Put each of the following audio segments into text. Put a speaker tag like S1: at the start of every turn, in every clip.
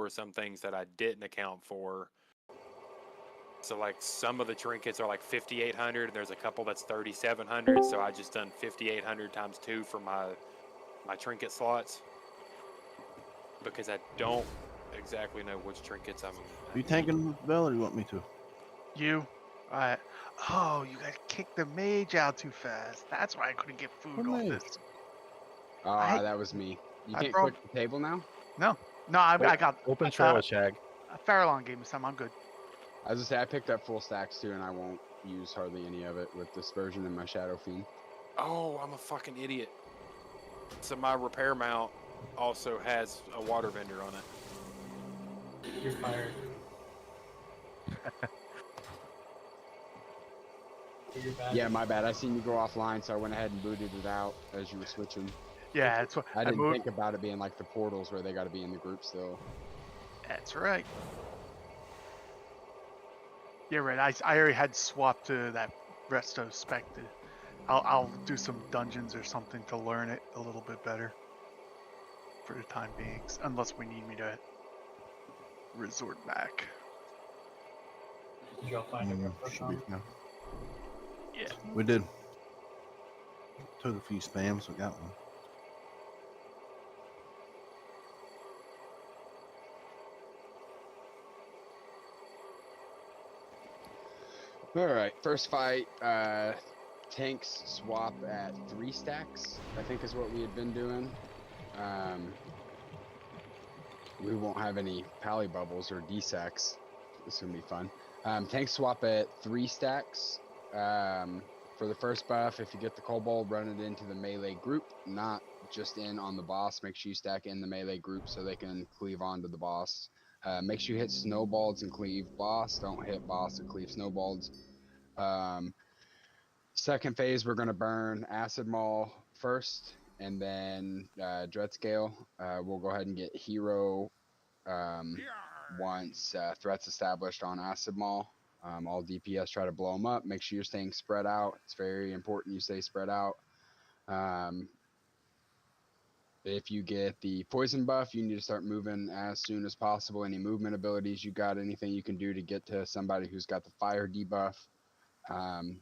S1: for some things that I didn't account for. So like some of the trinkets are like 5,800, and there's a couple that's 3,700. So I just done 5,800 times 2 for my trinket slots because I don't exactly know which trinkets I'm.
S2: Are you tanking Bell, or you want me to?
S3: You. Alright. Oh, you guys kicked the mage out too fast. That's why I couldn't get food
S2: What
S3: off
S2: mage?
S3: this.
S4: Ah, that was me. You
S3: I
S4: can't
S3: broke-
S4: click the table now?
S3: No, I got
S5: Open trail, Shag.
S3: Farallon gave me some. I'm good.
S4: I was just say I picked up full stacks too, and I won't use hardly any of it with Dispersion and my Shadow Fiend.
S1: Oh, I'm a fucking idiot. So my repair mount also has a water vendor on it.
S6: You're fired. You're bad.
S4: Yeah, my bad. I seen you go offline, so I went ahead and booted it out as you were switching.
S3: Yeah, that's what
S4: I didn't
S3: moved.
S4: think about it being like the portals where they got to be in the group still.
S3: That's right. Yeah, right. I already had swapped to that Resto spec. I'll do some dungeons or something to learn it a little bit better for the time being, unless we need me to resort back.
S6: Did y'all find a
S2: Should be fine.
S3: Yeah.
S2: We did. Took a few spams, we got one.
S4: All right, first fight. Tanks swap at 3 stacks, I think is what we had been doing. We won't have any pally bubbles or D-sacks. This is gonna be fun. Tanks swap at 3 stacks. For the first buff, if you get the kobold, run it into the melee group, not just in on the boss. Make sure you stack in the melee group so they can cleave onto the boss. Make sure you hit snowballs and cleave boss. Don't hit boss and cleave snowballs. Second phase, we're going to burn Acid Maul first, and then Dreadscale. We'll go ahead and get Hero once threats established on Acid Maul. All DPS try to blow them up. Make sure you're staying spread out. It's very important you stay spread out. If you get the poison buff, you need to start moving as soon as possible. Any movement abilities you got, anything you can do to get to somebody who's got the fire debuff.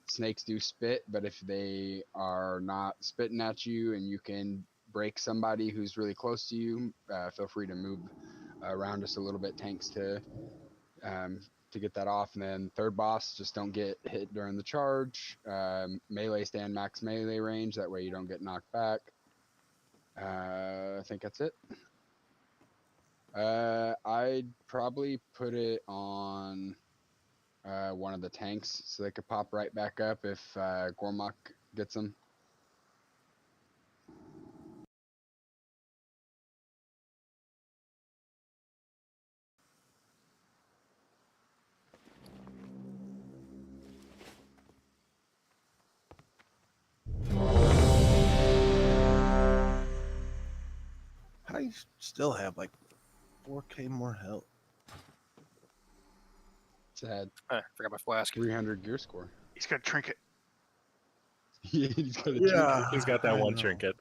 S4: Snakes do spit, but if they are not spitting at you and you can break somebody who's really close to you, feel free to move around just a little bit, tanks, to get that off. And then third boss, just don't get hit during the charge. Melee stand max melee range, that way you don't get knocked back. I think that's it. I'd probably put it on one of the tanks so they could pop right back up if Gormok gets them.
S2: How do you still have like 4K more health?
S4: Sad.
S5: Forgot my flask.
S4: 300 gear score.
S3: He's got a trinket.
S4: Yeah, he's got a
S2: Yeah.
S5: He's got that
S2: I
S5: one
S2: know.
S5: trinket.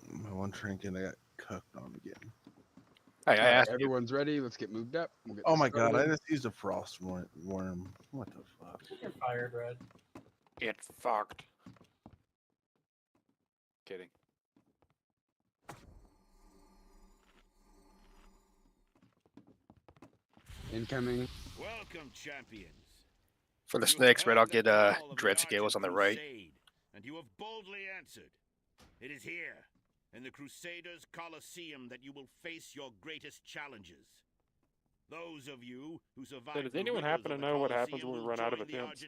S2: My one trinket I got cooked on again.
S5: Hey, I
S4: Alright,
S5: asked you.
S4: everyone's ready. Let's get moved up. We'll get
S2: Oh
S4: this
S2: my god, I
S4: started.
S2: just used a frost worm. What the fuck?
S6: You're fired, Red.
S1: Get fucked. Kidding.
S4: Incoming.
S7: Welcome, champions.
S5: For the
S7: You have
S5: snakes, Red,
S7: heard
S5: I'll
S7: the
S5: get
S7: call of the
S5: Dreadscales on the right.
S7: Crusade, and you have boldly answered. It is here, in the Crusaders' Colosseum, that you will face your greatest challenges. Those of you who survive.
S1: So does anyone happen to know what happens when we run out of attempts?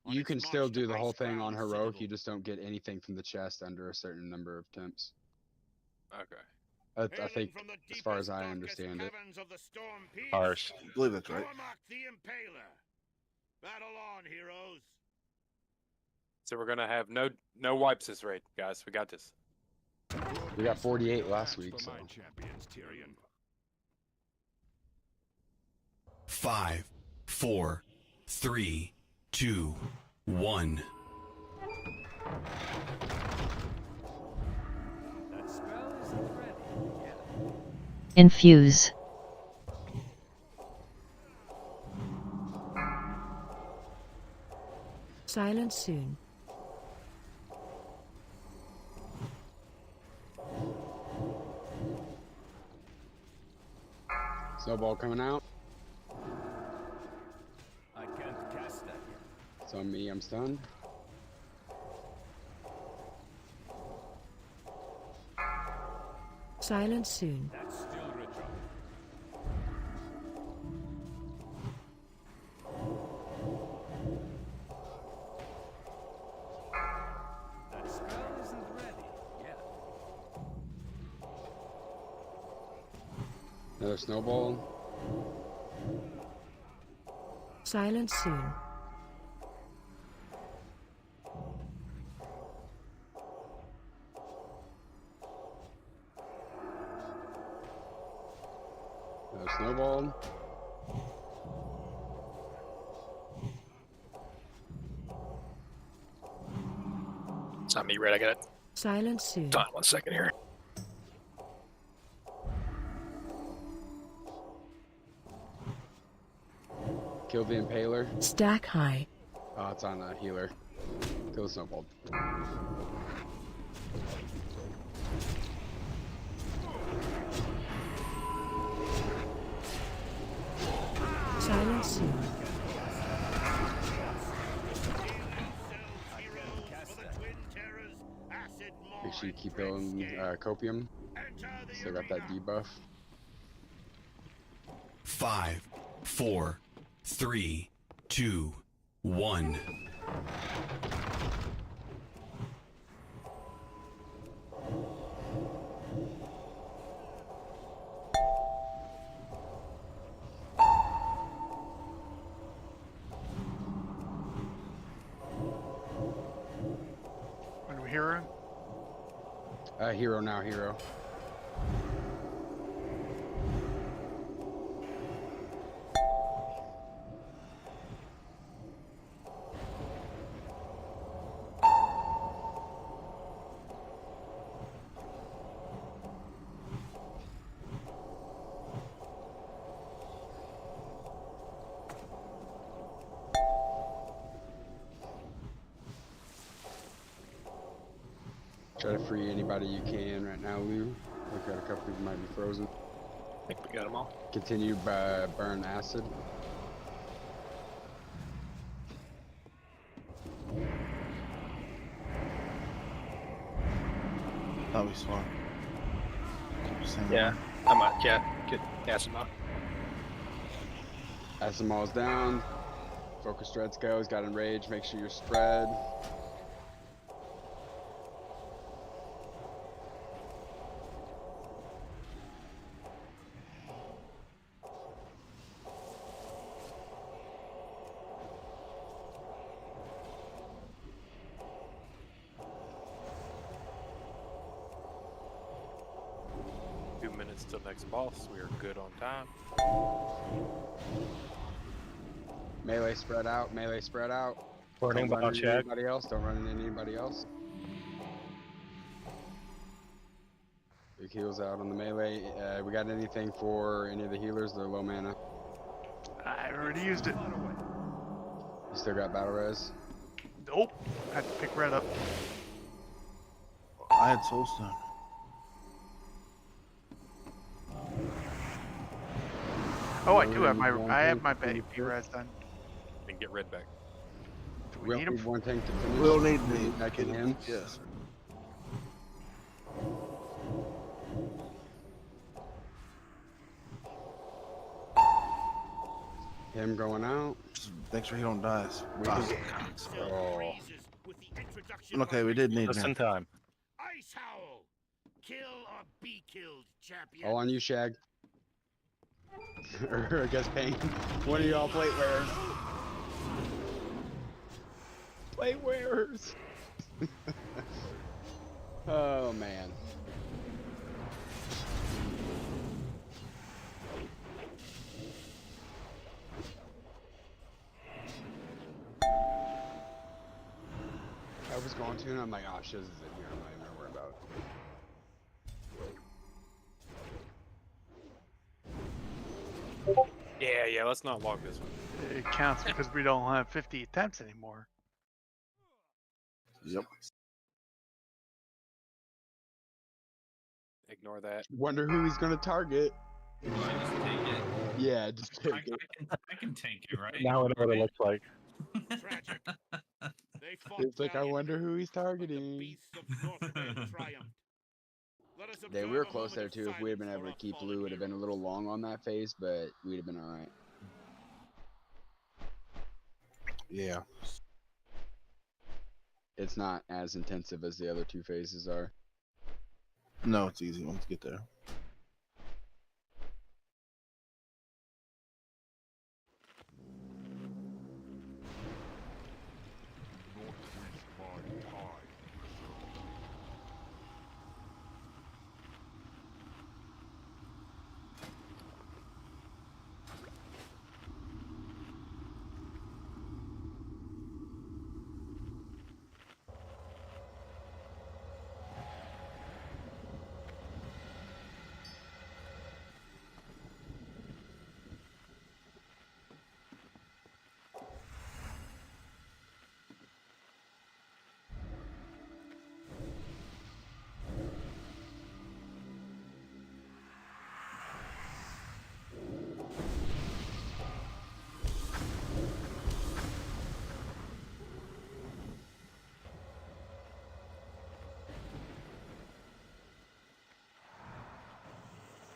S4: You can still do the whole thing on heroic. You just don't get anything from the chest under a certain number of attempts.
S1: Okay.
S4: I think, as far as I understand it.
S5: Harsh.
S2: I believe that's right.
S7: The Impaler. Battle on, heroes.
S1: So we're gonna have no wipes this raid, guys. We got this.
S4: We got 48 last week, so.
S8: 5, 4, 3, 2, 1.
S9: Infuse.
S10: Silence soon.
S4: Snowball coming out.
S11: I can't cast that yet.
S4: It's on me, I'm stunned.
S10: Silence soon.
S11: That's still retro. That spell isn't ready yet.
S4: Another snowball.
S10: Silence soon.
S4: Another snowball.
S5: It's not me, Red. I got it.
S10: Silence soon.
S5: Hold on 1 second here.
S4: Kill the impaler.
S10: Stack high.
S4: Oh, it's on a healer. Kill the snowball.
S10: Silence soon.
S4: Make sure you keep building copium. Still got that debuff.
S8: 5, 4, 3, 2, 1.
S3: When do we hear him?
S4: Hero now, hero. Try to free anybody you can right now, Lou. We've got a couple people might be frozen.
S5: I think we got them all.
S4: Continue burn acid.
S2: That'll be smart.
S5: Yeah, I might. Yeah, get Asimov.
S4: Asimov's down. Focus Dreads go. He's got enrage. Make sure you're spread.
S1: Till next boss. We are good on time.
S4: Melee spread out. Melee spread out.
S5: Warning
S4: Don't run
S5: about
S4: into
S5: Chad.
S4: anybody else. Don't run into anybody else. Big heals out on the melee. We got anything for any of the healers? They're low mana.
S3: I already used it.
S4: You still got battle res?
S3: Nope. Had to pick red up.
S2: I had soulstone.
S3: Oh, I do have my. I have my baby res done.
S1: And get red back.
S3: Do we need him?
S4: One tank to finish.
S2: We'll need me.
S4: Back in him.
S2: Yes.
S4: Him going out.
S2: Just make sure he don't die.
S4: Oh.
S2: Okay, we did need
S5: Just
S2: him.
S5: in time.
S7: Ice Howl! Kill or be killed, champion.
S4: All on you, Shag. Or I guess Pain. One of y'all plate wearers. Plate wearers. Oh man. I was going to, and I'm like, oh, Shiz is in here. I'm not even gonna worry about it.
S1: Yeah, let's not log this one.
S3: It counts because we don't have 50 attempts anymore.
S2: Yep.
S1: Ignore that.
S4: Wonder who he's gonna target.
S9: Just take it.
S4: Yeah, just take it.
S9: I can tank it, right?
S12: Now I know what it looks like.
S7: Tragic. They fought
S4: It's like I
S7: valiantly,
S4: wonder who he's
S7: but the
S4: targeting.
S7: beasts of Northrend triumphed. Let us
S4: Yeah, we
S7: observe
S4: were
S7: a
S4: close
S7: moment
S4: there
S7: of
S4: too. If we had been
S7: silence
S4: able
S7: for
S4: to keep
S7: our
S4: blue, it would have been a
S7: fallen
S4: little long on that phase, but we'd have been alright.
S2: Yeah.
S4: It's not as intensive as the other two phases are.
S2: No, it's easy once you get there.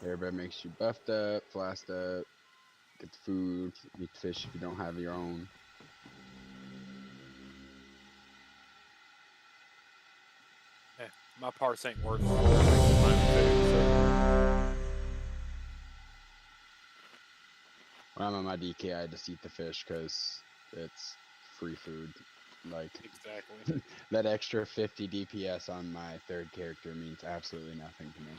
S4: Everybody makes you buffed up, flashed up, get the food, eat the fish if you don't have your own.
S1: My parts ain't worth it.
S4: When I'm on my DK, I just eat the fish because it's free food. Like,
S1: Exactly.
S4: that extra 50 DPS on my third character means absolutely nothing to me.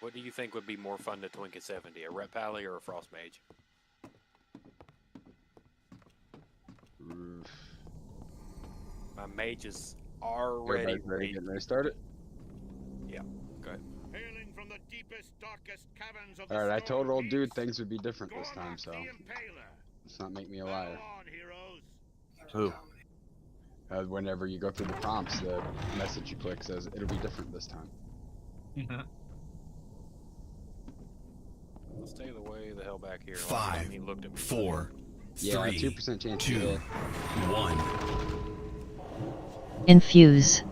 S1: What do you think would be more fun to twink at 70, a Rep Pally or a Frost Mage?
S4: Oof.
S1: My mage is already
S4: Everybody's ready, getting ready to start it.
S1: Yeah, go ahead.
S7: hailing from the deepest, darkest caverns of the
S4: Alright, I told
S7: Storm
S4: old dude
S7: Deeps,
S4: things would be different this time,
S7: Gormak
S4: so
S7: the Impaler.
S4: let's not make me a
S7: Battle
S4: liar.
S7: on, heroes.
S2: Who?
S4: Whenever you go through the prompts, the message you click says it'll be different this time.
S1: Let's stay the way the hell back here. Last
S8: 5,
S1: time he looked at me.
S8: 4,
S4: Yeah,
S8: 3,
S4: 2% chance
S8: 2,
S4: to hit.
S8: 1.
S10: Infuse.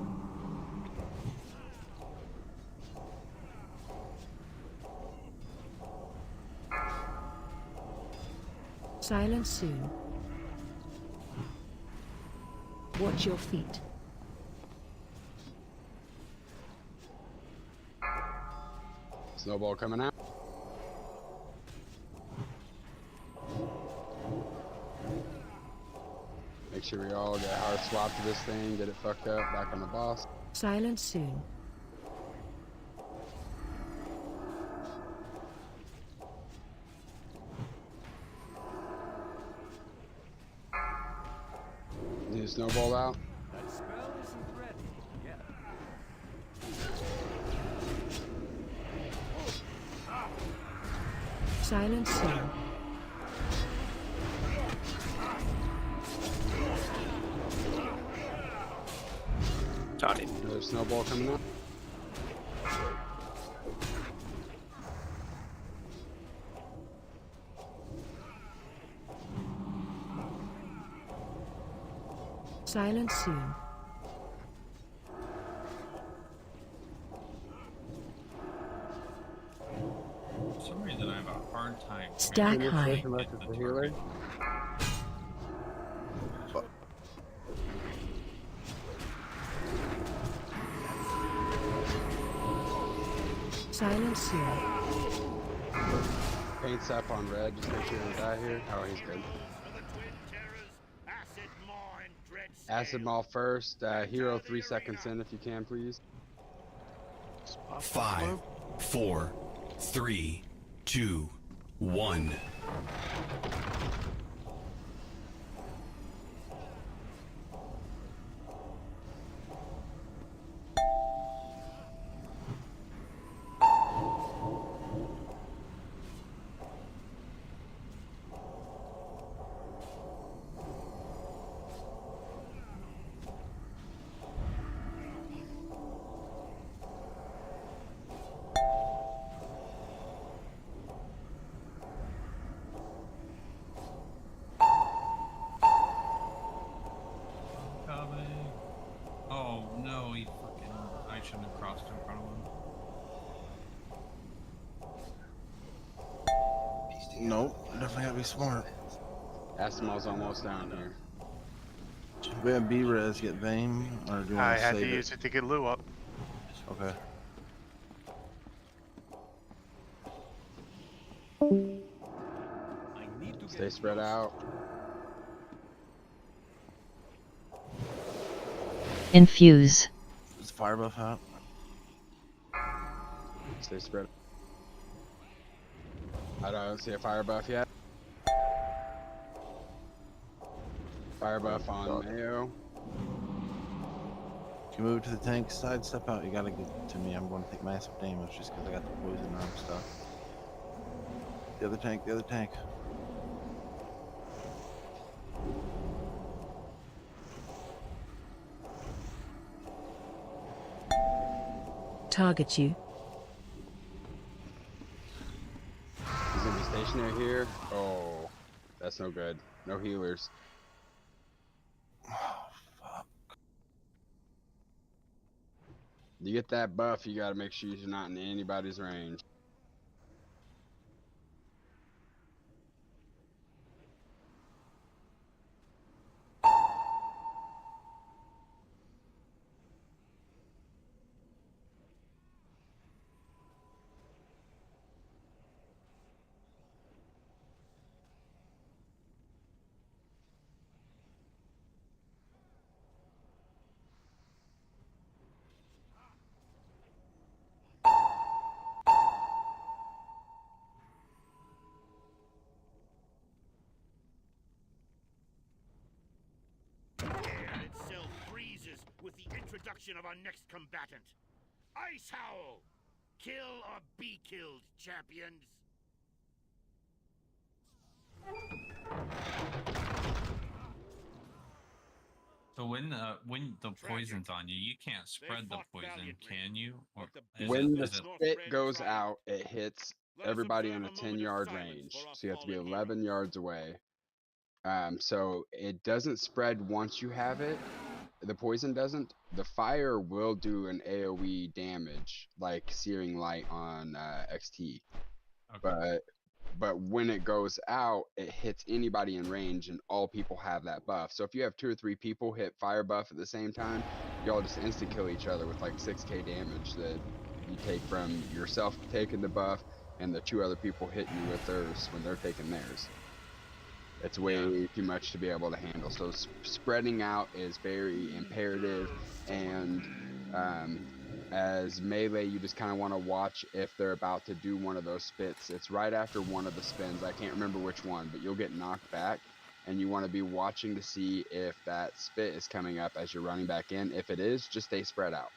S10: Silence soon. Watch your feet.
S4: Snowball coming out. Make sure we all get hard swap to this thing, get it fucked up, back on the boss.
S10: Silence soon.
S4: Need a snowball out.
S11: That spell isn't ready yet.
S10: Silence soon.
S5: Tony.
S4: Another snowball coming out.
S10: Silence soon.
S9: For some reason, I have a hard time.
S10: Stack high.
S12: Unless it's the healer.
S10: Silence soon.
S4: Paints up on red, just make sure you don't die here. Oh, he's good.
S7: For the Twin Terrors, Acid Maw and Dread
S4: Acid Maul first. Hero 3 seconds in if you can, please.
S3: Spot
S8: 5,
S3: slope.
S8: 4, 3, 2, 1.
S9: I shouldn't have crossed in front of him.
S2: Nope, definitely gotta be smart.
S4: Asimal's almost down here.
S2: Should we have B-res get Vame, or do you
S3: I
S2: want to
S3: had to
S2: save
S3: use it to get Lou up.
S2: Okay.
S11: I need to
S4: Stay
S11: get
S4: spread
S11: close.
S4: out.
S10: Infuse.
S2: Is fire buff out?
S4: Stay spread. I don't see a fire buff yet. Fire buff on Mayo.
S2: Can you move to the tank side? Step out. You gotta get to me. I'm going to take massive damage just because I got the poison arm stuff. The other tank. The other tank.
S10: Target you.
S4: He's gonna be stationary here. Oh, that's no good. No healers.
S2: Oh, fuck.
S4: You get that buff, you gotta make sure you're not in anybody's range.
S7: Air itself freezes with the introduction of our next combatant. Ice Howl! Kill or be killed, champions!
S9: So when the poison's on you, you can't spread the poison, can you? Or
S4: When the
S9: is it
S4: spit goes out, it hits everybody in a 10-yard range. So you have to be 11 yards away. So it doesn't spread once you have it. The poison doesn't. The fire will do an AoE damage, like Searing Light on XT.
S9: okay.
S4: But when it goes out, it hits anybody in range, and all people have that buff. So if you have 2 or 3 people hit fire buff at the same time, y'all just insta kill each other with like 6k damage that you take from yourself taking the buff, and the 2 other people hitting you with theirs when they're taking theirs. It's way too much to be able to handle. So spreading out is very imperative, and as melee, you just kind of want to watch if they're about to do one of those spits. It's right after one of the spins. I can't remember which one, but you'll get knocked back, and you want to be watching to see if that spit is coming up as you're running back in. If it is, just stay spread out.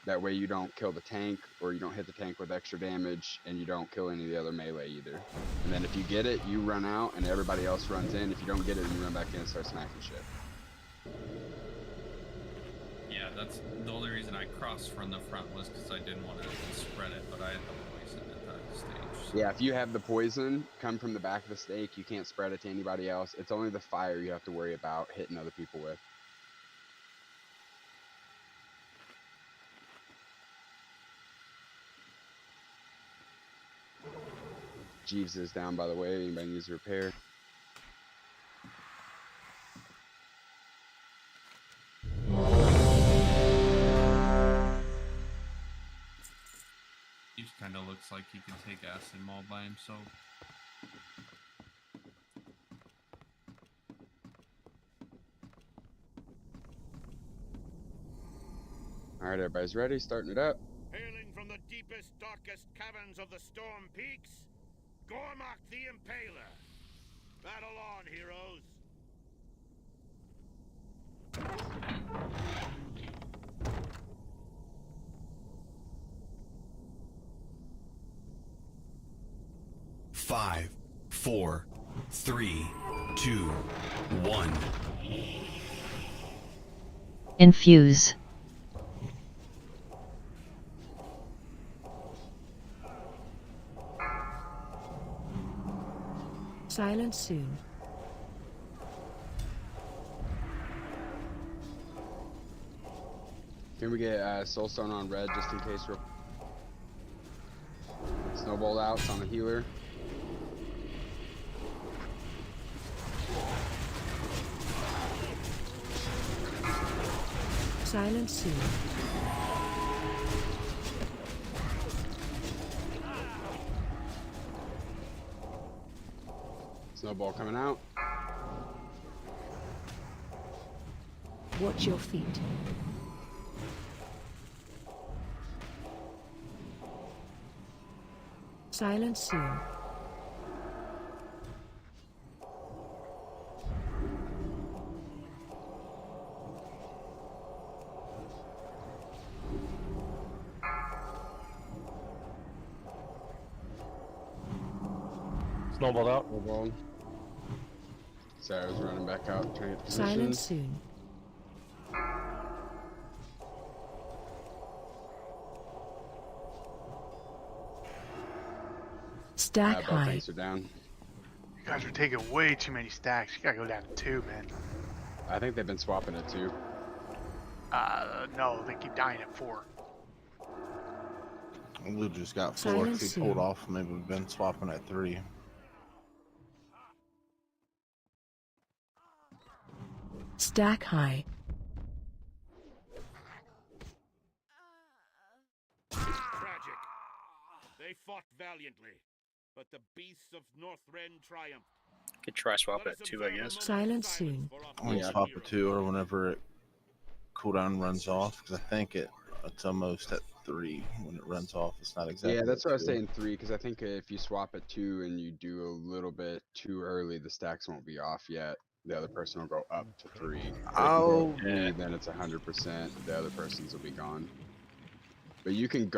S4: That way you don't kill the tank, or you don't hit the tank with extra damage, and you don't kill any of the other melee either. And then if you get it, you run out, and everybody else runs in. If you don't get it, you run back in and start smacking shit.
S9: Yeah, that's the only reason I crossed from the front was because I didn't want to spread it, but I had the poison at that stage. So.
S4: Yeah, if you have the poison come from the back of the stake, you can't spread it to anybody else. It's only the fire you have to worry about hitting other people with. Jeeves is down, by the way. Anybody needs a repair?
S9: He kind of looks like he can take acid maul by himself.
S4: All right, everybody's ready. Starting it up.
S7: Hailing from the deepest, darkest caverns of the Storm Peaks, Gormak the Impaler. Battle on, heroes.
S8: Five, 4, 3, 2, 1.
S10: Infuse. Silence soon.
S4: Can we get Soulstone on red just in case? Snowball out. It's on the healer.
S10: Silent soon.
S4: Snowball coming out.
S10: Watch your feet. Silent soon.
S12: Snowballed out.
S4: Snowball. Sorry, I was running back out trying to get positions.
S10: Silent soon. Stack
S4: Both
S10: high.
S4: tanks are down.
S3: You guys are taking way too many stacks. You gotta go down to 2, man.
S4: I think they've been swapping it too.
S3: No, they keep dying at 4.
S2: Blue just got 4.
S10: Silent
S2: If he
S10: soon.
S2: pulled off, maybe we've been swapping at 3.
S10: Stack high.
S7: Tragic. They fought valiantly, but the beasts of Northrend triumphed.
S5: Could try swap at 2, I guess.
S10: Silent soon.
S2: I want to swap at 2 or whenever it cooldown runs off, because I think it's almost at 3 when it runs off. It's not exactly.
S4: Yeah, that's
S2: at
S4: what I was
S2: 2.
S4: saying 3, because I think if you swap at 2 and you do a little bit too early, the stacks won't be off yet. The other person will go up to 3. If you go at 3, then it's 100%. The other person's will be gone. But you can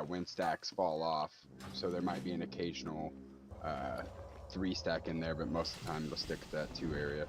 S4: when stacks fall off. So there might be an occasional 3 stack in there, but most of the time it'll stick to that 2 area.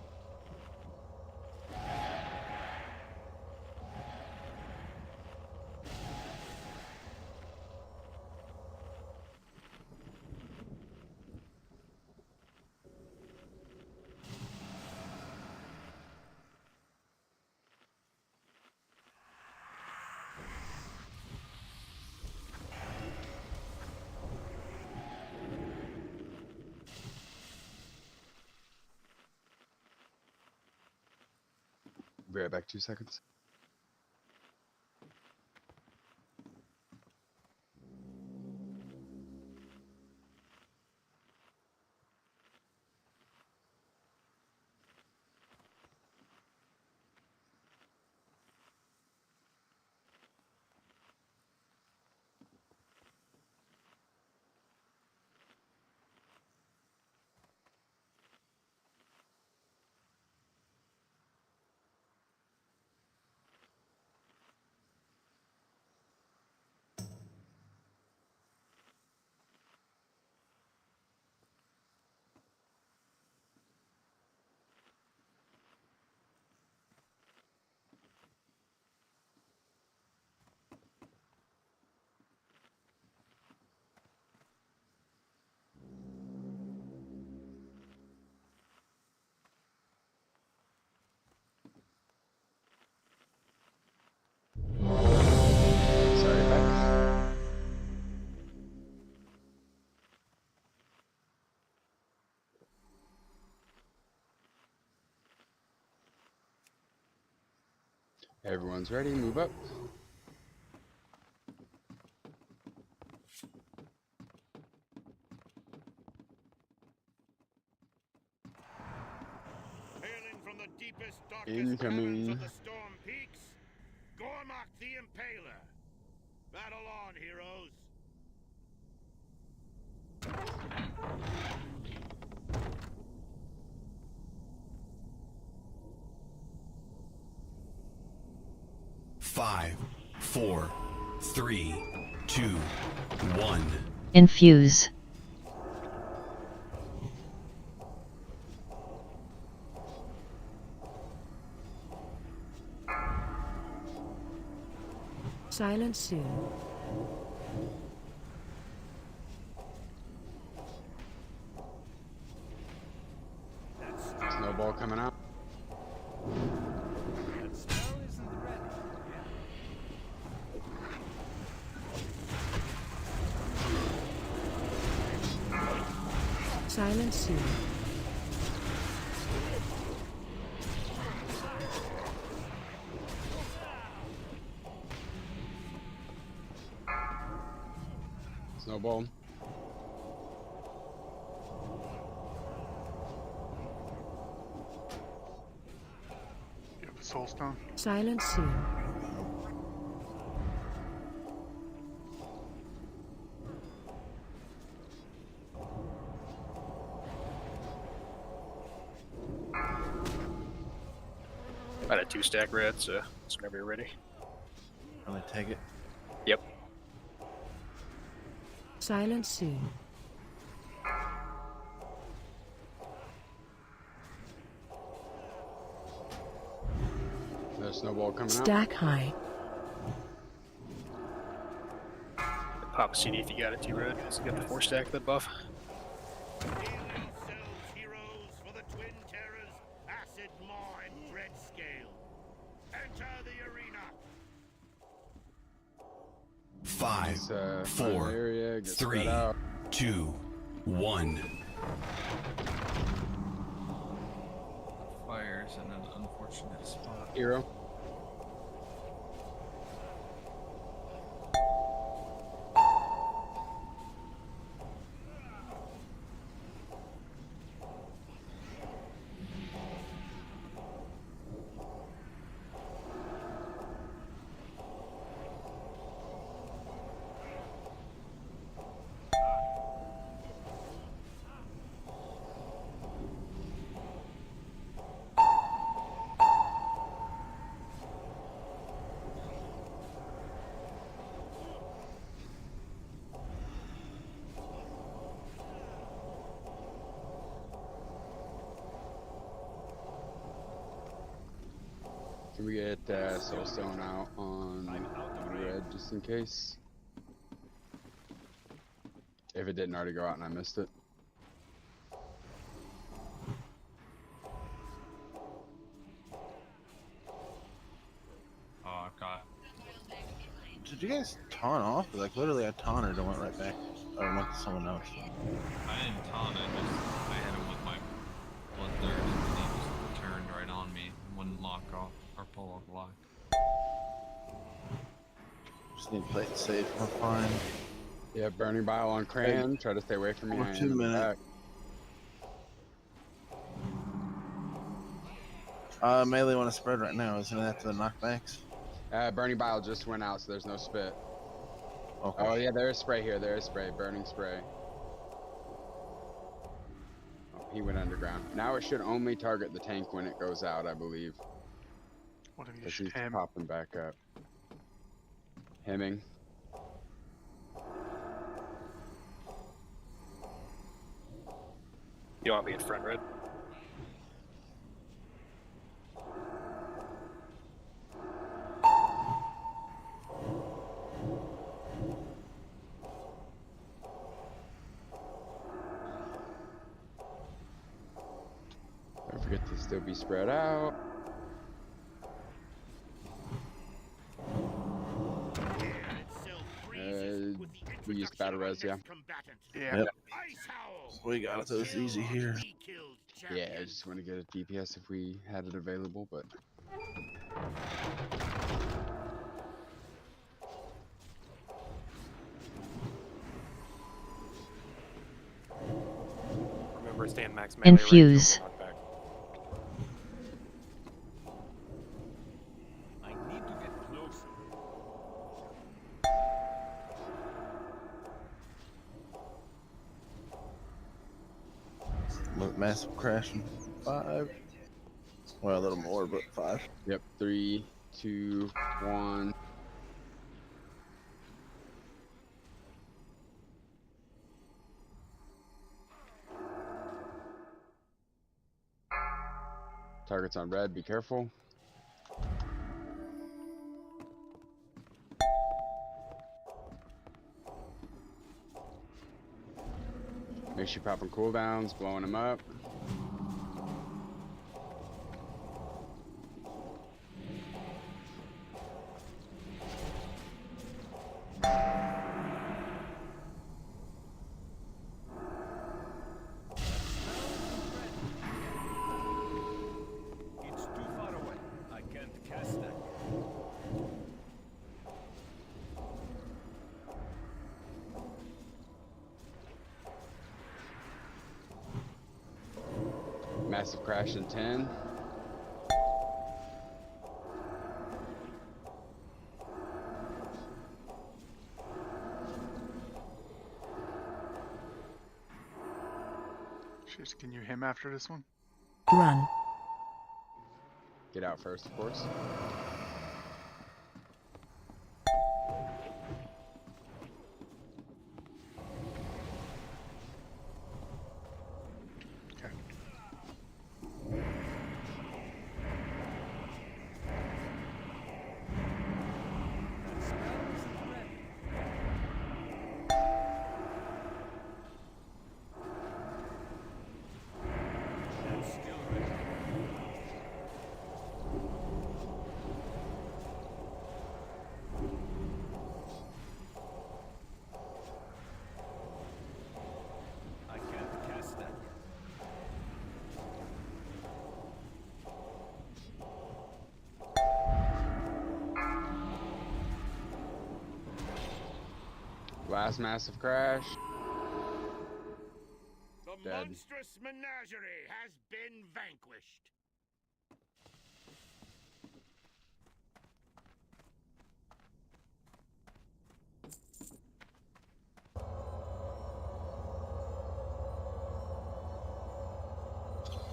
S4: Be right back, 2 seconds. Sorry, back. Everyone's ready, move up.
S7: Hailing from the deepest, darkest
S4: Incoming.
S7: caverns of the Storm Peaks, Gormak the Impaler. Battle on, heroes.
S8: Five, 4, 3, 2, 1.
S10: Infuse. Silent soon.
S4: Snowball coming out.
S11: That spell isn't ready yet.
S10: Silence soon.
S4: Snowball.
S3: You have a soul stone?
S10: Silence soon.
S5: About a 2-stack red, so it's whenever you're ready.
S2: Gonna take it.
S5: Yep.
S10: Silence soon.
S4: There's snowball coming out.
S10: Stack high.
S5: Pop a CD if you got it, T-Red. So you got the 4-stack that buff.
S7: Alien Cells heroes for the Twin Terrors Acid Mine Dread Scale. Enter the arena.
S8: 5,
S4: It's, find an
S8: 4,
S4: area, get
S8: 3,
S4: spread out.
S8: 2, 1.
S9: Fire's in an unfortunate spot.
S4: Hero. Can we get Soulstone out on red just in case? If it didn't already go out and I missed it.
S9: Oh, God.
S2: Did you guys taunt off? Like literally, I taunted and went right back, or went to someone else.
S9: I didn't taunt, I hit him with my bloodthirst, and he just turned right on me. Wouldn't lock off or pull off the lock.
S2: Just need to play it safe. We're fine.
S4: Yeah, burning bile on Cran. Try to stay away from me.
S2: We're
S4: I am
S2: 2
S4: in the
S2: minutes.
S4: back.
S2: Melee want to spread right now, isn't that the knockbacks?
S4: Burning bile just went out, so there's no spit.
S2: Okay.
S4: Oh yeah, there is spray here. There is spray. Burning spray. Oh, he went underground. Now it should only target the tank when it goes out, I believe.
S3: What have you
S4: Because
S3: shoot
S4: he's
S3: him?
S4: popping back up. Hemming.
S5: You want me in front, Red?
S4: Don't forget to still be spread out. We used battle res, yeah.
S3: Yeah.
S2: Yep. We got it, so it's easy here.
S4: Yeah, I just want to get a DPS if we had it available, but
S1: Remember, stand max melee range,
S10: Infuse.
S1: don't knock back.
S11: I need to get closer.
S2: Look, massive crashing. 5. Well, a little more, but 5.
S4: yep. 3, 2, 1. Targets on red, be careful. Make sure you're popping cooldowns, blowing them up. Massive crash in 10.
S3: Cheers, can you him after this one?
S10: Run.
S4: Get out first, of course.
S3: Okay.
S11: That spell isn't ready. That's still ready. I can't cast that yet.
S4: Last massive crash.
S7: The
S4: Dead.
S7: monstrous menagerie has been vanquished.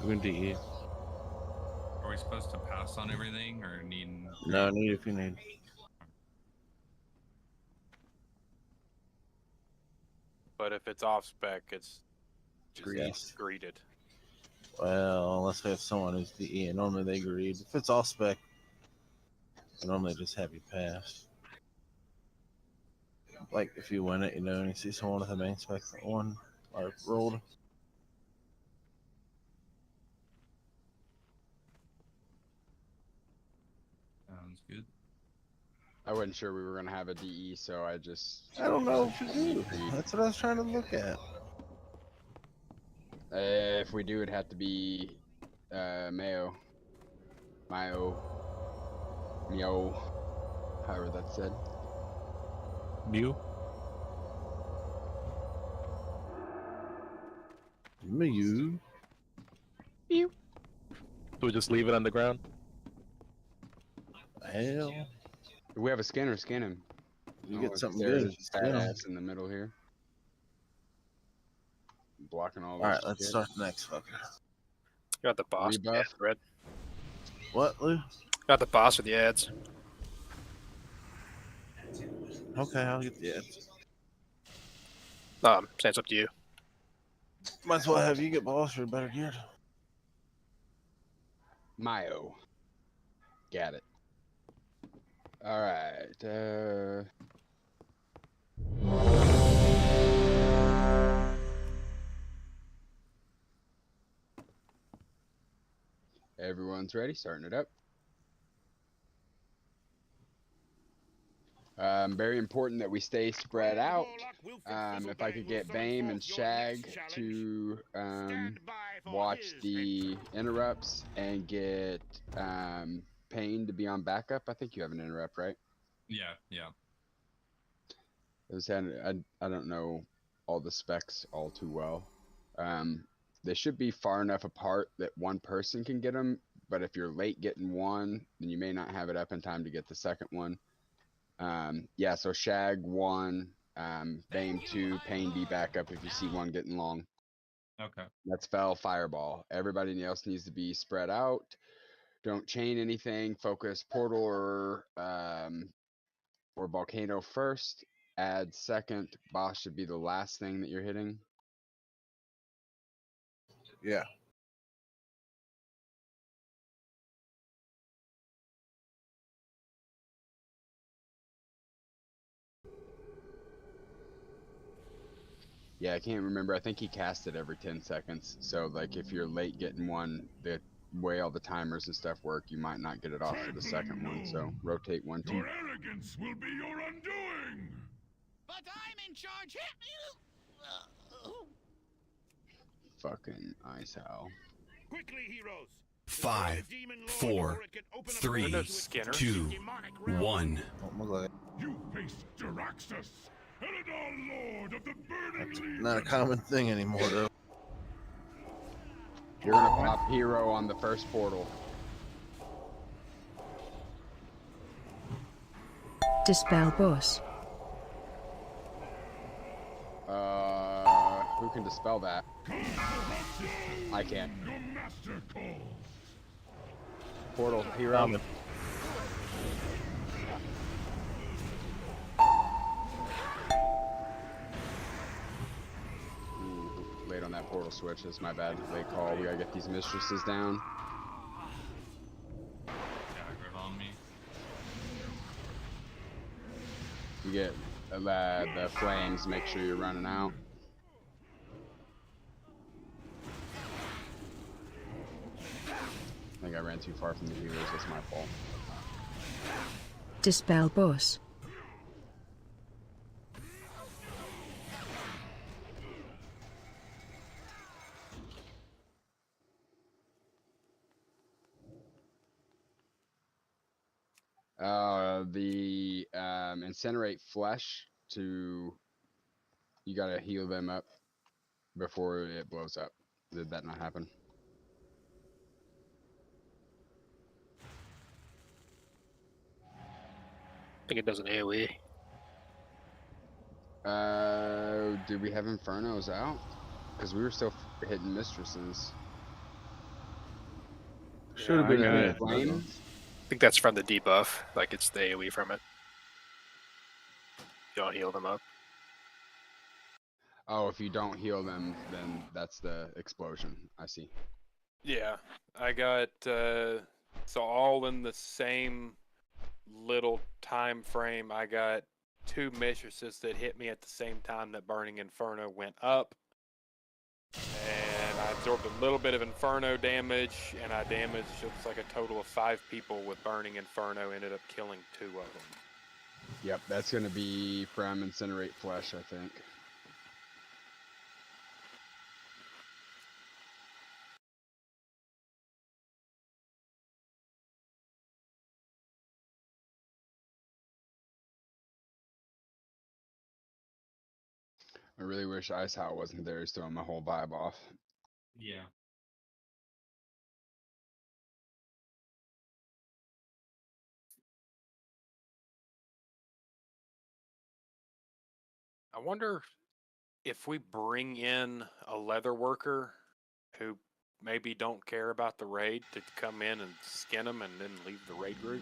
S2: We're gonna DE.
S9: Are we supposed to pass on everything or need?
S2: No, need if you need.
S1: But if it's off spec, it's just
S2: Yes.
S1: greeted.
S2: Well, unless we have someone who's DE, and normally they greed. If it's all spec, they normally just have you pass. Like if you win it, you know, and you see someone with a main spec one or rolled.
S9: Sounds good.
S4: I wasn't sure we were gonna have a DE, so I just.
S2: I don't know if you do. That's what I was trying to look at.
S4: If we do, it'd have to be Mayo. Mayo. However that's said.
S12: Mew?
S2: You.
S12: So we just leave it on the ground?
S2: Hell.
S4: If we have a scanner, scan him.
S2: You
S4: Oh,
S2: get something
S4: there's
S2: good.
S4: a fat ass in the middle here. Blocking all this
S2: Alright, let's
S4: shit.
S2: start the next fucker.
S5: Got the boss.
S4: Rebuff.
S5: Yeah, red.
S2: What, Lou?
S5: Got the boss with the ads.
S2: Okay, I'll get the ads.
S5: It's up to you.
S2: Might as well have you get boss or better geared.
S4: Mayo. Got it. Alright, everyone's ready, starting it up. Very important that we stay spread out. If I could get Bame and Shag to watch the interrupts and get Payne to be on backup. I think you have an interrupt, right?
S9: Yeah.
S4: I don't know all the specs all too well. They should be far enough apart that one person can get them, but if you're late getting one, then you may not have it up in time to get the second one. Yeah, so Shag 1, Bame 2, Payne be backup if you see one getting long.
S9: Okay.
S4: That's Fell, Fireball. Everybody else needs to be spread out. Don't chain anything. Focus Portal or Volcano first. Add second. Boss should be the last thing that you're hitting.
S2: Yeah.
S4: Yeah, I can't remember. I think he cast it every 10 seconds. So, like, if you're late getting one, the way all the timers and stuff work, you might not get it off for the second one. So, rotate 1, 2.
S7: Your arrogance will be your undoing.
S11: But I'm in charge.
S4: Fucking Ice Owl.
S7: Quickly, heroes.
S8: 5, 4, 3,
S1: No Skinner.
S8: 2, 1.
S2: Don't look like it.
S7: You face Jaraxxus, Eladar Lord of the Burning
S2: That's
S7: Legion.
S2: not a common thing anymore, though.
S4: You're gonna pop hero on the first portal.
S10: Dispel boss.
S4: Who can dispel that? I can't. Portal hero. Ooh, late on that portal switch. That's my bad. Late call. We gotta get these mistresses down.
S9: Daggered on me.
S4: You get the flames. Make sure you're running out. I think I ran too far from the heroes. That's my fault.
S10: Dispel boss.
S4: The incinerate flesh to. You gotta heal them up before it blows up. Did that not happen?
S5: I think it does an AoE.
S4: Did we have Infernos out? Because we were still hitting mistresses.
S2: Should have been
S5: I
S2: any
S5: got-
S4: Flame?
S5: I think that's from the debuff. Like it's the AoE from it. You don't heal them up.
S4: Oh, if you don't heal them, then that's the explosion. I see.
S1: Yeah, I got so all in the same little time frame. I got 2 mistresses that hit me at the same time that Burning Inferno went up, and I absorbed a little bit of Inferno damage, and I damaged looks like a total of 5 people with Burning Inferno. Ended up killing 2 of them.
S4: Yep, that's gonna be from Incinerate Flesh, I think. I really wish Ice Howl wasn't there. He's throwing my whole vibe off.
S9: Yeah.
S1: I wonder if we bring in a leather worker who maybe don't care about the raid to come in and skin them and then leave the raid group.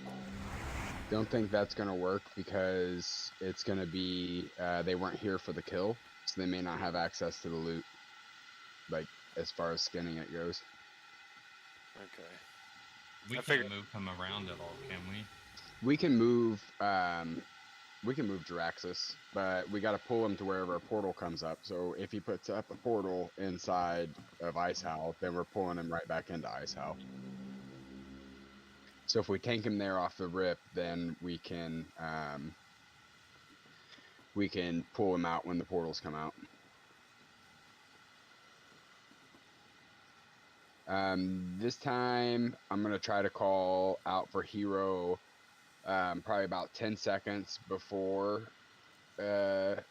S4: Don't think that's gonna work because it's gonna be they weren't here for the kill, so they may not have access to the loot. Like as far as skinning it goes.
S1: Okay.
S9: We
S1: I
S9: can't
S1: figured-
S9: move him around at all, can we?
S4: We can move Jaraxxus, but we gotta pull him to wherever a portal comes up. So if he puts up a portal inside of Ice Howl, then we're pulling him right back into Ice Howl. So if we tank him there off the rip, then we can pull him out when the portals come out. This time I'm gonna try to call out for hero probably about 10 seconds before the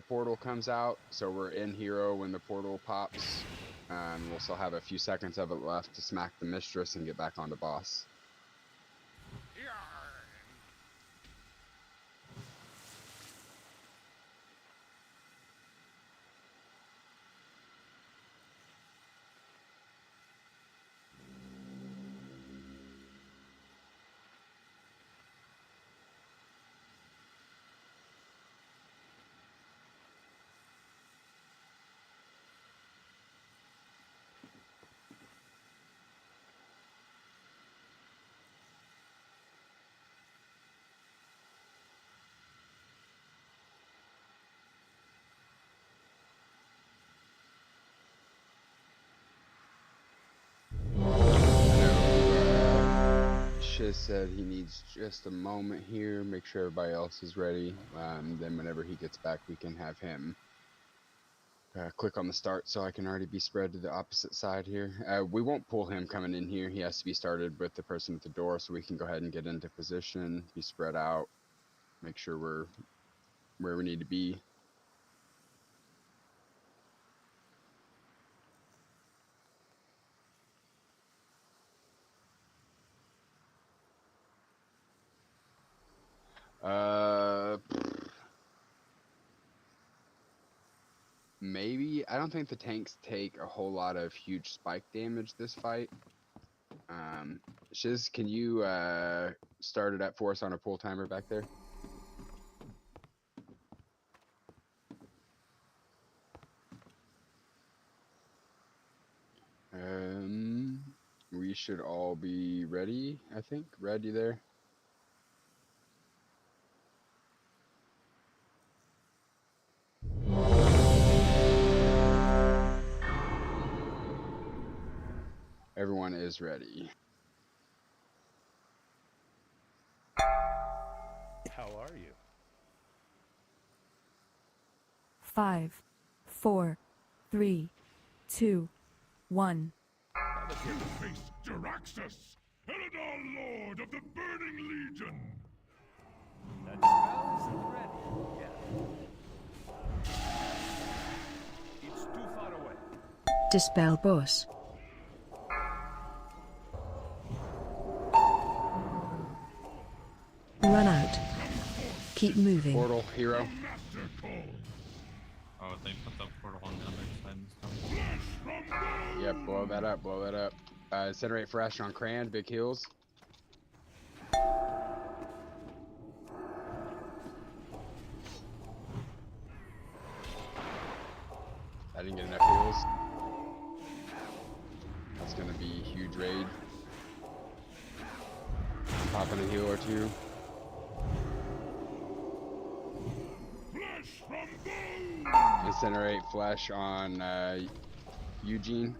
S4: portal comes out. So we're in hero when the portal pops. We'll still have a few seconds of it left to smack the mistress and get back onto boss. Shiz said he needs just a moment here, make sure everybody else is ready. Then whenever he gets back, we can have him click on the start so I can already be spread to the opposite side here. We won't pull him coming in here. He has to be started with the person at the door so we can go ahead and get into position, be spread out, make sure we're where we need to be. I don't think the tanks take a whole lot of huge spike damage this fight. Shiz, can you start it up for us on a pull timer back there? We should all be ready, I think. Ready there? Everyone is ready.
S11: How are you?
S10: 5, 4, 3, 2, 1.
S7: You face Jaraxxus, Eladar Lord of the Burning Legion.
S11: That spell isn't ready yet. It's too far away.
S10: Dispel boss. Run out. Keep moving.
S4: Portal, hero.
S9: Oh, they put the portal on the other side and stuff.
S4: Yep, blow that up, blow that up. Incinerate Fresh on Cran, big heals. I didn't get enough heals. That's gonna be a huge raid. Popping a heal or two. Incinerate Flesh on Eugene.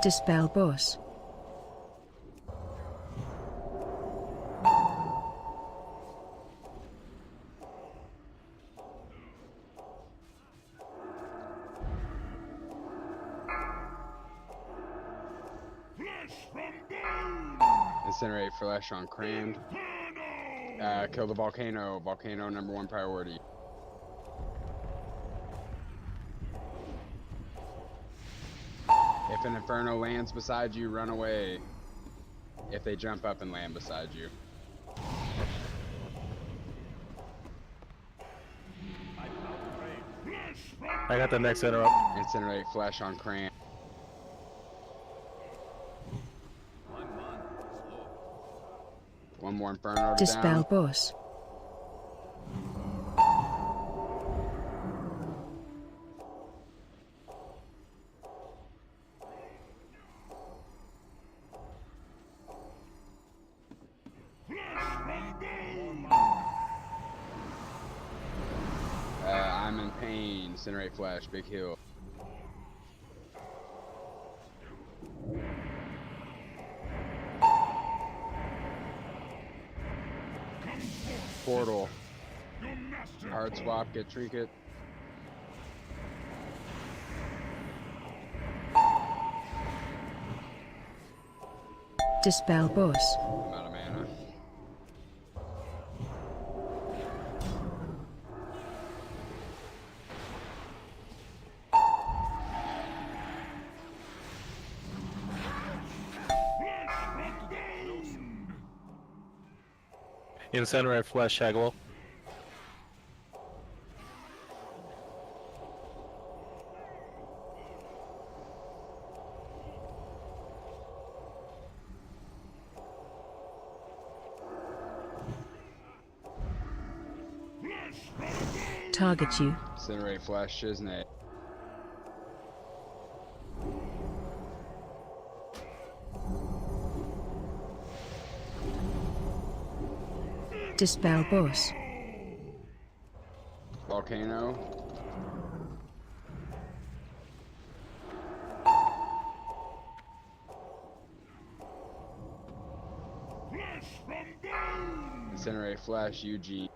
S10: Dispel boss.
S4: Incinerate Flesh on Cran. Kill the volcano. Volcano #1 priority. If an Inferno lands beside you, run away. If they jump up and land beside you.
S12: I got the next interrupt.
S4: Incinerate Flesh on Cran. One more Inferno to
S10: Dispel
S4: down.
S10: boss.
S4: I'm in pain. Incinerate Flesh, big heal. Portal. Hard swap, get trinket.
S10: Dispel boss.
S4: I'm out of mana.
S12: Incinerate Flesh, Shagwell.
S10: Target you.
S4: Incinerate Flesh, Shiznate.
S10: Dispel boss.
S4: Volcano. Incinerate Flesh, Eugene.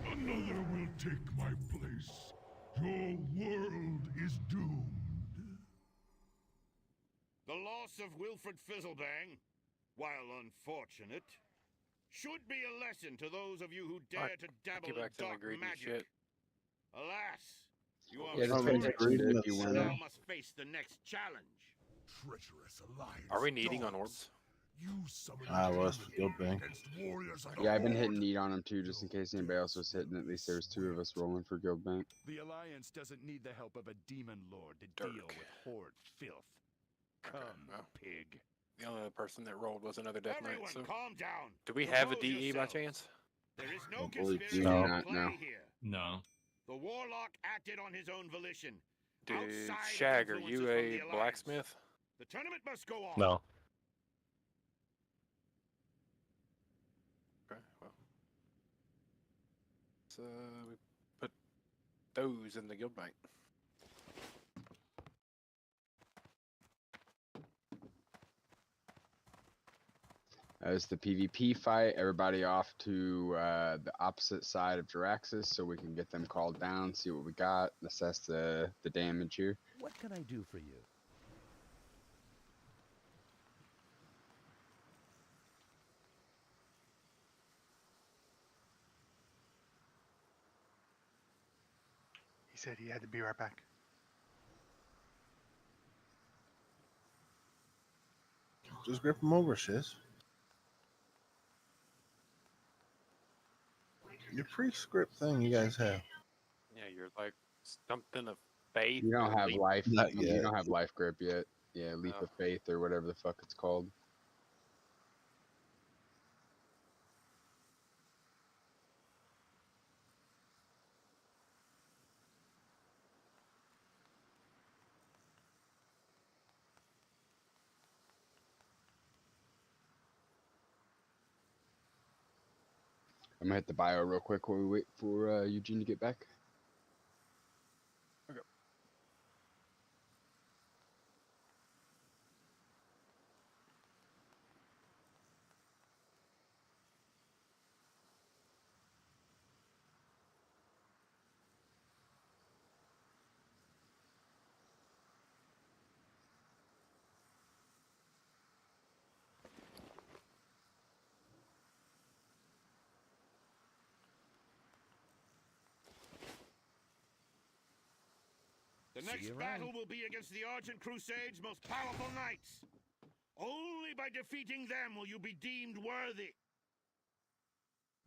S7: Another will take my place. Your world is doomed. The loss of Wilfred Fizzlebang, while unfortunate, should be a lesson to those of you who dare to dabble
S1: Get
S7: in
S1: back to the
S7: dark
S1: greedy
S7: magic.
S1: shit.
S7: Alas, you are
S4: Yeah, just
S2: I'm
S4: pay
S7: restricted,
S4: attention to
S2: reading
S4: if you
S2: this,
S4: win.
S7: now must face the next challenge.
S8: Treacherous alliance.
S1: Are we needing on
S8: dogs.
S1: orbs?
S8: You summon
S2: I was
S8: demons
S2: Guild Bang.
S8: against warriors of the
S4: Yeah, I've been hitting
S8: Horde.
S4: need on him too, just in case anybody else was hitting. At least there's two of us rolling for Guild Bank.
S13: The Alliance doesn't need the help of a demon lord to
S1: Dirk.
S13: deal with Horde filth. Come,
S1: well.
S13: pig.
S1: The only other person that rolled was another Death Knight.
S7: Everyone,
S1: So,
S7: calm down.
S1: do we have a
S7: Compose
S1: DE by
S7: yourselves.
S1: chance?
S7: There is no
S2: I believe
S7: conspiracy
S4: so.
S7: at
S4: No.
S7: play
S4: No.
S7: here.
S9: No.
S7: The warlock acted on his own volition.
S1: Dude,
S7: outside of
S1: Shag, are
S7: influences
S1: you
S7: from
S1: a
S7: the Alliance.
S1: blacksmith?
S7: The tournament must go on.
S12: No.
S1: Okay, well. So we put those in the guild bank.
S4: As the PvP fight, everybody off to the opposite side of Jiraxis so we can get them called down, see what we got, assess the damage here.
S11: What can I do for you?
S3: He said he had to be right back.
S2: Just grip them over, shiz. Your pre-script thing you guys have.
S1: Yeah, you're like something of faith.
S4: You don't
S1: or
S4: have
S1: leap.
S4: life.
S2: Not
S4: You
S2: yet.
S4: don't have life grip yet. Yeah, leap
S1: Oh.
S4: of faith or whatever the fuck it's called. I'm gonna hit the bio real quick while we wait for Eugene to get back.
S7: The
S11: See
S7: next
S11: you
S7: battle
S11: around.
S7: will be against the Argent Crusade's most powerful knights. Only by defeating them will you be deemed worthy.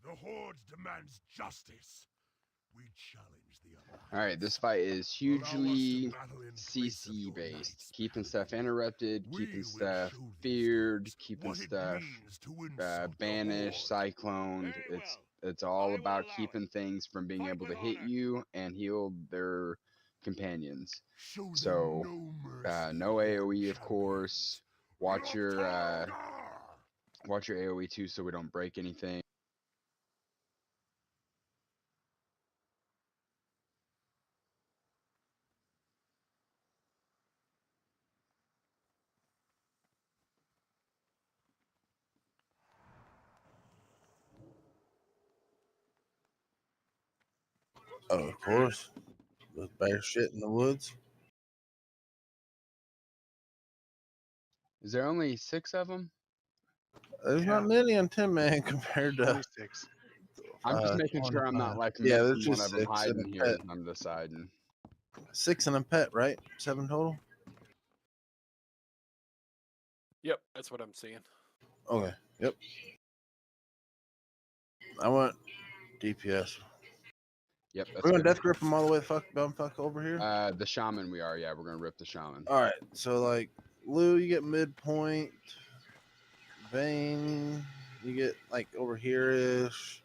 S8: The Horde demands justice. We challenge the Alliance.
S4: All right, this fight is
S8: Allow us to
S4: hugely
S8: battle in place of
S4: CC
S8: your
S4: based,
S8: knights.
S4: keeping stuff interrupted,
S8: We
S4: keeping
S8: will
S4: stuff
S8: show these
S4: feared,
S8: dogs
S4: keeping
S8: what it
S4: stuff
S8: means to insult the
S4: banished,
S8: Horde.
S4: cycloned.
S7: Very
S4: It's
S7: well.
S4: all
S7: I will
S4: about
S7: allow
S4: keeping things from being
S7: Fight
S4: able to
S7: with
S4: hit
S7: honor.
S4: you and heal their companions.
S8: Show them
S4: So
S8: no mercy,
S4: no
S8: Horde
S4: AOE, of
S8: champions.
S4: course. Watch your
S8: Look,
S4: AOE too, so we don't break anything.
S2: Oh, of course. Those bear shit in the woods.
S4: Is there only 6 of them?
S2: There's not many on 10 man compared to.
S3: Only 6.
S4: I'm just making sure I'm
S2: 25.
S4: not like
S2: Yeah,
S4: missing
S2: there's
S4: one
S2: just
S4: of them
S2: 6 and
S4: hiding
S2: a
S4: here
S2: pet.
S4: as I'm deciding.
S2: 6 and a pet, right? 7 total.
S1: Yep, that's what I'm seeing.
S2: Okay. Yep. I want DPS.
S4: Yep, that's
S2: We're gonna
S4: good.
S2: death grip them all the way fuck over here.
S4: The shaman we are, yeah, we're gonna rip the shaman.
S2: All right. So like Lou, you get midpoint. Vane, you get like over here ish.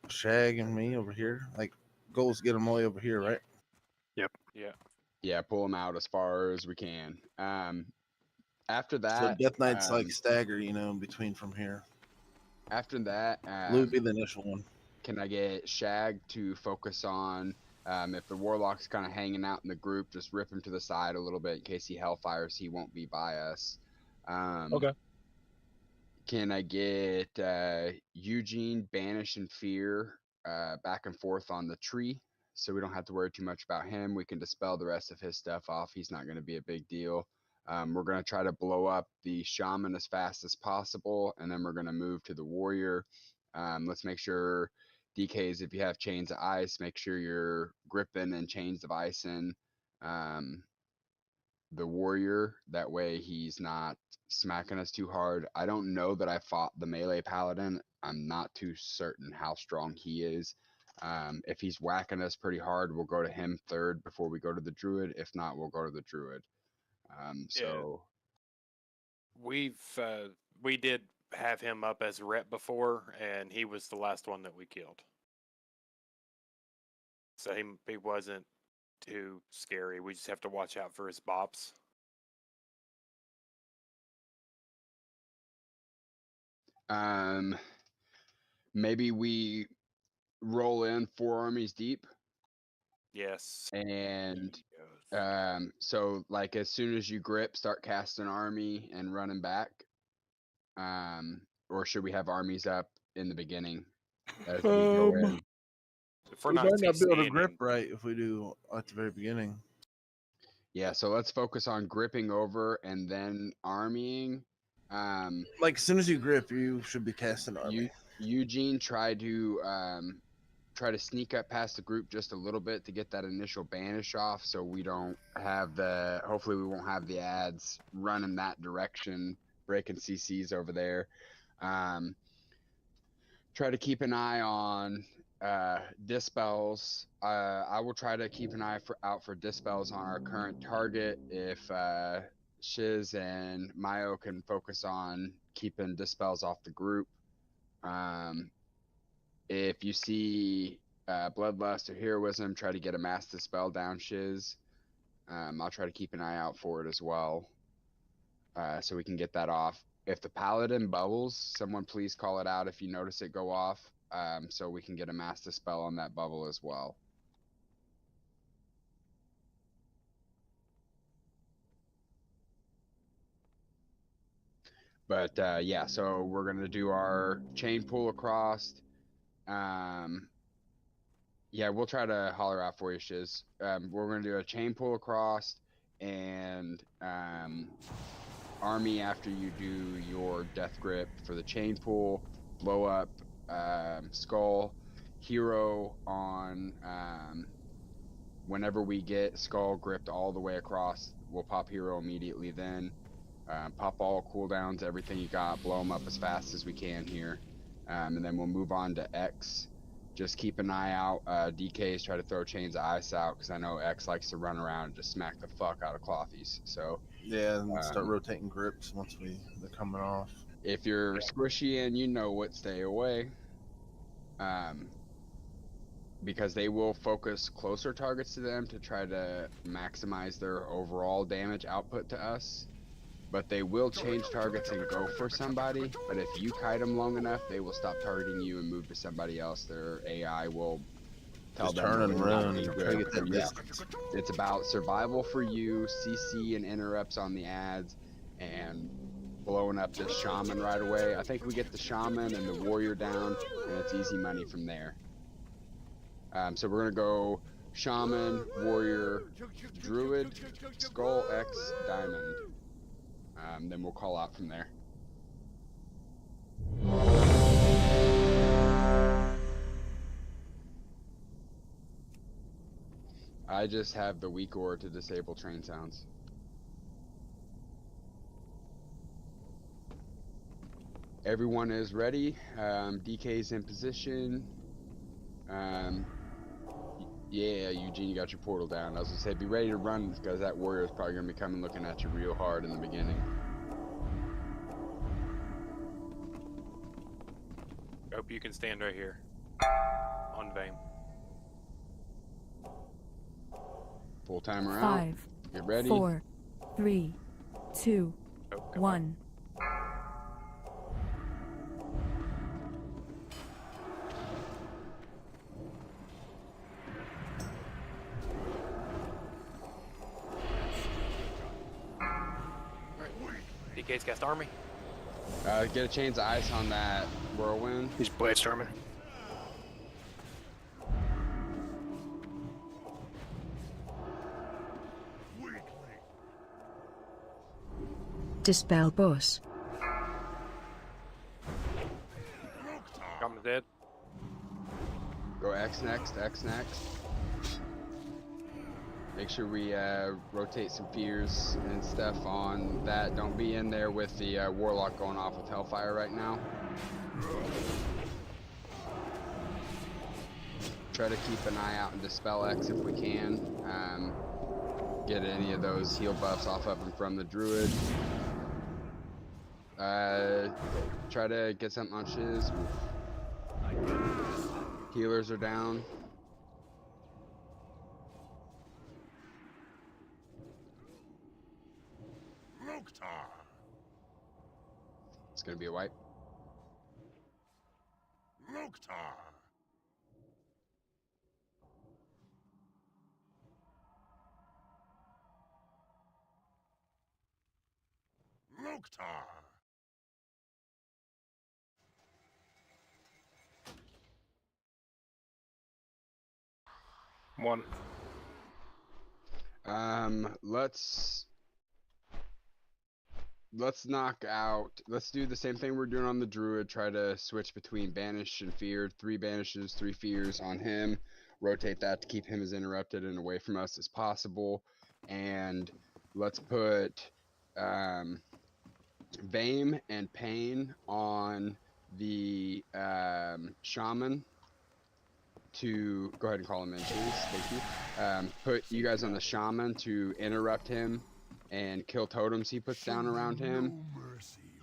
S2: Shag and me over here. Like goals get them all the way over here, right?
S1: Yeah.
S4: Yeah, pull them out as far as we can. After
S2: So
S4: that,
S2: Death Knight's like stagger, you know, in between from here.
S4: after that,
S2: Lou be the initial one.
S4: can I get Shag to focus on if the warlock's kind of hanging out in the group, just rip him to the side a little bit in case he hellfires. He won't be by us.
S12: Okay.
S4: Can I get Eugene, Banish, and Fear back and forth on the tree so we don't have to worry too much about him? We can dispel the rest of his stuff off. He's not going to be a big deal. We're going to try to blow up the shaman as fast as possible, and then we're going to move to the warrior. Let's make sure DKs, if you have chains of ice, make sure you're gripping and chains of ice in the warrior. That way he's not smacking us too hard. I don't know that I fought the melee paladin. I'm not too certain how strong he is. If he's whacking us pretty hard, we'll go to him third before we go to the druid. If not, we'll go to the druid. So
S1: we did have him up as rep before, and he was the last one that we killed. So he wasn't too scary. We just have to watch out for his bops.
S4: Maybe we roll in 4 armies deep.
S1: Yes.
S4: And so like as soon as you grip, start casting army and running back. Or should we have armies up in the beginning as we go in?
S1: If we're
S2: We
S1: not
S2: might not be able to
S1: TCing
S2: grip
S1: him,
S2: right if we do at the very beginning.
S4: Yeah, so let's focus on gripping over and then armying.
S2: Like as soon as you grip, you should be casting army.
S4: Eugene, try to sneak up past the group just a little bit to get that initial banish off, so we don't have hopefully we won't have the ads running that direction, breaking CCs over there. Try to keep an eye on dispels. I will try to keep an eye out for dispels on our current target. If Shiz and Mayo can focus on keeping dispels off the group. If you see Bloodlust or Heroism, try to get a mass dispel down Shiz. I'll try to keep an eye out for it as well, so we can get that off. If the Paladin bubbles, someone please call it out if you notice it go off, so we can get a mass dispel on that bubble as well. But yeah, so we're gonna do our chain pull across. Yeah, we'll try to holler out for you, Shiz. We're gonna do a chain pull across and army after you do your death grip for the chain pull, blow up skull, hero on whenever we get skull gripped all the way across, we'll pop hero immediately then. Pop all cooldowns, everything you got, blow them up as fast as we can here. And then we'll move on to X. Just keep an eye out. DKs try to throw chains of ice out because I know X likes to run around and just smack the fuck out of clothies. So
S2: yeah, and start rotating grips once they're coming off.
S4: If you're squishy and you know what, stay away. Because they will focus closer targets to them to try to maximize their overall damage output to us. But they will change targets and go for somebody. But if you kite them long enough, they will stop targeting you and move to somebody else. Their AI will tell them
S2: turn and run and try to get that
S4: Yeah.
S2: distance.
S4: It's about survival for you, CC and interrupts on the ads, and blowing up this shaman right away. I think we get the shaman and the warrior down, and it's easy money from there. So we're gonna go shaman, warrior, druid, skull, X, diamond. Then we'll call out from there. I just have the weak ore to disable train sounds. Everyone is ready. DK's in position. Yeah, Eugene, you got your portal down. I was gonna say, be ready to run because that warrior is probably gonna be coming looking at you real hard in the beginning.
S1: Hope you can stand right here. On Vame.
S4: Full timer out.
S10: 5,
S4: Get ready.
S10: 4, 3, 2, 1.
S1: DK's cast army.
S4: Get a chains of ice on that whirlwind.
S5: He's blade storming.
S10: Dispel boss.
S1: Coming dead.
S4: Go X next, X next. Make sure we rotate some fears and stuff on that. Don't be in there with the Warlock going off with Hellfire right now. Try to keep an eye out and Dispel X if we can. Get any of those heal buffs off of him from the Druid. Try to get something on Shiz. Healers are down. It's gonna be a wipe.
S5: One.
S4: Let's knock out. Let's do the same thing we're doing on the Druid. Try to switch between Banish and Fear. 3 Banishes, 3 Fears on him. Rotate that to keep him as interrupted and away from us as possible. And let's put Vame and Pain on the Shaman. To go ahead and call him in, please. Thank you. Put you guys on the Shaman to interrupt him and kill totems he puts down around him.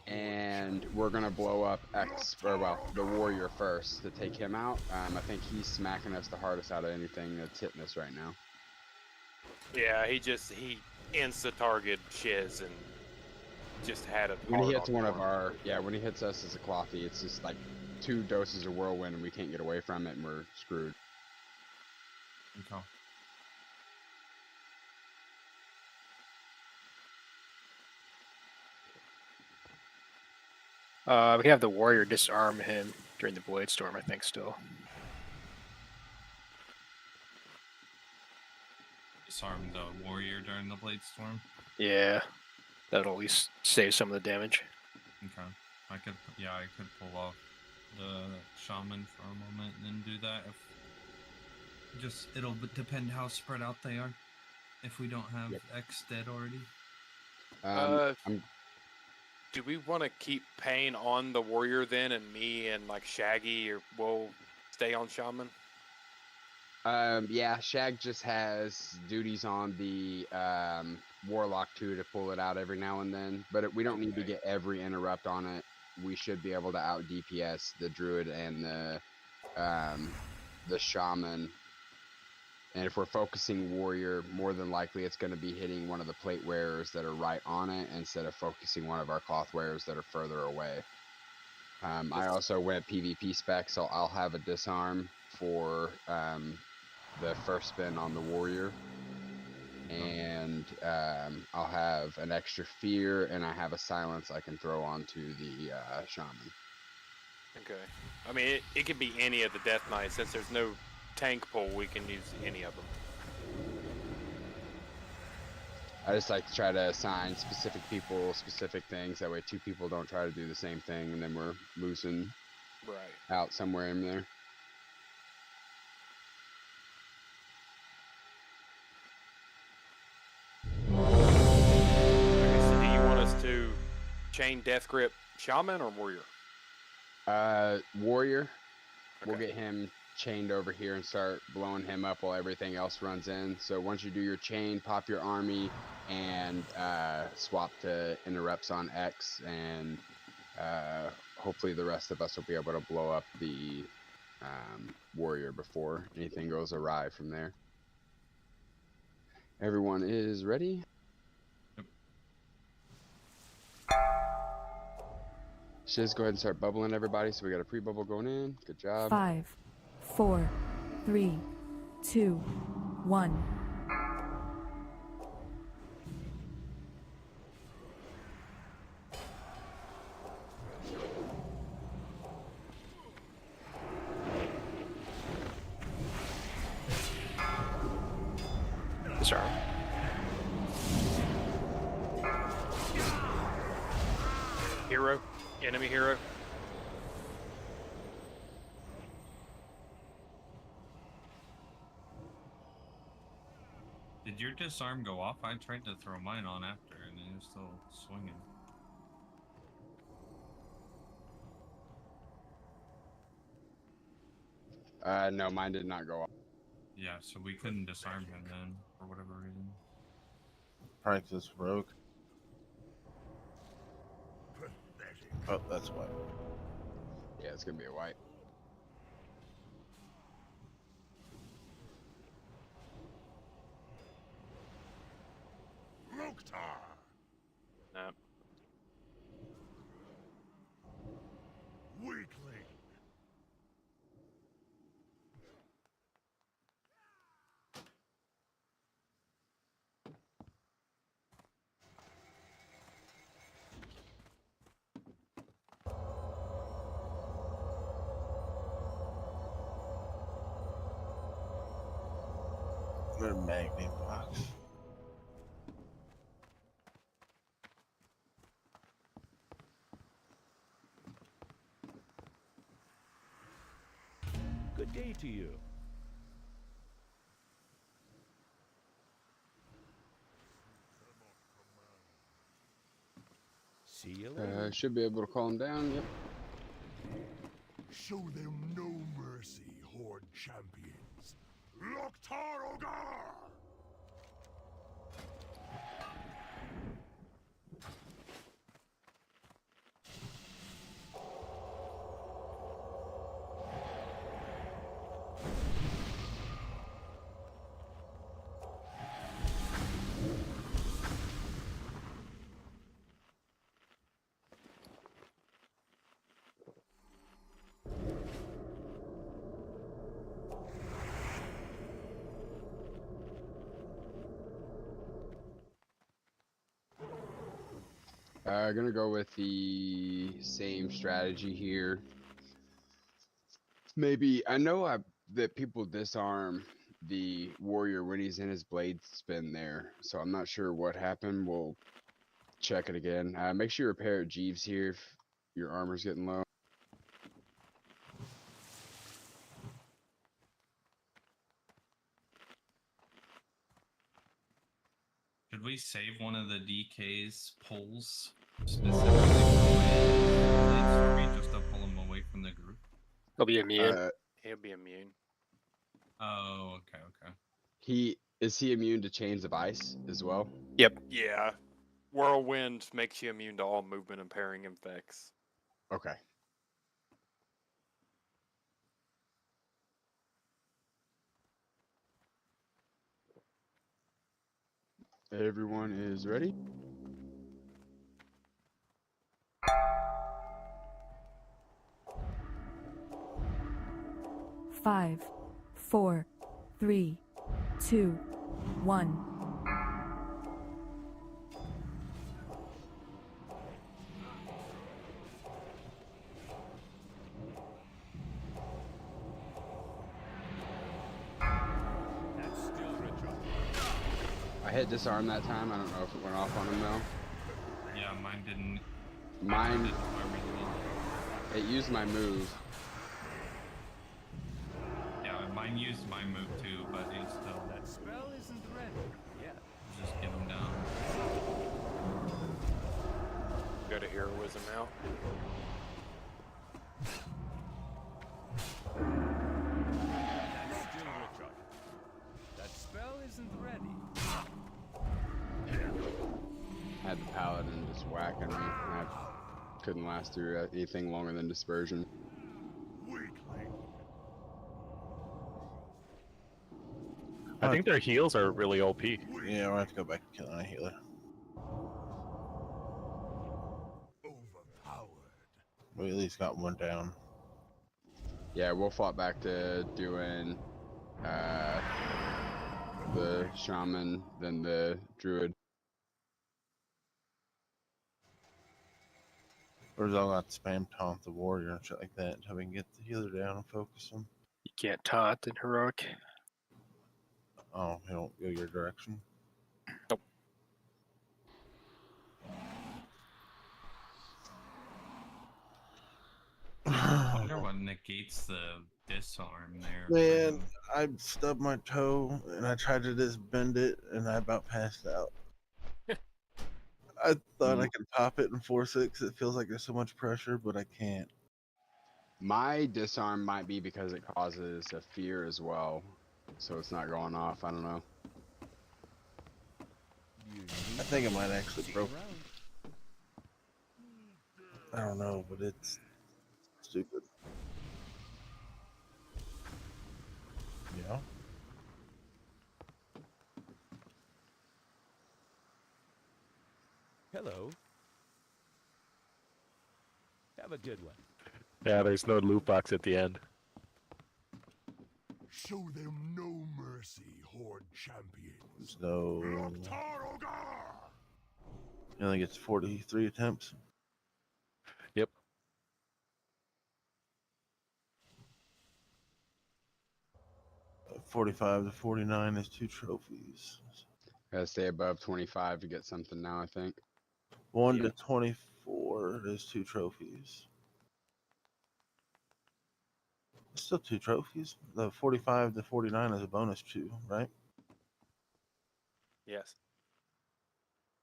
S4: And we're gonna blow up the Warrior first to take him out. I think he's smacking us the hardest out of anything that's hitting us right now.
S1: Yeah, he insta target Shiz and just had it.
S4: When he hits one of our, when he hits us as a Clothy, it's just like 2 doses of Whirlwind and we can't get away from it and we're screwed.
S9: Okay.
S5: We can have the warrior disarm him during the Blade Storm, I think, still.
S9: Disarm the warrior during the Blade Storm?
S5: Yeah. That'll at least save some of the damage.
S9: Okay. I could pull off the Shaman for a moment and then do that. It'll depend how spread out they are. If we don't have X dead already.
S1: Do we want to keep Pain on the Warrior then, and me and like Shaggy or we'll stay on Shaman?
S4: Yeah, Shag just has duties on the Warlock too to pull it out every now and then, but we don't need to get every interrupt on it. We should be able to out DPS the Druid and the Shaman. And if we're focusing Warrior, more than likely it's going to be hitting one of the Plate Wearers that are right on it instead of focusing one of our Cloth Wearers that are further away. I also went PvP spec, so I'll have a disarm for the first spin on the Warrior. And I'll have an extra Fear, and I have a Silence I can throw onto the Shaman.
S1: Okay. I mean, it could be any of the Death Knights. Since there's no tank pool, we can use any of them.
S4: I just like to try to assign specific people specific things. That way 2 people don't try to do the same thing, and then we're losing out somewhere in there.
S1: Okay, so do you want us to chain Death Grip Shaman or Warrior?
S4: Warrior. We'll get him chained over here and start blowing him up while everything else runs in. So once you do your chain, pop your army and swap to interrupts on X, and hopefully the rest of us will be able to blow up the Warrior before anything goes awry from there. Everyone is ready?
S9: Yep.
S4: Shiz, go ahead and start bubbling everybody. So we got a pre-bubble going in. Good job.
S10: 5, 4, 3, 2, 1.
S5: Disarm.
S1: Hero? Enemy hero?
S9: Did your disarm go off? I tried to throw mine on after, and it was still swinging.
S4: No, mine did not go off.
S9: Yeah, so we couldn't disarm him then, for whatever reason.
S2: Probably 'cause it's rogue.
S8: Pathetic.
S2: Oh, that's why.
S4: Yeah, it's gonna be a white.
S8: Loktar.
S1: No.
S8: Weakling.
S2: Good magnet box.
S13: Good day to you. See you later.
S4: Should be able to calm down. Yep.
S8: Show them no mercy, Horde champions. Loktar Ogar!
S4: Gonna go with the same strategy here. Maybe I know that people disarm the warrior when he's in his blade spin there, so I'm not sure what happened. We'll check it again. Make sure you repair Jeeves here if your armor's getting low.
S9: Should we save one of the DK's pulls specifically for me just to pull him away from the group?
S5: He'll be immune.
S1: He'll be immune.
S9: Oh, okay, okay.
S4: Is he immune to chains of ice as well?
S5: Yep.
S1: Yeah. Whirlwind makes you immune to all movement impairing effects.
S4: Okay. Everyone is ready?
S10: Five, 4, 3, 2, 1.
S13: That's still retro.
S4: I hit disarm that time. I don't know if it went off on him though.
S9: Yeah, mine didn't.
S4: Mine,
S9: It disarmed me.
S4: it used my move.
S9: Yeah, mine used my move too, but it's still.
S13: That spell isn't ready yet.
S9: Just get him down.
S1: Go to heroism now.
S13: That's still retro. That spell isn't ready.
S4: Had the paladin just whacking me. I couldn't last through anything longer than dispersion.
S8: Weakling.
S12: I think their heals are really OP.
S2: Yeah, we're gonna have to go back and kill a healer.
S8: Overpowered.
S2: We at least got one down.
S4: Yeah, we'll flop back to doing the shaman, then the druid.
S2: We're just all got spam taunt the warrior and shit like that until we can get the healer down and focus them.
S5: You can't taunt in heroic.
S2: Oh, they don't go your direction.
S5: Nope.
S9: wonder what negates the disarm there.
S2: Man, I stubbed my toe and I tried to just bend it and I about passed out. I thought I could pop it and force it because it feels like there's so much pressure, but I can't.
S4: My disarm might be because it causes a fear as well, so it's not going off. I don't know.
S2: I think it might actually broke. I don't know, but it's stupid. Yeah.
S13: Hello. Have a good one.
S12: Yeah, there's no loot box at the end.
S8: Show them no mercy, Horde champions.
S2: So he only gets 43 attempts.
S12: Yep.
S2: 45 to 49 is 2 trophies.
S4: Gotta stay above 25 to get something now, I think.
S2: 1 to 24 is 2 trophies. Still 2 trophies. The 45 to 49 is a bonus 2, right?
S1: Yes.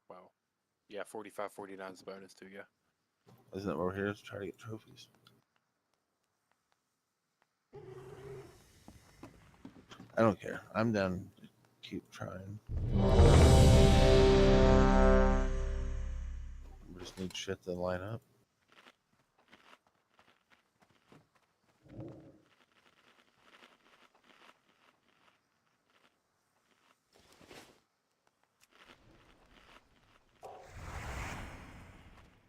S1: Wow. Yeah, 45, 49 is a bonus too, yeah.
S2: Isn't that what we're here to try to get trophies? I don't care. I'm down to keep trying. We just need shit to line up.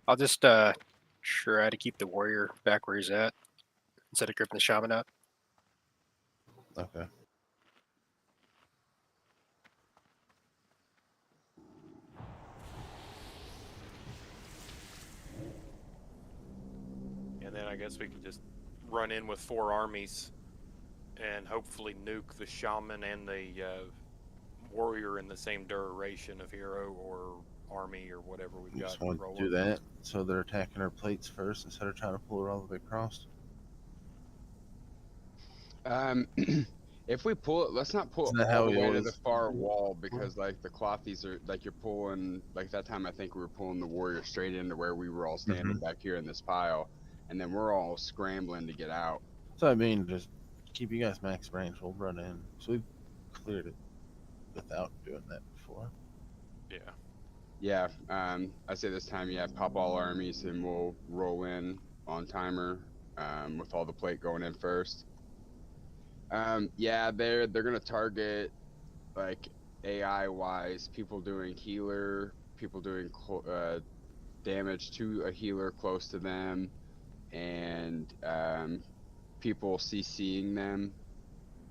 S5: I'll just try to keep the warrior back where he's at instead of gripping the shaman out.
S2: Okay.
S1: And then I guess we can just run in with 4 armies and hopefully nuke the shaman and the warrior in the same duration of hero or army or whatever we've
S2: We
S1: got.
S2: just want to do that so they're attacking our plates first instead of trying to pull it all the way across.
S4: If we pull it, let's not pull
S2: Isn't
S4: it
S2: that
S4: all
S2: how
S4: the
S2: we
S4: way to
S2: always
S4: the far wall because like the clothies are like you're pulling like that time I think we were pulling the warrior straight into where we were all standing back here in this pile, and then we're all scrambling to get out.
S2: So I mean, just keep you guys max range. We'll run in. So we've cleared it without doing that before.
S1: Yeah.
S4: Yeah, I say this time, yeah, pop all armies and we'll roll in on timer with all the plate going in first. Yeah, they're gonna target like AI wise people doing healer, people doing damage to a healer close to them, and people CCing them.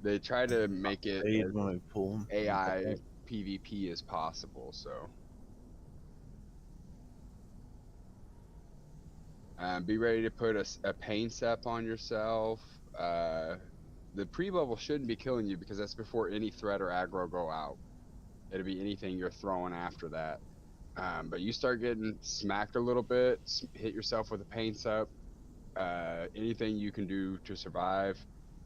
S4: They try to make it
S2: when we pull
S4: AI PvP as possible. So. Be ready to put a pain sep on yourself. The pre-bubble shouldn't be killing you because that's before any threat or aggro go out. It'll be anything you're throwing after that. But you start getting smacked a little bit, hit yourself with a pain sep. Anything you can do to survive.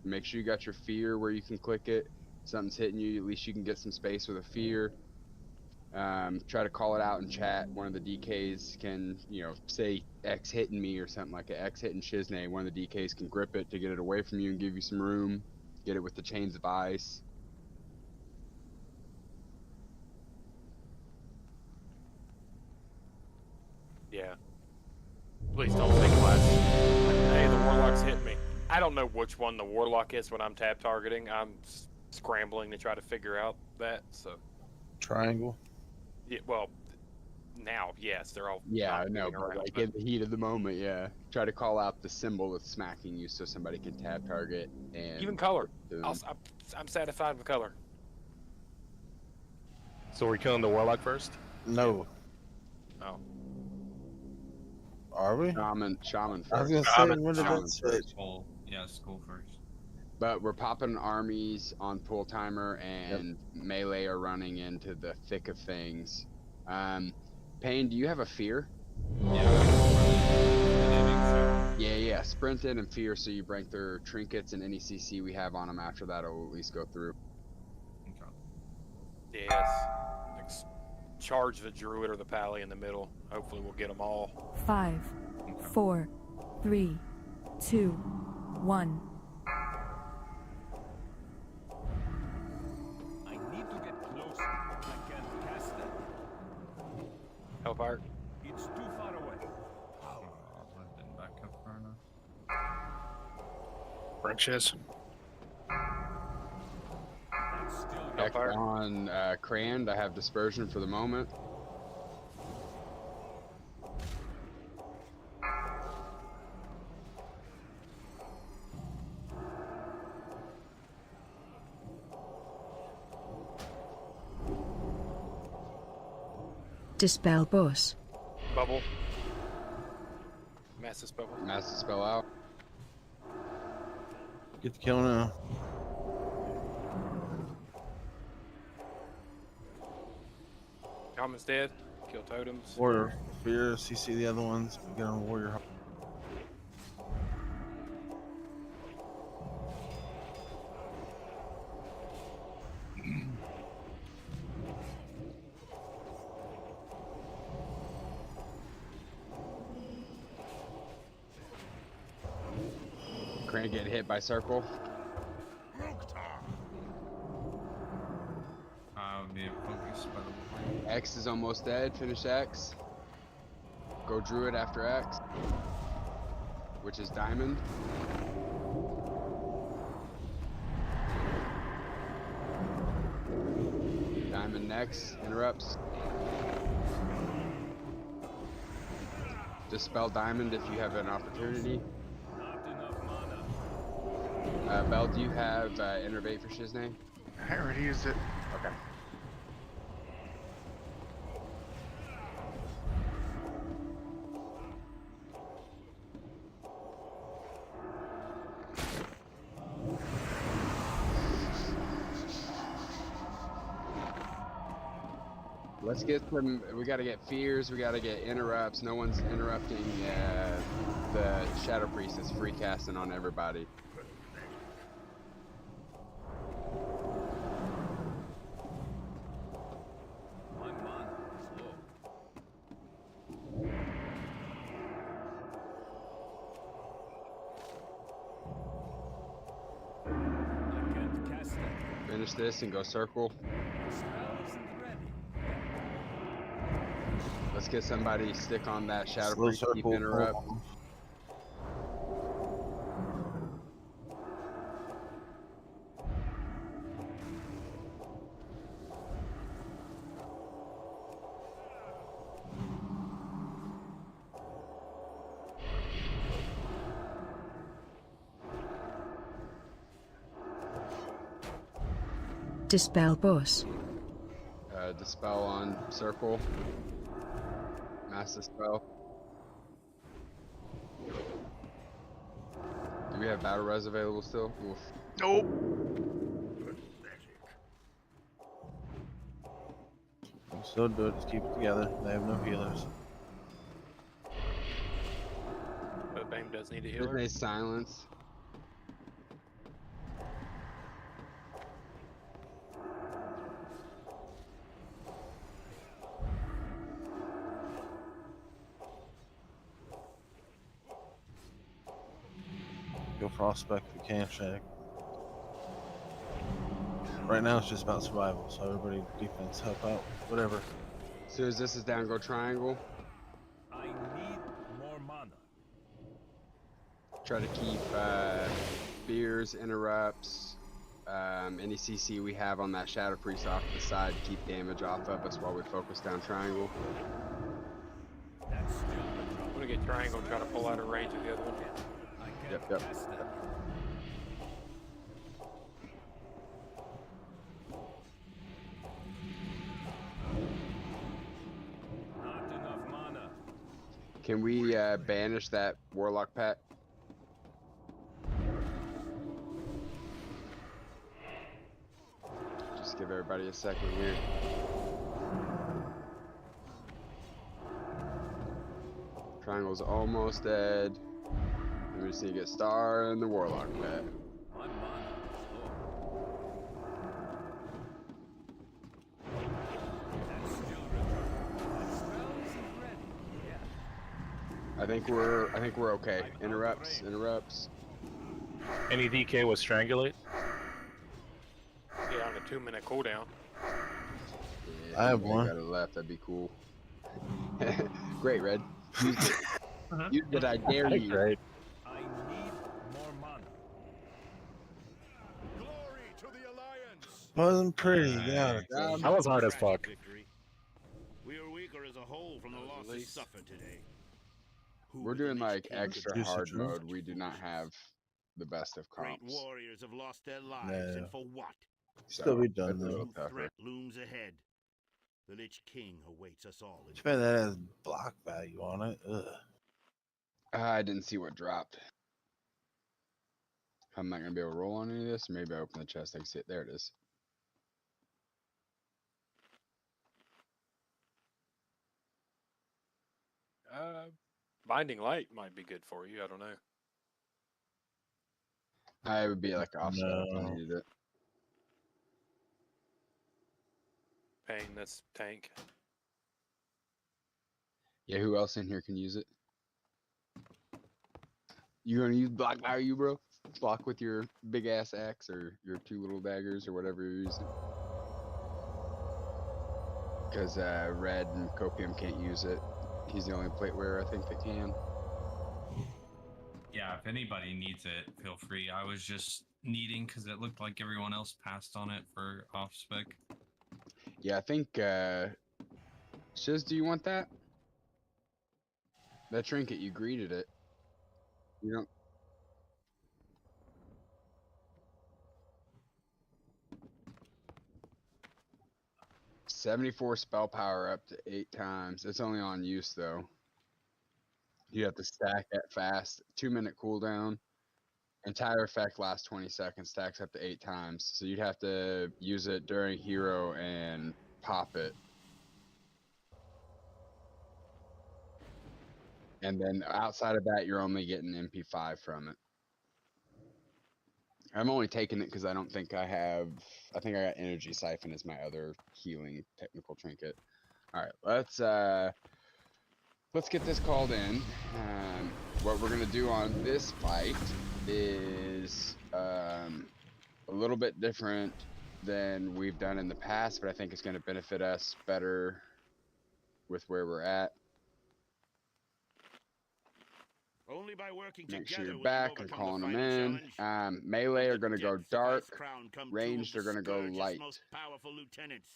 S4: Make sure you got your fear where you can click it. Something's hitting you, at least you can get some space with a fear. Try to call it out in chat. One of the DKs can, say X hitting me or something like a X hitting Shiznay. One of the DKs can grip it to get it away from you and give you some room. Get it with the chains of ice.
S1: Yeah. Please don't take class. Hey, the warlock's hit me. I don't know which one the warlock is when I'm tab targeting. I'm scrambling to try to figure out that. So.
S2: Triangle.
S1: Yeah. Well, now yes, they're all.
S4: Yeah, I know, but like in the heat of the moment, yeah. Try to call out the symbol that's smacking you so somebody can tab target and.
S1: Even color. I'm satisfied with color.
S12: So we're killing the warlock first?
S2: No.
S1: Oh.
S2: Are we?
S4: Shaman first.
S2: I was gonna say, when did that switch?
S9: Yeah, school first.
S4: But we're popping armies on pull timer and melee are running into the thick of things. Payne, do you have a fear?
S9: Yeah.
S4: Yeah, yeah, sprint in and fear, so you break their trinkets and any CC we have on them after that will at least go through.
S9: Okay.
S1: Yes. Charge the druid or the pally in the middle. Hopefully we'll get them all.
S10: 5, 4, 3, 2, 1.
S11: I need to get closer. I can't cast it.
S1: Hellfire.
S11: It's too far away.
S9: I didn't back up far enough.
S5: Branches.
S11: That's still
S4: Heck,
S1: Hellfire.
S4: on Crand, I have dispersion for the moment.
S10: Dispel boss.
S1: Bubble. Massive bubble.
S4: Master spell out.
S2: Get the kill now.
S1: Shaman's dead. Kill totems.
S2: Warrior fear, CC the other ones. Get on warrior.
S4: Crane getting hit by circle.
S9: Be focused by the
S4: X is almost dead. Finish X. Go Druid after X, which is Diamond. Diamond next. Interrupts. Dispel Diamond if you have an opportunity.
S11: not enough mana.
S4: Bell, do you have Innervate for Shiznay?
S3: I already used it.
S4: Okay. Let's get some. We gotta get fears. We gotta get interrupts. No one's interrupting the Shadow Priest is free casting on everybody.
S11: One mana. Slow. I can't cast it.
S4: Finish this and go circle.
S11: The spell isn't ready.
S4: Let's get somebody stick on that Shadow
S2: Slow
S4: Priest. Keep
S2: circle.
S4: interrupt.
S10: Dispel boss.
S4: Dispel on circle. Master spell. Do we have battle res available still? Oof.
S3: Nope.
S2: Still do it. Just keep it together. They have no healers.
S1: But Bame does need a healer.
S4: Nice silence.
S2: Go Frostback if you can, Shag. Right now it's just about survival, so everybody defense, help out, whatever.
S4: As soon as this is down, go triangle.
S11: I need more mana.
S4: Try to keep fears, interrupts, any CC we have on that Shadow Priest off to the side to keep damage off of us while we focus down triangle.
S11: That's still the trouble.
S1: I'm gonna get triangle and try to pull out of range of the other one.
S11: I can't
S4: Yep.
S11: cast it. Not enough mana.
S4: Can we banish that Warlock pack? Just give everybody a second here. Triangle's almost dead. Let me just need to get Star and the Warlock back.
S11: My mana is low. That's still ready. That spell isn't ready yet.
S4: I think we're okay. Interrupts.
S12: Any DK with Strangulate?
S1: Yeah, on a 2-minute cooldown.
S4: Yeah,
S2: I have
S4: anybody
S2: one.
S4: got it left, that'd be cool. Great, Red. Use it. Use it, I dare you.
S12: Great.
S11: I need more mana.
S8: Glory to the Alliance!
S2: Wasn't pretty, yeah.
S12: That was hard as
S7: Tragic
S12: fuck.
S7: victory. We are weaker as a whole from the
S1: That was
S7: losses
S1: release.
S7: suffered today. Who
S4: We're
S7: with the
S4: doing
S7: Lich
S4: like
S7: King
S4: extra
S2: Juicy
S4: hard
S2: Drew.
S4: mode. We do not have the best of
S7: Great
S4: comps.
S7: warriors have lost their lives,
S2: No.
S7: and for what?
S2: Still be
S4: So
S2: done
S4: that's a
S2: though.
S4: little
S7: New
S4: tougher.
S7: threat looms ahead. The Lich King awaits us all.
S2: Too bad that has block value on it. Ugh.
S4: I didn't see what dropped. I'm not gonna be able to roll on any of this. Maybe I open the chest. I can see it. There it is.
S1: Binding Light might be good for you. I don't know.
S4: I would be like offset if I
S2: No.
S4: needed it.
S1: Pain, that's tank.
S4: Yeah, who else in here can use it? You gonna use block value, bro? Block with your big ass axe or your 2 little daggers or whatever you're using. Because Red and Copium can't use it. He's the only plate wearer I think that can.
S9: Yeah, if anybody needs it, feel free. I was just needing because it looked like everyone else passed on it for off spec.
S4: Yeah, I think Shiz, do you want that? That trinket, you greeted it. You don't 74 spell power up to 8 times. It's only on use though. You have to stack that fast. 2-minute cooldown. Entire effect lasts 20 seconds. Stacks up to 8 times. So you'd have to use it during hero and pop it. And then outside of that, you're only getting MP5 from it. I'm only taking it because I don't think I have. I think I got Energy Siphon as my other healing technical trinket. All right, let's get this called in. What we're gonna do on this fight is a little bit different than we've done in the past, but I think it's gonna benefit us better with where we're at.
S7: Only by working
S4: Make sure
S7: together
S4: you're
S7: will
S4: back.
S7: you
S4: I'm
S7: overcome
S4: calling
S7: the
S4: them
S7: final
S4: in.
S7: challenge.
S4: Melee
S7: From
S4: are
S7: the
S4: gonna go
S7: depths of
S4: dark.
S7: Icecrown come two of
S4: Ranged
S7: the
S4: are gonna go
S7: Scourge's
S4: light.
S7: most powerful lieutenants.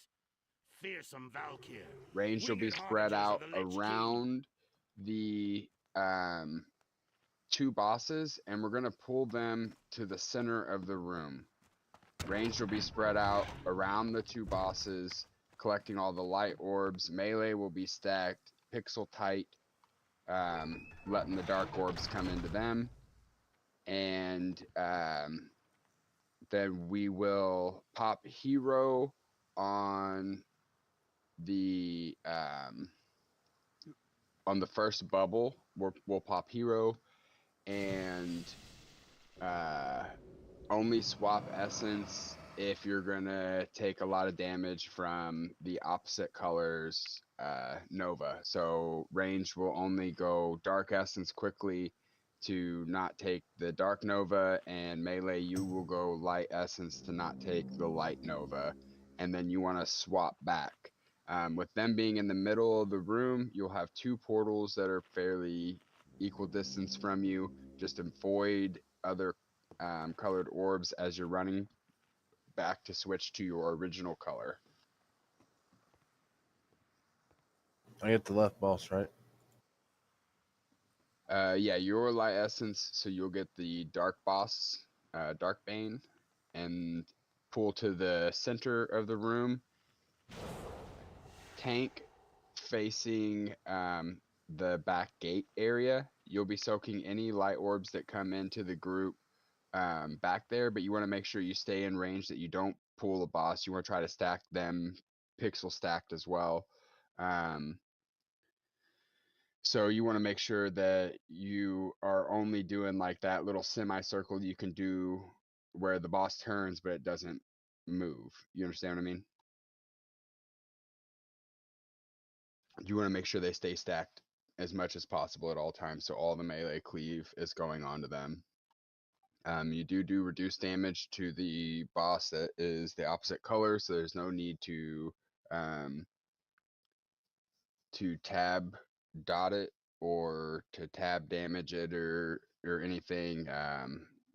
S7: Fearsome Valkyr.
S4: Range will be
S7: Winged
S4: spread
S7: harbingers of
S4: out
S7: the Lich King.
S4: around the 2 bosses, and we're gonna pull them to the center of the room. Range will be spread out around the 2 bosses, collecting all the light orbs. Melee will be stacked pixel tight, letting the dark orbs come into them. And then we will pop hero on the first bubble. We'll pop hero and only swap essence if you're gonna take a lot of damage from the opposite colors Nova. So range will only go dark essence quickly to not take the dark Nova, and melee you will go light essence to not take the light Nova, and then you want to swap back. With them being in the middle of the room, you'll have 2 portals that are fairly equal distance from you. Just avoid other colored orbs as you're running back to switch to your original color.
S2: I get the left boss, right?
S4: Yeah, your light essence, so you'll get the dark boss, Dark Bane, and pull to the center of the room. Tank facing the back gate area. You'll be soaking any light orbs that come into the group back there, but you want to make sure you stay in range, that you don't pull the boss. You want to try to stack them pixel stacked as well. So you want to make sure that you are only doing like that little semicircle you can do where the boss turns, but it doesn't move. You understand what I mean? You want to make sure they stay stacked as much as possible at all times, so all the melee cleave is going onto them. You do reduce damage to the boss that is the opposite color, so there's no need to tab dot it or to tab damage it or anything.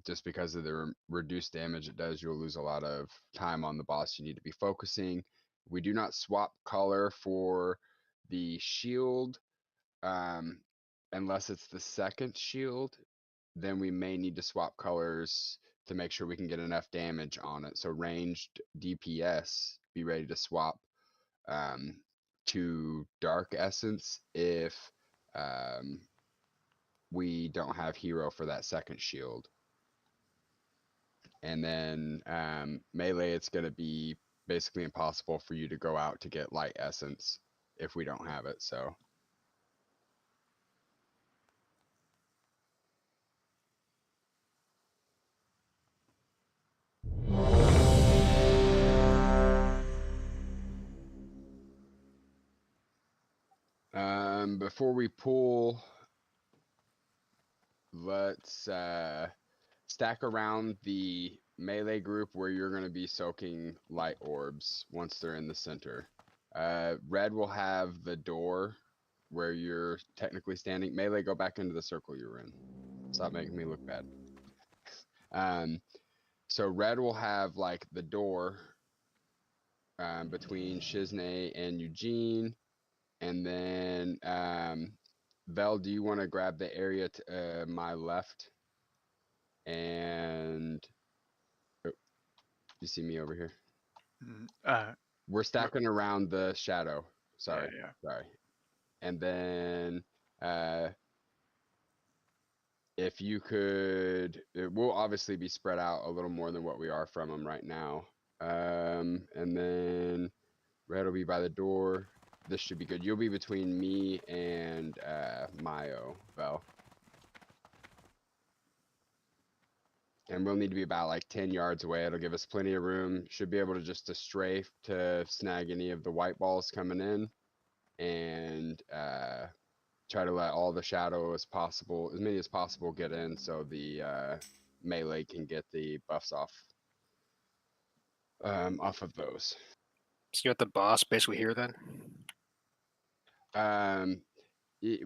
S4: Just because of the reduced damage it does, you'll lose a lot of time on the boss. You need to be focusing. We do not swap color for the shield unless it's the second shield. Then we may need to swap colors to make sure we can get enough damage on it. So ranged DPS, be ready to swap to Dark Essence if we don't have hero for that second shield. And then melee, it's going to be basically impossible for you to go out to get Light Essence if we don't have it. So before we pull, let's stack around the melee group where you're going to be soaking light orbs once they're in the center. Red will have the door where you're technically standing. Melee, go back into the circle you're in. Stop making me look bad. So red will have like the door between Shiznay and Eugene. And then Vel, do you want to grab the area to my left? And you see me over here? We're stacking around the shadow. Sorry. Sorry. And then if you could, we'll obviously be spread out a little more than what we are from them right now. And then red will be by the door. This should be good. You'll be between me and Mayo, Vel. And we'll need to be about like 10 yards away. It'll give us plenty of room. Should be able to just strafe to snag any of the white balls coming in. And try to let all the shadow as possible, as many as possible, get in so the melee can get the buffs off of those.
S5: So you got the boss basically here then?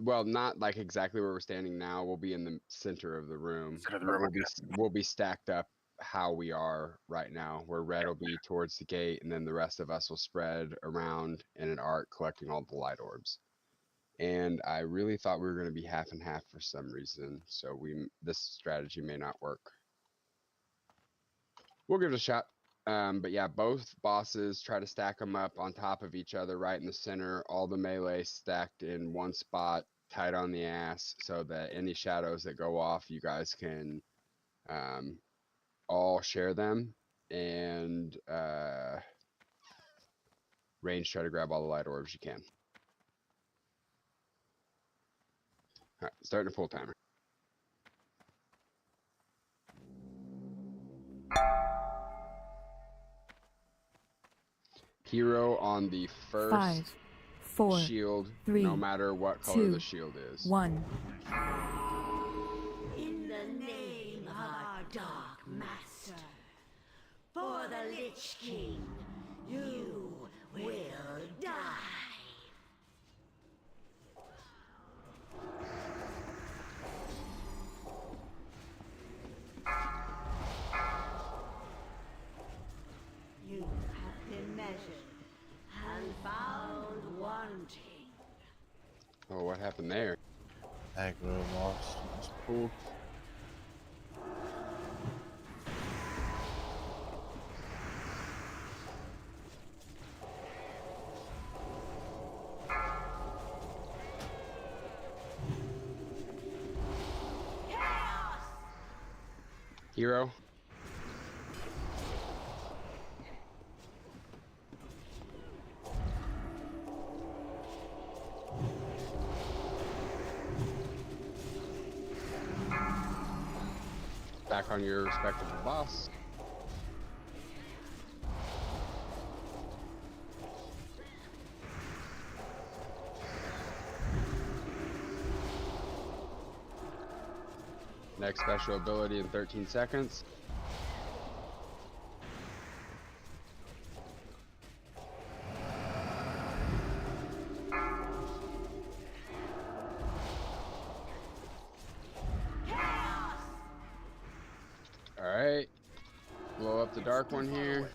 S4: Well, not like exactly where we're standing now. We'll be in the center of the room.
S5: Center of the room,
S4: We'll be stacked up how we are right now, where red will be towards the gate, and then the rest of us will spread around in an arc collecting all the light orbs. And I really thought we were going to be half and half for some reason, so this strategy may not work. We'll give it a shot. But yeah, both bosses, try to stack them up on top of each other right in the center, all the melee stacked in one spot, tight on the ass, so that any shadows that go off, you guys can all share them. And range, try to grab all the light orbs you can. All right, starting a full timer. Hero on the first
S10: 5, 4,
S4: shield,
S10: 3,
S4: no matter what color
S10: 2,
S4: the shield is.
S10: 1.
S14: In the name of our Dark Master, for the Lich King, you will die. You have been measured and found wanting.
S4: Oh, what happened there?
S2: Aggro lost. It's pulled.
S4: Hero. back on your respective boss. Next special ability in 13 seconds. Alright. Blow up the dark one here.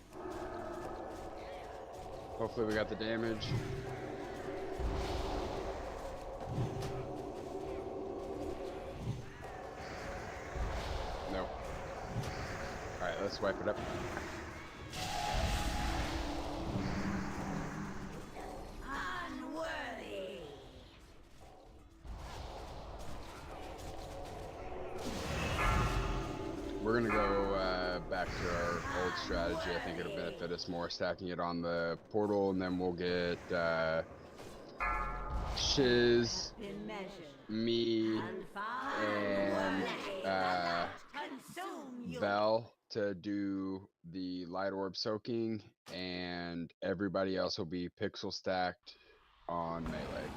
S4: Hopefully we got the damage. Nope. Alright, let's wipe it up.
S14: Unworthy.
S4: We're gonna go back to our old strategy. I think it'll benefit us more stacking it on the portal, and then we'll get Shiz, me, and Vel to do the light orb soaking, and everybody else will be pixel stacked on melee.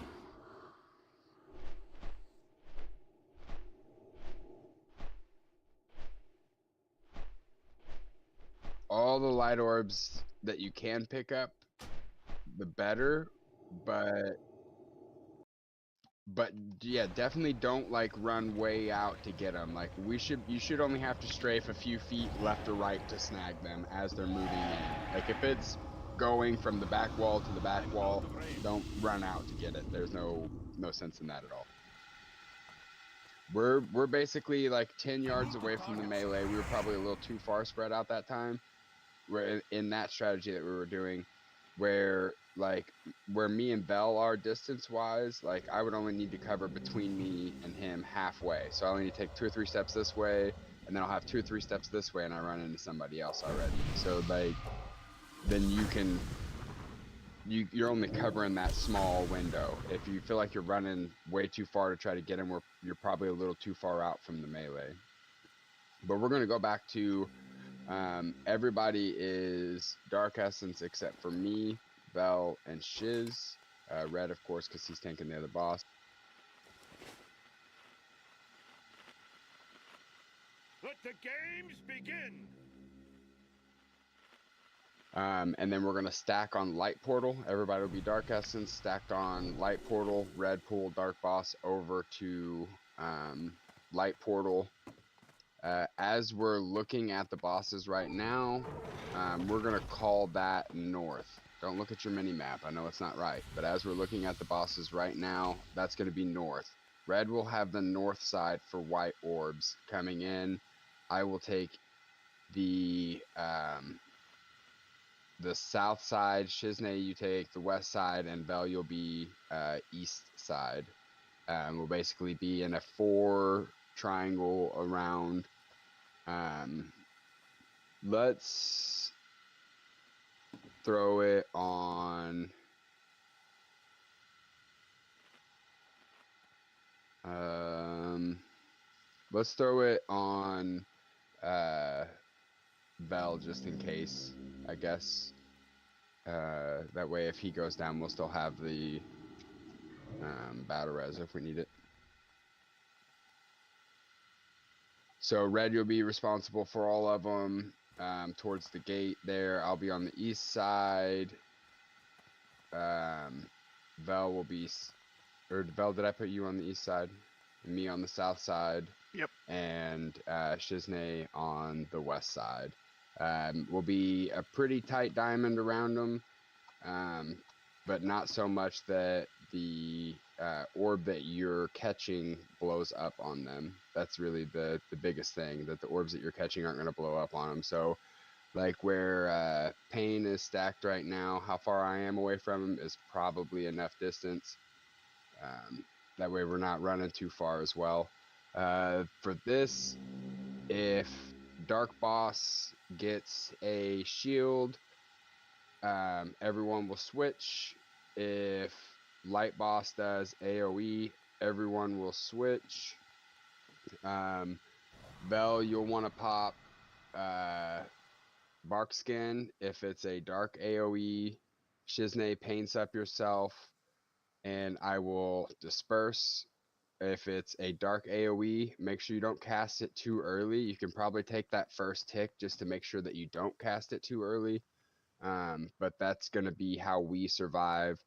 S4: All the light orbs that you can pick up, the better, but yeah, definitely don't like run way out to get them. Like you should only have to strafe a few feet left or right to snag them as they're moving in. Like if it's going from the back wall to the back wall, don't run out to get it. There's no sense in that at all. We're basically like 10 yards away from the melee. We were probably a little too far spread out that time. We're in that strategy that we were doing, where me and Bell are distance wise, like I would only need to cover between me and him halfway. So I only need to take 2 or 3 steps this way, and then I'll have 2 or 3 steps this way, and I run into somebody else already. So like, then you're only covering that small window. If you feel like you're running way too far to try to get him, you're probably a little too far out from the melee. But we're gonna go back to everybody is Dark Essence except for me, Vel, and Shiz. Red, of course, because he's tanking the other boss.
S7: Let the games begin.
S4: And then we're going to stack on Light Portal. Everybody will be Dark Essence, stacked on Light Portal, Red Pool, Dark Boss, over to Light Portal. As we're looking at the bosses right now, we're going to call that north. Don't look at your mini-map. I know it's not right. But as we're looking at the bosses right now, that's going to be north. Red will have the north side for white orbs coming in. I will take the south side. Shiznay, you take the west side, and Vel, you'll be east side. We'll basically be in a 4 triangle around. Let's throw it on let's throw it on Vel just in case, I guess. That way if he goes down, we'll still have the battle res if we need it. So Red, you'll be responsible for all of them towards the gate there. I'll be on the east side. Vel will be, or Vel, did I put you on the east side? And me on the south side.
S3: Yep.
S4: And Shiznay on the west side. Will be a pretty tight diamond around them, but not so much that the orb that you're catching blows up on them. That's really the biggest thing, that the orbs that you're catching aren't going to blow up on them. So like where Pain is stacked right now, how far I am away from him is probably enough distance. That way we're not running too far as well. For this, if Dark Boss gets a shield, everyone will switch. If Light Boss does AoE, everyone will switch. Vel, you'll want to pop Bark Skin if it's a dark AoE. Shizne, Paints Up Yourself, and I will Disperse. If it's a dark AoE, make sure you don't cast it too early. You can probably take that first tick just to make sure that you don't cast it too early. But that's going to be how we survive.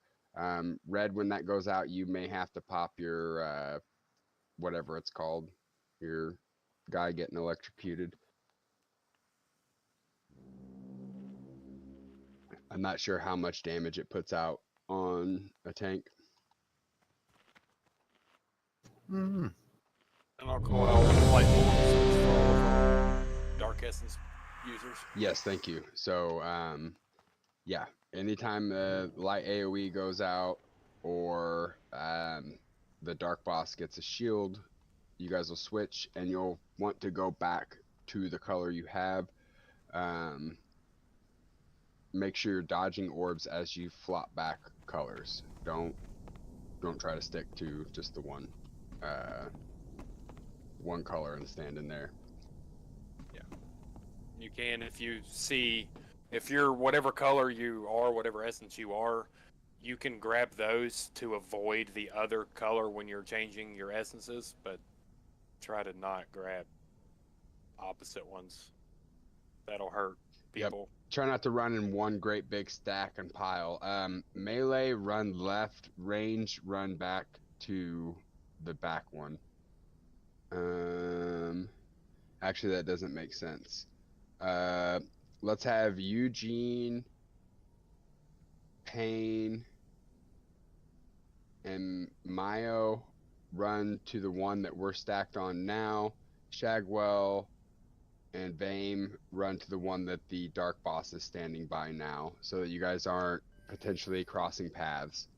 S4: Red, when that goes out, you may have to pop your whatever it's called, your guy getting electrocuted. I'm not sure how much damage it puts out on a tank.
S2: Mm.
S1: And I'll call out light bulbs for all of our Dark Essence users.
S4: Yes, thank you. So, yeah, anytime the light AoE goes out or the dark boss gets a shield, you guys will switch and you'll want to go back to the color you have. Make sure you're dodging orbs as you flop back colors. Don't try to stick to just the one color and stand in there.
S1: Yeah, you can if you're whatever color you are, whatever essence you are, you can grab those to avoid the other color when you're changing your essences, but try to not grab opposite ones. That'll hurt people.
S4: Yep. Try not to run in one great big stack and pile. Melee, run left. Range, run back to the back one. Actually, that doesn't make sense. Let's have Eugene, Payne, and Mayo run to the one that we're stacked on now. Shagwell and Vame run to the one that the Dark Boss is standing by now, so that you guys aren't potentially crossing paths.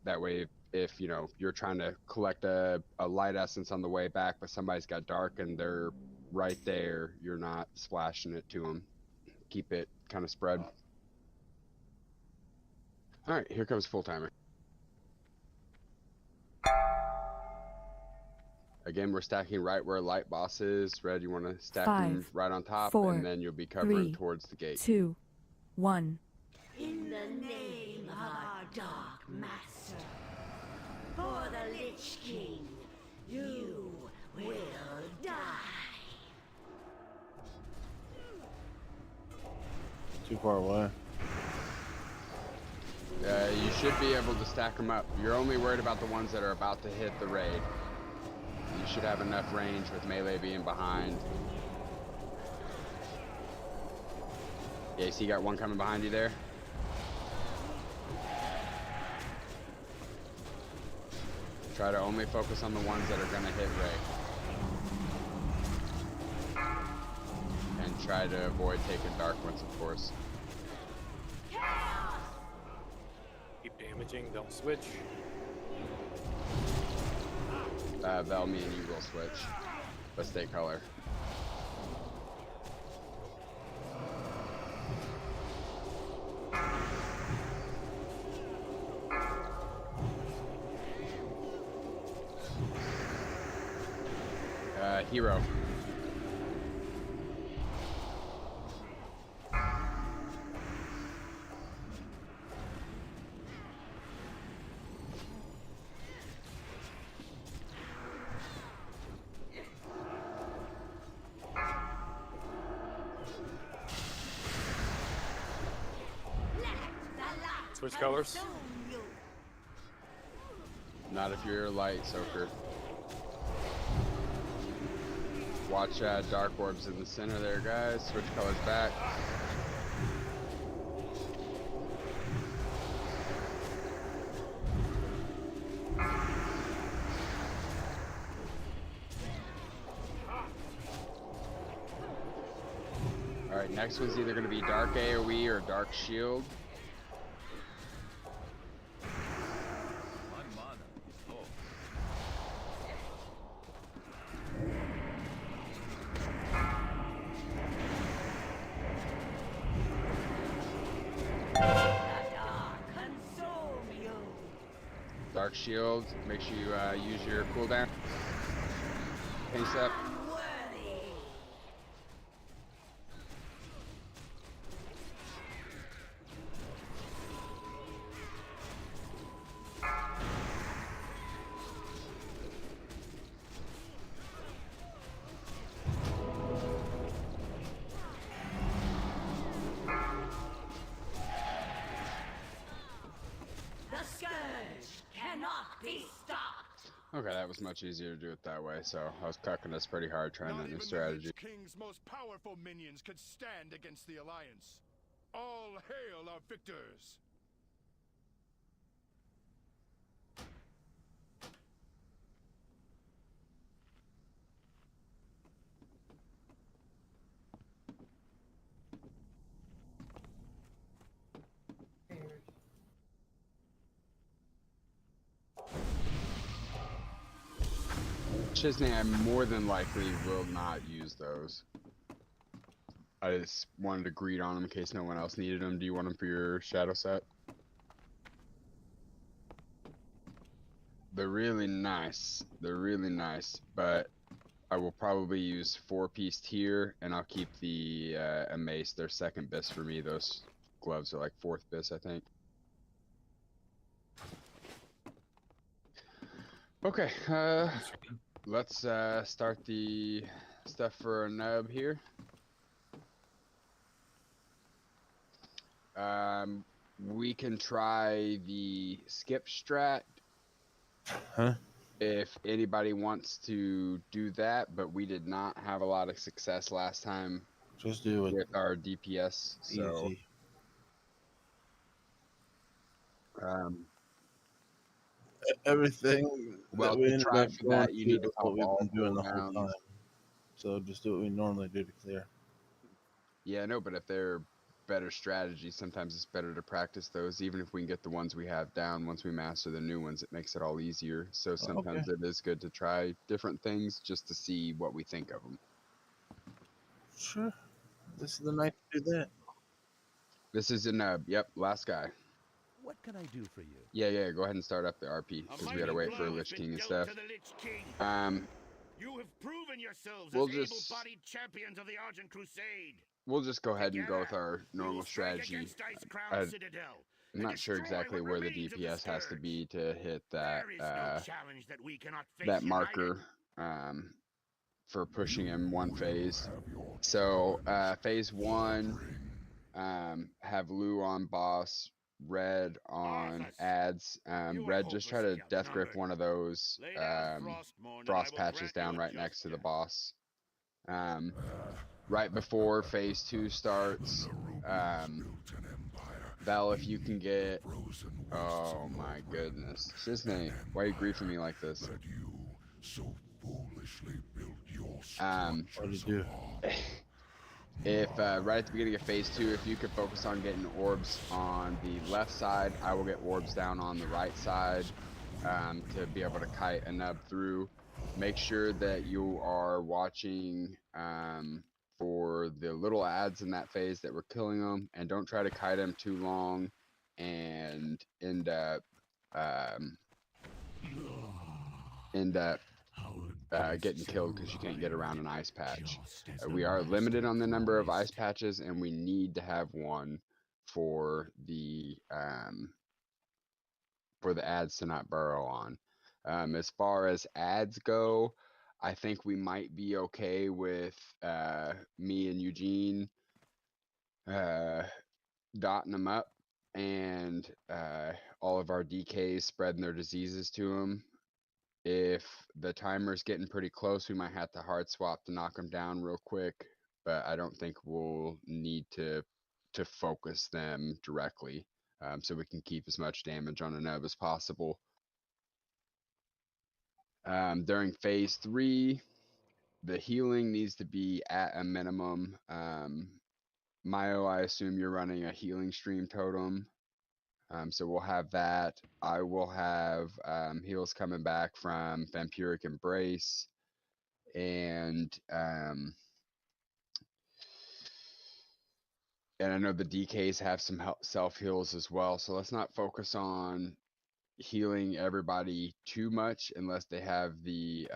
S4: That way, if you know you're trying to collect a light essence on the way back, but somebody's got dark and they're right there, you're not splashing it to them. Keep it kind of spread. All right, here comes full timer. Again, we're stacking right where light boss is. Red, you want to stack them right on top,
S10: 4,
S4: and then you'll be covering
S10: 3,
S4: towards the gate.
S10: 2, 1.
S14: In the name of our Dark Master, for the Lich King, you will die.
S2: Too far away.
S4: You should be able to stack them up. You're only worried about the ones that are about to hit the raid. You should have enough range with melee being behind. Yeah, you see you got one coming behind you there? Try to only focus on the ones that are going to hit raid. And try to avoid taking dark ones, of course.
S1: Keep damaging, don't switch.
S4: Vel, me and you will switch, but stay color. Hero.
S1: Switch colors.
S4: Not if you're a light soaker. Watch dark orbs in the center there, guys. Switch colors back. Alright, next one's either going to be dark AoE or dark shield. Dark shield, make sure you use your cooldown. Pace up. Okay, that was much easier to do it that way, so I was cucking us pretty hard trying that new strategy.
S8: The King's most powerful minions could stand against the Alliance. All hail our victors!
S4: Chisney, I more than likely will not use those. I just wanted to greed on them in case no one else needed them. Do you want them for your shadow set? They're really nice. They're really nice, but I will probably use 4-piece tier, and I'll keep the mace. They're second best for me. Those gloves are like fourth best, I think. Okay, let's start the stuff for a nub here. We can try the skip strat.
S2: Huh?
S4: If anybody wants to do that, but we did not have a lot of success last time.
S2: Just do it
S4: with our DPS. So,
S2: easy. Everything
S4: well,
S2: that we
S4: to
S2: ended
S4: try
S2: up
S4: for
S2: going
S4: that, you
S2: through
S4: need to
S2: is
S4: pop
S2: what we've
S4: all
S2: been doing the whole
S4: cooldowns.
S2: time. So just do what we normally do to clear.
S4: Yeah, no, but if they're better strategies, sometimes it's better to practice those. Even if we can get the ones we have down, once we master the new ones, it makes it all easier. So sometimes it is good to try different things just to see what we think of them.
S2: Sure. This is the night to do that.
S4: This is in, yep, last guy.
S13: What can I do for you?
S4: Yeah, go ahead and start up the RP, because we gotta wait for Lich King and stuff.
S7: You have proven yourselves
S4: we'll
S7: as
S4: just,
S7: able-bodied champions of the Argent Crusade.
S4: We'll just go ahead and go with our normal strategy. I'm not sure exactly where the DPS has to be to hit that that marker for pushing in one phase. So phase 1, have Lou on boss, Red on ads. Red, just try to death grip one of those frost patches down right next to the boss. Right before phase 2 starts, Val, if you can get, oh my goodness, Shizney, why are you griefing me like this?
S2: What do you do?
S4: If right at the beginning of phase 2, if you could focus on getting orbs on the left side, I will get orbs down on the right side to be able to kite a nub through. Make sure that you are watching for the little ads in that phase that were killing them, and don't try to kite them too long and end up getting killed because you can't get around an ice patch. We are limited on the number of ice patches, and we need to have one for the ads to not burrow on. As far as ads go, I think we might be okay with me and Eugene dotting them up, and all of our DKs spreading their diseases to them. If the timer's getting pretty close, we might have to hard swap to knock them down real quick, but I don't think we'll need to focus them directly, so we can keep as much damage on a nub as possible. During phase 3, the healing needs to be at a minimum. Mayo, I assume you're running a healing stream totem. So we'll have that. I will have heals coming back from Vampiric Embrace. And I know the DKs have some self heals as well. So let's not focus on healing everybody too much unless they have the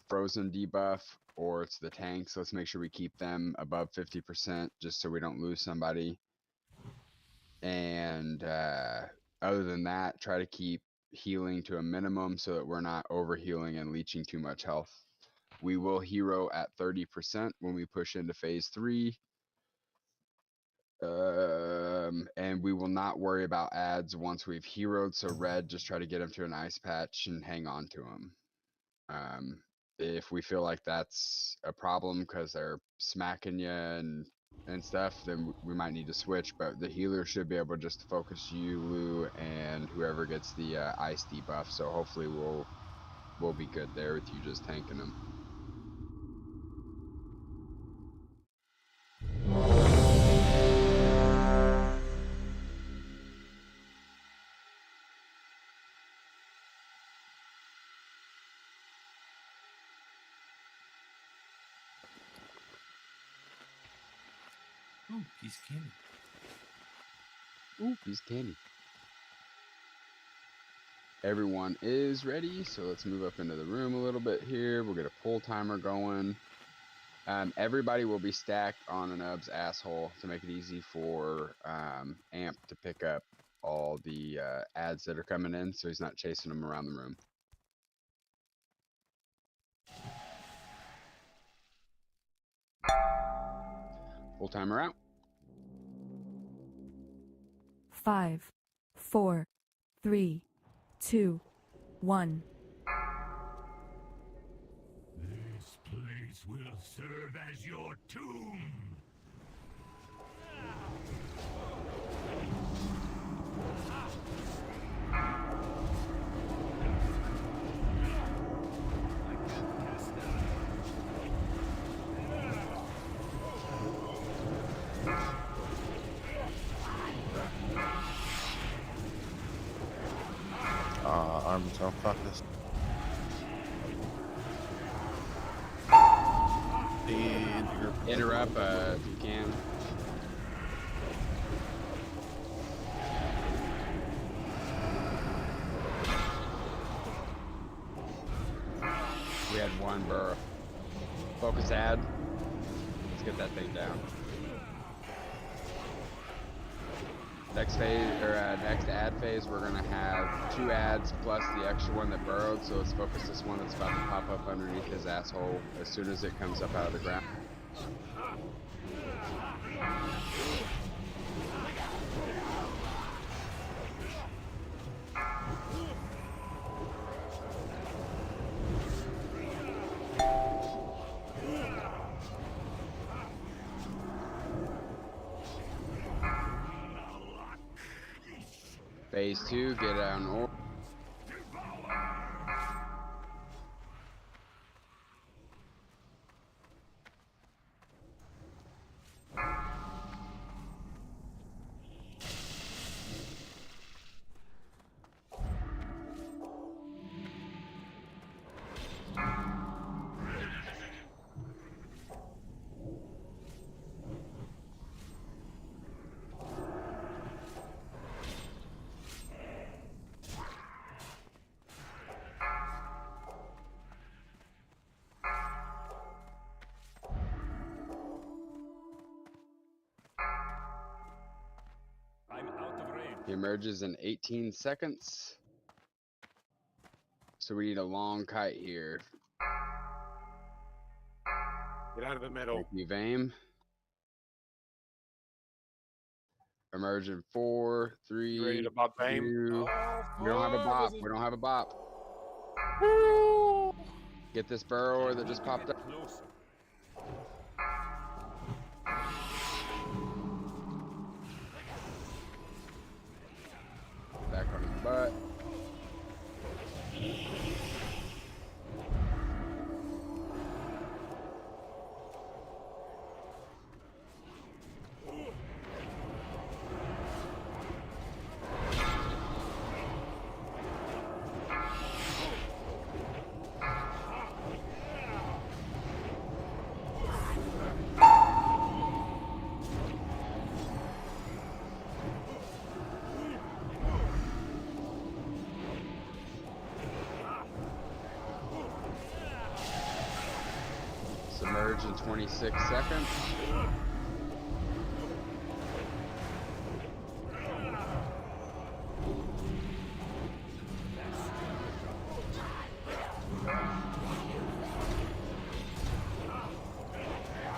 S4: frozen debuff or it's the tanks. Let's make sure we keep them above 50% just so we don't lose somebody. And other than that, try to keep healing to a minimum so that we're not over healing and leeching too much health. We will hero at 30% when we push into phase 3. And we will not worry about ads once we've heroed. So red, just try to get him to an ice patch and hang on to him. If we feel like that's a problem because they're smacking you and stuff, then we might need to switch. But the healer should be able just to focus you, Lou, and whoever gets the ice debuff. So hopefully we'll be good there with you just tanking them.
S9: Oh, piece of candy.
S4: Ooh, piece of candy. Everyone is ready, so let's move up into the room a little bit here. We'll get a pull timer going. Everybody will be stacked on an Ub's asshole to make it easy for Amp to pick up all the ads that are coming in, so he's not chasing them around the room. Pull timer out.
S10: 5, 4, 3, 2, 1.
S8: This place will serve as your tomb.
S2: Arms don't fuck this.
S4: Interrupt if you can. We had one burrow. Focus ad. Let's get that thing down. Next phase, or next ad phase, we're gonna have 2 ads plus the extra one that burrowed. So let's focus this one that's about to pop up underneath his asshole as soon as it comes up out of the ground. Phase 2, get on order. He emerges in 18 seconds. So we need a long kite here.
S1: Get out of the middle.
S4: Thank you, Vame. Emerge in 4, 3,
S1: You ready to bop Vame?
S4: 2. We don't have a bop. We don't have a bop. Get this burrower that just popped up. Back on his butt. Submerge in 26 seconds.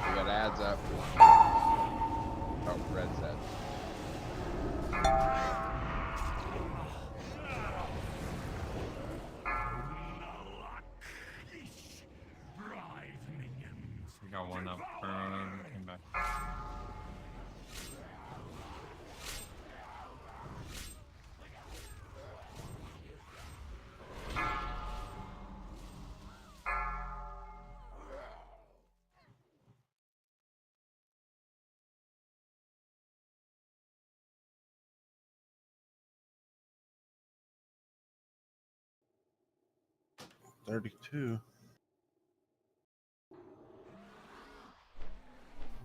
S4: We got ads up. Oh, red's dead.
S9: We got one up. Came back.
S2: $32.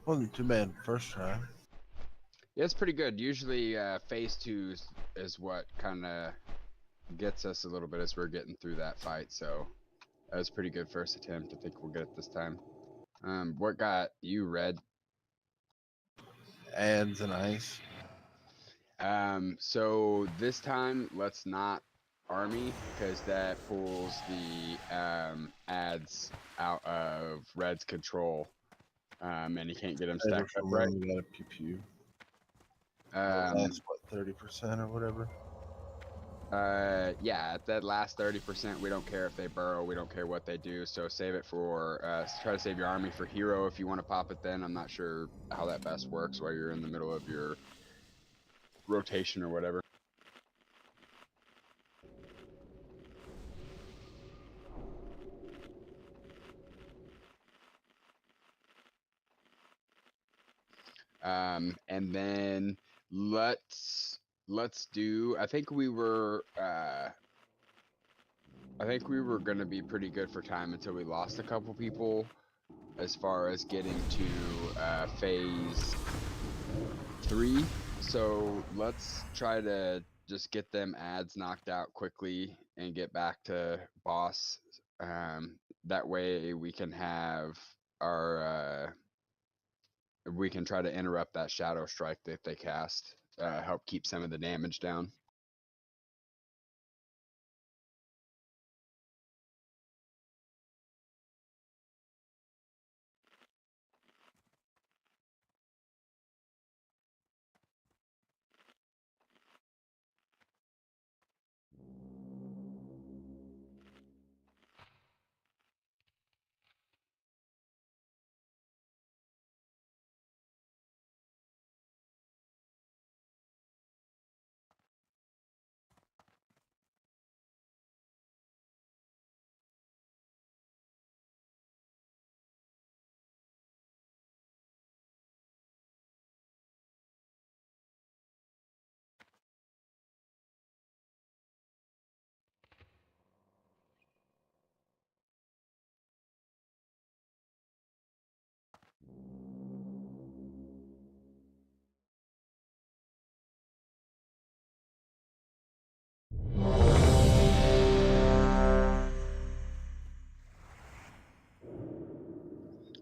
S2: Wasn't too bad first try.
S4: Yeah, it's pretty good. Usually phase 2 is what kind of gets us a little bit as we're getting through that fight. So that was pretty good first attempt. I think we'll get it this time. What got you, Red?
S2: Ads and ice.
S4: So this time, let's not army, because that pulls the ads out of Red's control, and he can't get them stacked up right.
S2: You got a pew pew.
S4: That's
S2: what, 30% or whatever?
S4: Yeah, at that last 30%, we don't care if they burrow, we don't care what they do, so save it for, try to save your army for hero if you want to pop it then. I'm not sure how that best works while you're in the middle of your rotation or whatever. And then let's do, I think we were gonna be pretty good for time until we lost a couple people as far as getting to phase 3. So let's try to just get them ads knocked out quickly and get back to boss. That way we can have our we can try to interrupt that shadow strike that they cast, help keep some of the damage down.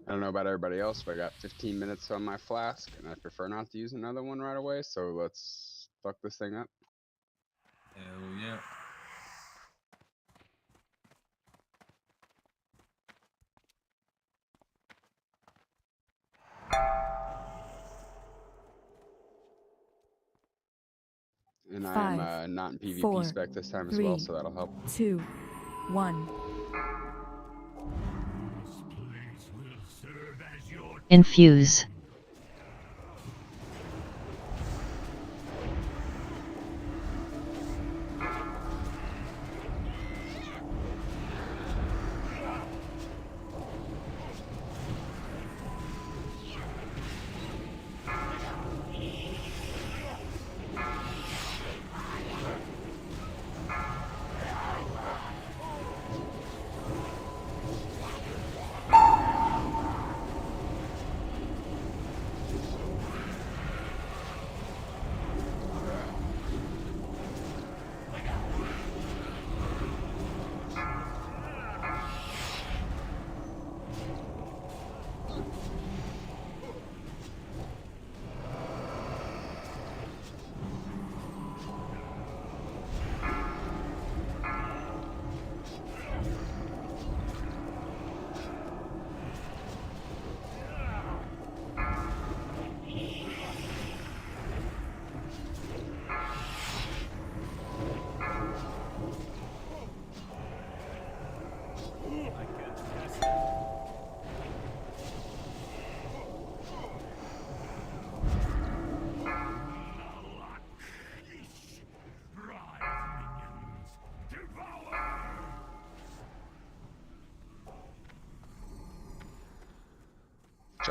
S4: I don't know about everybody else, but I got 15 minutes on my flask, and I prefer not to use another one right away, so let's fuck this thing up.
S9: Hell yeah.
S4: And I
S10: 5,
S4: am not in PvP
S10: 4,
S4: spec this time
S10: 3,
S4: as well, so that'll help.
S10: 2, 1.
S15: Infuse.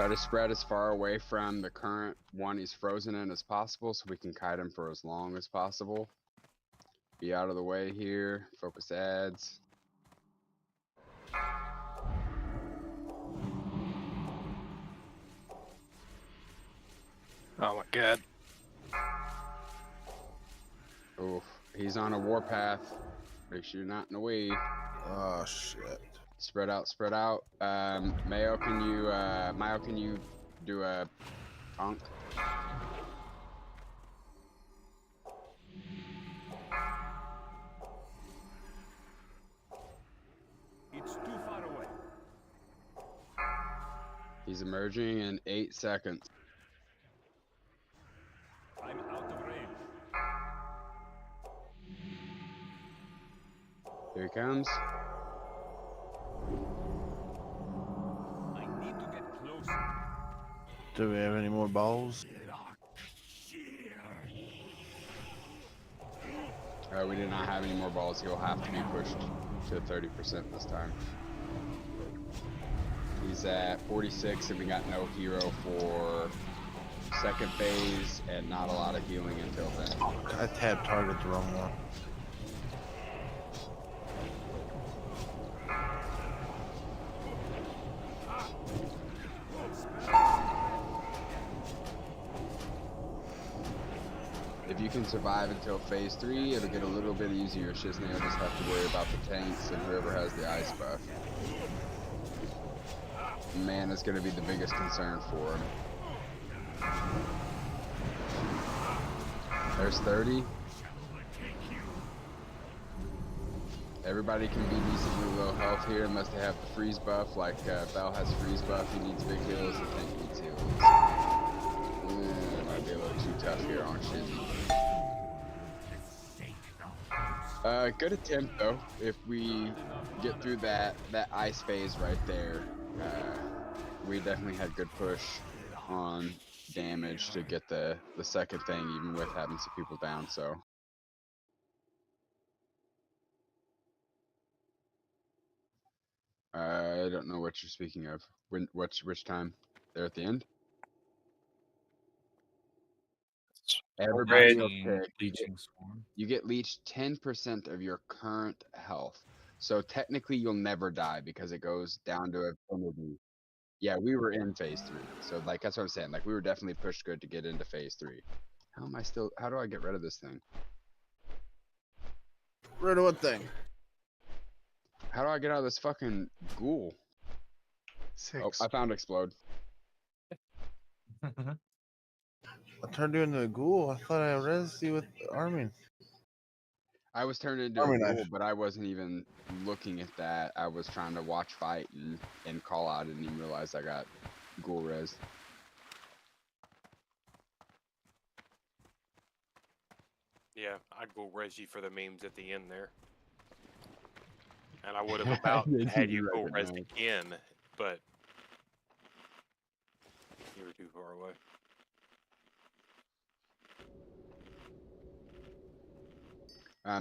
S4: Try to spread as far away from the current one he's frozen in as possible so we can kite him for as long as possible. Be out of the way here. Focus ads.
S5: Oh my god.
S4: Oof. He's on a warpath. Make sure you're not in the way.
S2: Oh shit.
S4: Spread out, spread out. Mayo, can you do a tonk?
S8: It's too far away.
S4: He's emerging in 8 seconds.
S8: I'm out of range.
S4: Here he comes.
S8: I need to get closer.
S2: Do we have any more balls?
S4: We did not have any more balls. He'll have to be pushed to 30% this time. He's at 46 and we got no hero for second phase and not a lot of healing until then.
S2: I tabbed target the wrong one.
S4: If you can survive until phase 3, it'll get a little bit easier. Shiznay will just have to worry about the tanks and whoever has the ice buff. Man is going to be the biggest concern for him. There's 30. Everybody can be decently low health here unless they have the freeze buff. Like Bell has freeze buff, he needs big heals, the tank needs heals. It might be a little too tough here on Shizzy. Good attempt though. If we get through that ice phase right there, we definitely had good push on damage to get the second thing, even with having some people down. So I don't know what you're speaking of. Which time? They're at the end. Everybody will pick. You get leached 10% of your current health. So technically you'll never die because it goes down to affinity. Yeah, we were in phase 3. So like that's what I'm saying. Like we were definitely pushed good to get into phase 3. How do I get rid of this thing?
S2: Rid of what thing?
S4: How do I get out of this fucking ghoul?
S3: 6.
S4: Oh, I found explode.
S2: I turned you into a ghoul. I thought I rezzed you with arming.
S4: I was turned into a ghoul, but I wasn't even looking at that. I was trying to watch fight and call out. I didn't even realize I got ghoul res.
S1: Yeah, I'd go Reggie for the memes at the end there. And I would have about had you go res again, but you were too far away.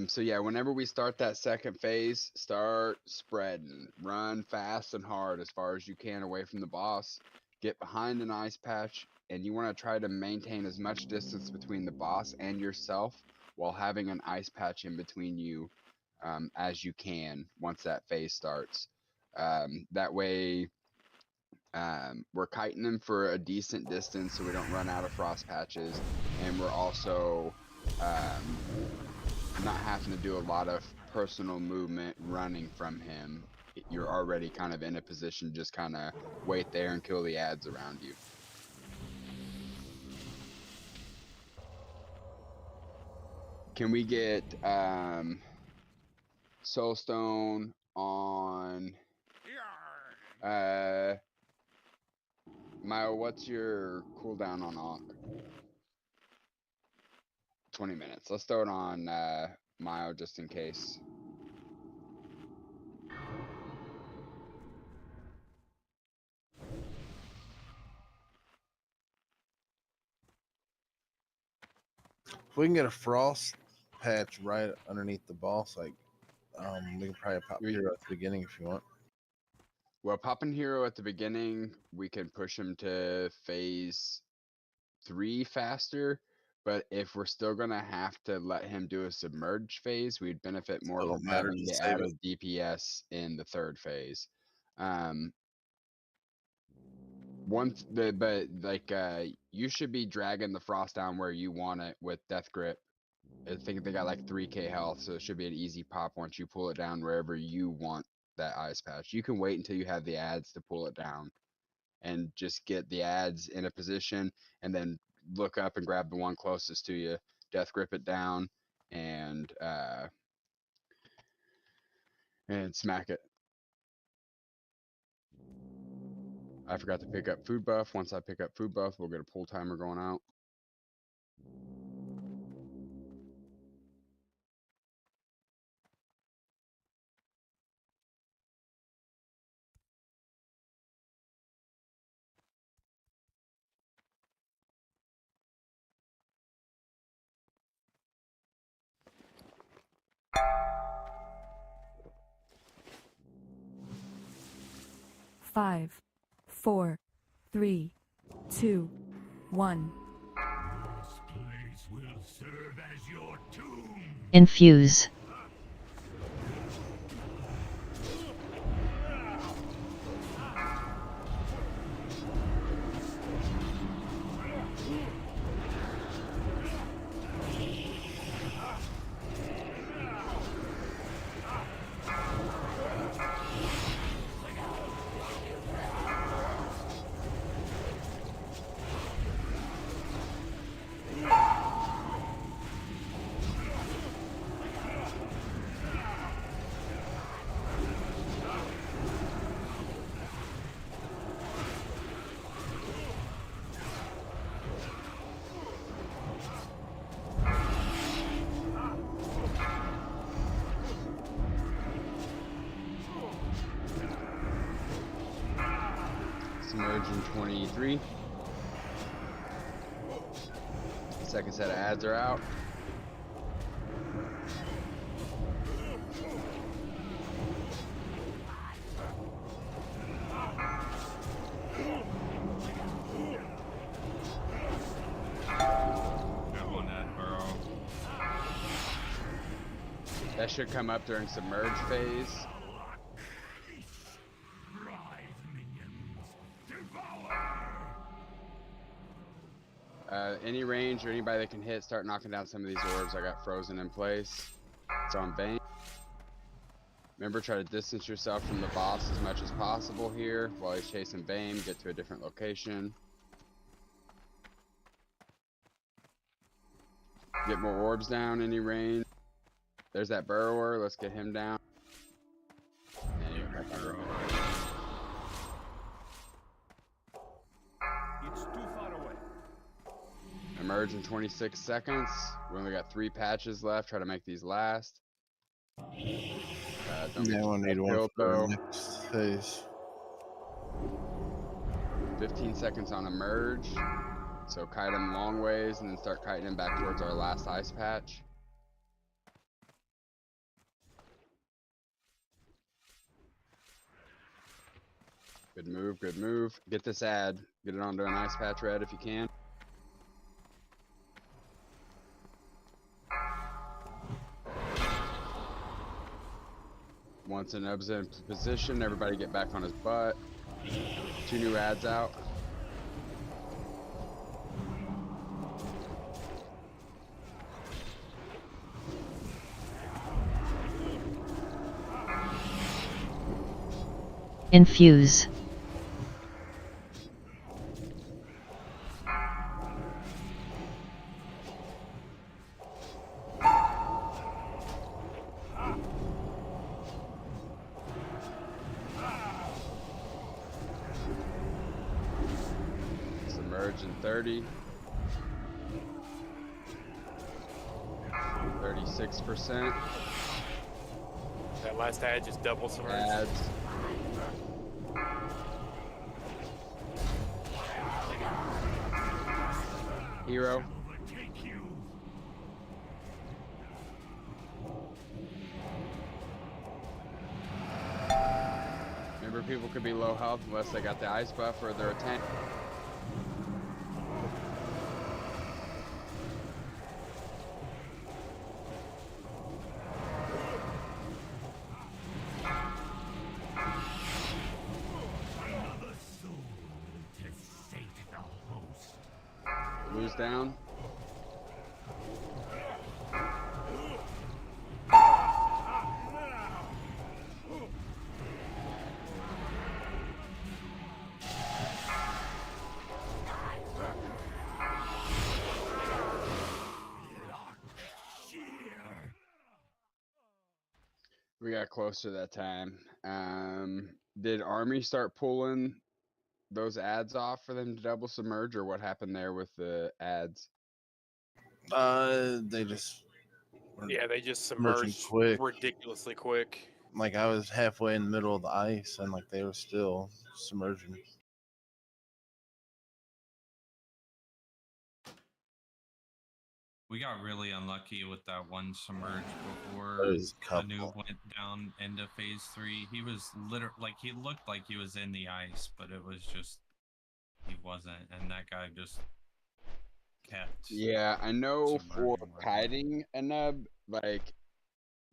S4: So yeah, whenever we start that second phase, start spreading. Run fast and hard as far as you can away from the boss. Get behind an ice patch, and you want to try to maintain as much distance between the boss and yourself while having an ice patch in between you as you can once that phase starts. That way, we're kiting them for a decent distance so we don't run out of frost patches, and we're also not having to do a lot of personal movement running from him. You're already kind of in a position to just kind of wait there and kill the ads around you. Can we get Soulstone on Maya, what's your cooldown on Ankh? 20 minutes. Let's throw it on Maya just in case.
S2: If we can get a frost patch right underneath the boss, like we can probably pop hero at the beginning if you want.
S4: Well, popping hero at the beginning, we can push him to phase 3 faster. But if we're still gonna have to let him do a submerge phase, we'd benefit more
S2: Don't
S4: from
S2: matter,
S4: having
S2: just
S4: the
S2: save it.
S4: added DPS in the 3rd phase. You should be dragging the frost down where you want it with death grip. I think they got like 3k health, so it should be an easy pop once you pull it down wherever you want that ice patch. You can wait until you have the ads to pull it down and just get the ads in a position and then look up and grab the one closest to you, death grip it down, and smack it. I forgot to pick up food buff. Once I pick up food buff, we'll get a pull timer going out.
S10: Five, 4, 3, 2, 1.
S8: This place will serve as your tomb.
S15: Infuse.
S4: Submerge in 23. Second set of ads are out.
S9: Good one, Ed Burrow.
S4: That should come up during submerge phase. Any range or anybody that can hit, start knocking down some of these orbs. I got frozen in place. It's on Bane. Remember, try to distance yourself from the boss as much as possible here while he's chasing Bane. Get to a different location. Get more orbs down, any range. There's that burrower. Let's get him down. And you're back on.
S8: It's too far away.
S4: Emerge in 26 seconds. We only got 3 patches left. Try to make these last. Don't
S2: Yeah,
S4: get
S2: we'll need one
S4: killed,
S2: for
S4: though.
S2: the next phase.
S4: 15 seconds on emerge. So kite him long ways and then start kiting him back towards our last ice patch. Good move, good move. Get this ad. Get it onto an ice patch red if you can. Once an Ub's in position, everybody get back on his butt. 2 new ads out.
S15: Infuse.
S4: Submerge in 30. 36%.
S1: That last ad just double submerged.
S4: Ads. Hero. Remember, Several people could be low health unless they got the ice buff or they're a tank. Blue's down. We got closer that time. Did Army start pulling those ads off for them to double submerge, or what happened there with the ads?
S2: They just
S1: Yeah, they just
S2: submerging
S1: submerged
S2: quick.
S1: ridiculously quick.
S2: Like I was halfway in the middle of the ice, and like they were still submerging.
S9: We got really unlucky with that one submerge before
S2: There's a couple.
S9: Anoop went down into phase 3. He was literally like, he looked like he was in the ice, but it was just, he wasn't, and that guy just kept.
S4: Yeah, I know for
S9: submerging like
S4: kiting a nub, like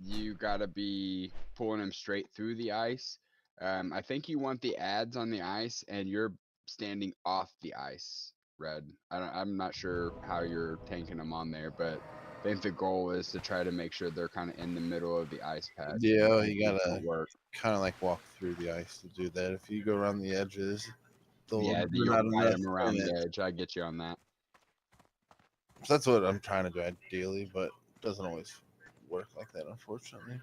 S4: you gotta be pulling him straight through the ice. I think you want the ads on the ice, and you're standing off the ice. Red. I'm not sure how you're tanking them on there, but I think the goal is to try to make sure they're kind of in the middle of the ice patch.
S2: Yeah, you
S4: It'll
S2: gotta
S4: work.
S2: kind of like walk through the ice to do that. If you go around the edges,
S4: Yeah,
S2: they're
S4: you'll
S2: not
S4: guide
S2: enough
S4: them around
S2: in
S4: the
S2: it.
S4: edge. I get you on that.
S2: So that's what I'm trying to do ideally, but it doesn't always work like that, unfortunately.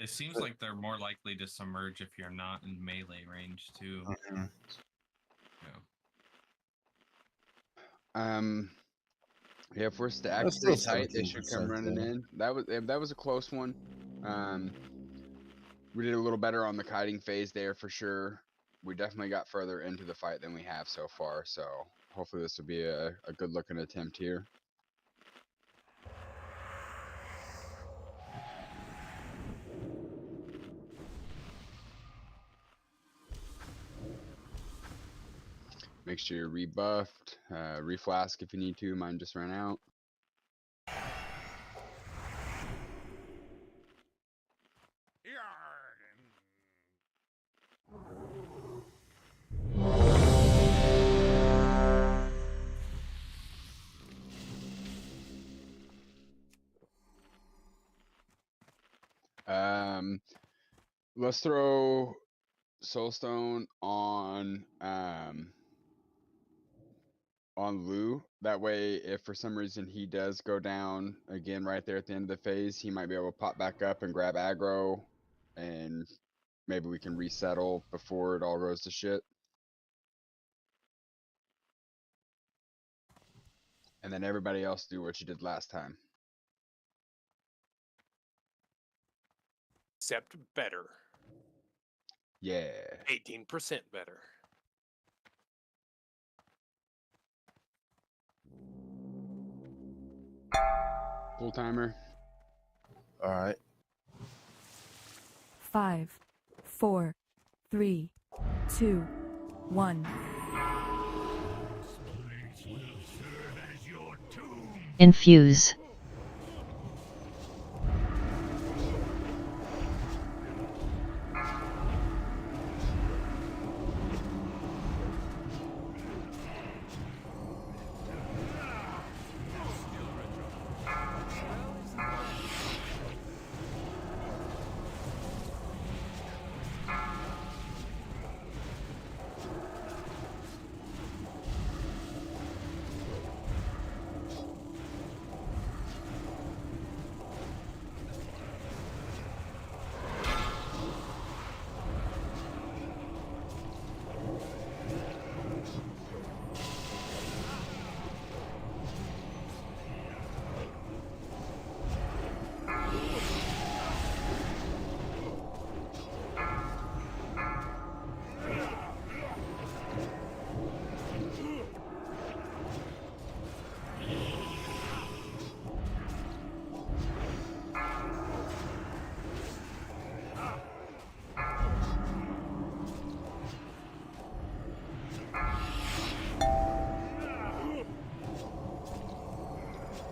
S9: It seems like they're more likely to submerge if you're not in melee range too.
S2: Mhm.
S4: Yeah, if we're stacked
S2: That's
S4: pretty
S2: still
S4: tight, they should come
S2: 17%
S4: running
S2: though.
S4: in. That was a close one. We did a little better on the kiting phase there for sure. We definitely got further into the fight than we have so far, so hopefully this will be a good looking attempt here. Make sure you're rebuffed. Reflask if you need to. Mine just ran out. Let's throw Soulstone on Lou. That way, if for some reason he does go down again right there at the end of the phase, he might be able to pop back up and grab aggro, and maybe we can resettle before it all goes to shit. And then everybody else do what you did last time.
S1: Except better.
S4: Yeah.
S1: 18% better.
S4: Full timer.
S2: All right.
S10: 5, 4, 3, 2, 1.
S15: Infuse.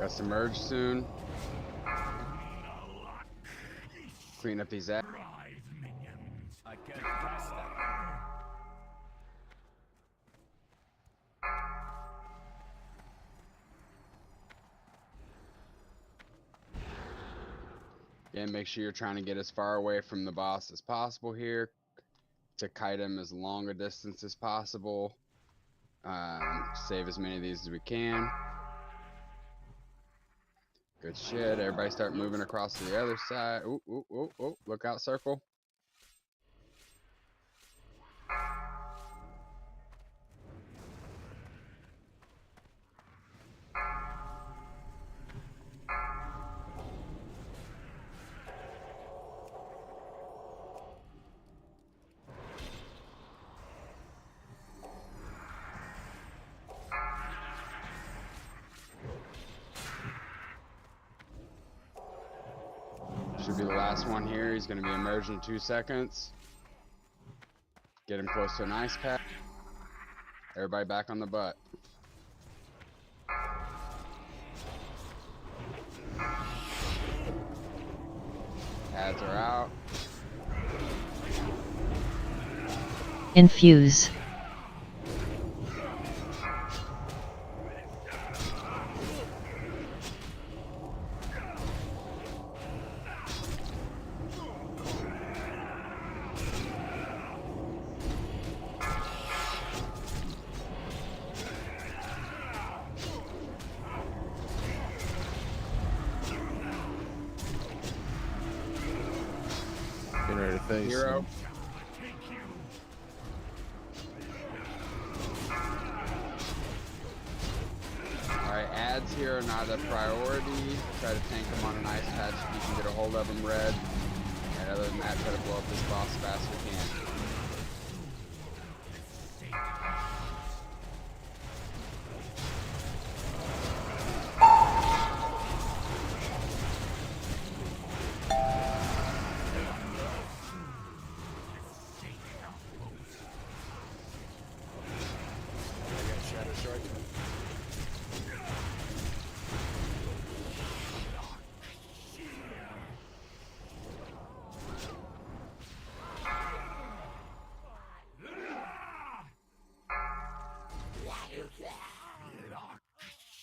S4: Got to merge soon. Clean up these ads.
S11: I can't pass that.
S4: Again, make sure you're trying to get as far away from the boss as possible here to kite him as long a distance as possible. Save as many of these as we can. Good shit. Everybody start moving across to the other side. Ooh, ooh, ooh, ooh. Look out, circle. Should be the last one here. He's going to be emerging in 2 seconds. Get him close to an ice pack. Everybody back on the butt. Ads are out.
S15: Infuse.
S2: Getting ready to face
S4: Hero.
S2: him.
S4: Alright, ads here are not a priority. Try to tank them on an ice patch if you can get a hold of them, red. And other than that, try to blow up this boss as fast as we can.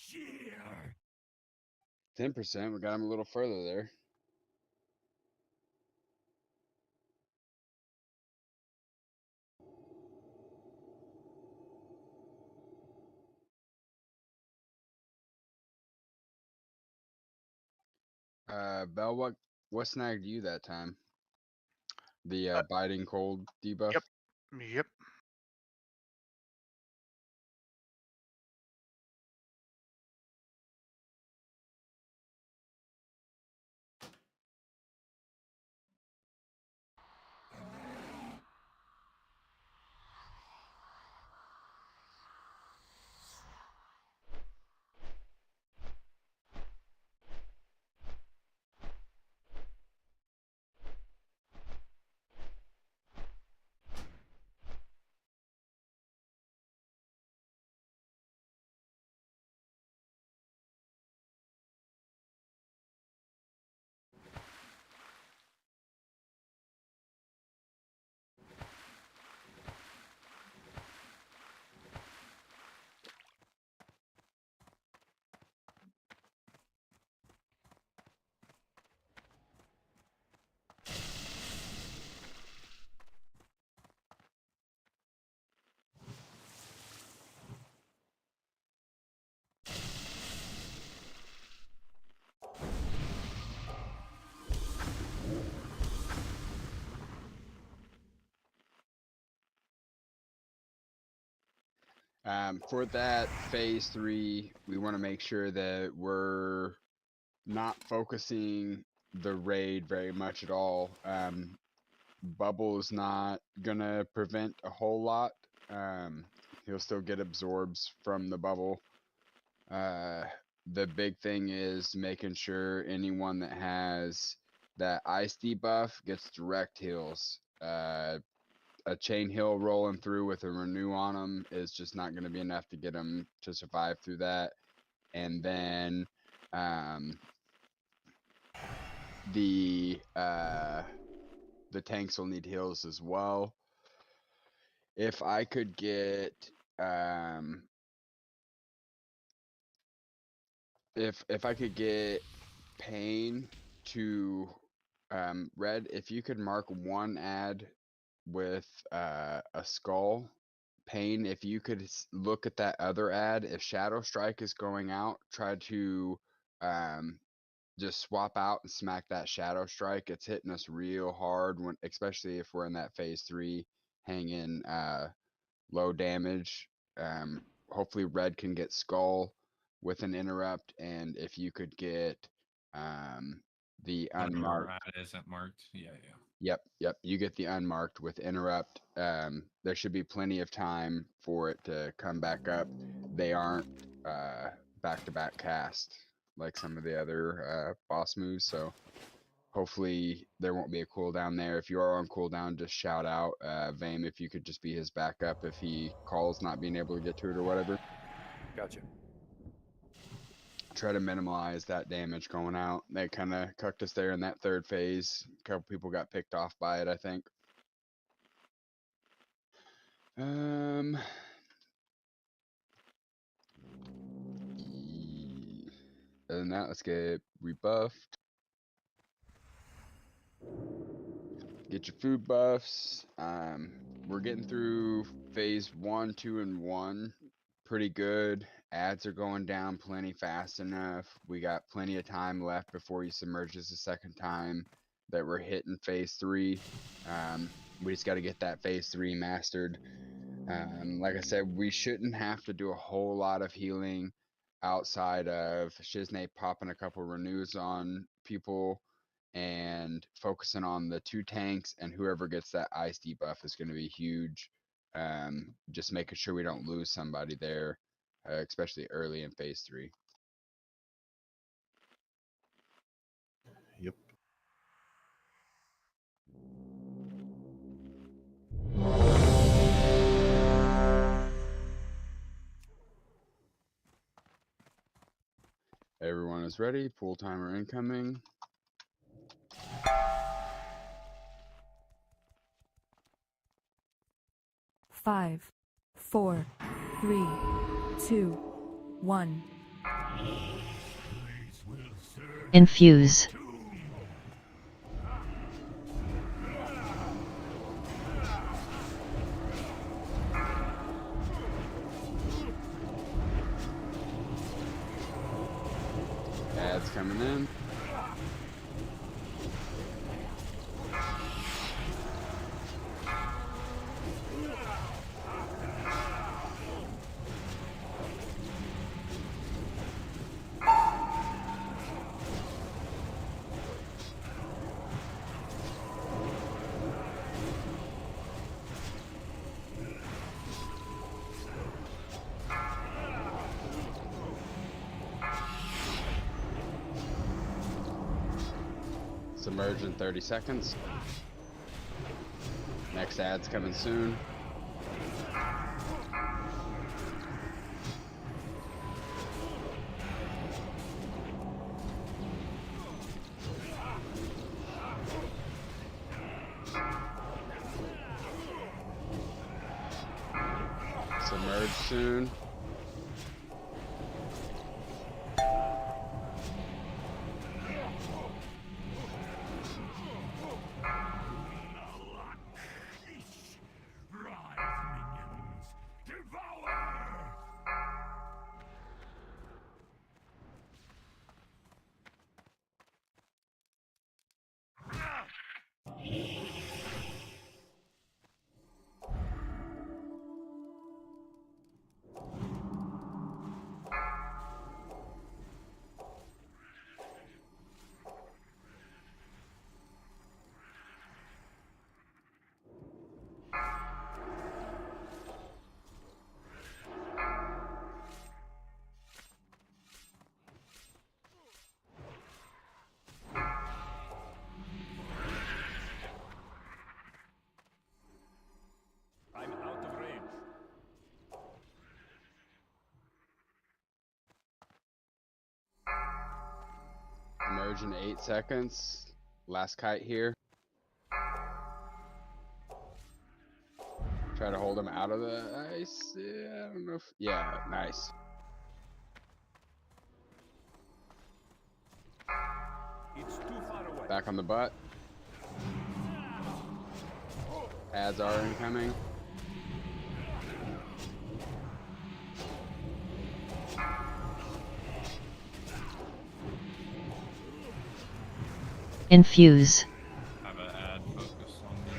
S11: Sheer.
S4: 10%, we got him a little further there. Bell, what snagged you that time? The biting cold debuff?
S3: Yep. Yep.
S4: For that phase 3, we want to make sure that we're not focusing the raid very much at all. Bubble is not gonna prevent a whole lot. He'll still get absorbs from the bubble. The big thing is making sure anyone that has that ice debuff gets direct heals. A chain heal rolling through with a renew on them is just not going to be enough to get them to survive through that. And then The tanks will need heals as well. If I could get if I could get Pain to Red, if you could mark one ad with a skull. Pain, if you could look at that other ad, if Shadow Strike is going out, try to just swap out and smack that Shadow Strike. It's hitting us real hard, when, especially if we're in that phase 3, hanging low damage. Hopefully Red can get Skull with an interrupt, and if you could get the unmarked.
S9: Ad isn't marked. Yeah.
S4: Yep. You get the unmarked with interrupt. There should be plenty of time for it to come back up. They aren't back-to-back cast like some of the other boss moves, so hopefully there won't be a cooldown there. If you are on cooldown, just shout out. Vame, if you could just be his backup if he calls not being able to get to it or whatever.
S1: Gotcha.
S4: Try to minimize that damage going out. They kind of cucked us there in that third phase. A couple people got picked off by it, I think. Other than that, let's get rebuffed. Get your food buffs. We're getting through phase 1, 2, and 1 pretty good. Ads are going down plenty fast enough. We got plenty of time left before he submerges the second time that we're hitting phase 3. We just got to get that phase 3 mastered. Like I said, we shouldn't have to do a whole lot of healing outside of Shiznay popping a couple renews on people and focusing on the 2 tanks, and whoever gets that ice debuff is going to be huge. Just making sure we don't lose somebody there, especially early in phase 3.
S2: Yep.
S4: Everyone is ready. Pool timer incoming.
S10: Five, 4, 3, 2, 1.
S15: Infuse.
S4: Ads coming in. Submerge in 30 seconds. Next ad's coming soon. Submerge soon. Merge in 8 seconds. Last kite here. Try to hold him out of the ice. Yeah, I don't know if... Yeah, nice.
S13: It's too far away.
S4: Back on the butt. Ads are incoming.
S15: Infuse.
S9: Have an ad focus on me.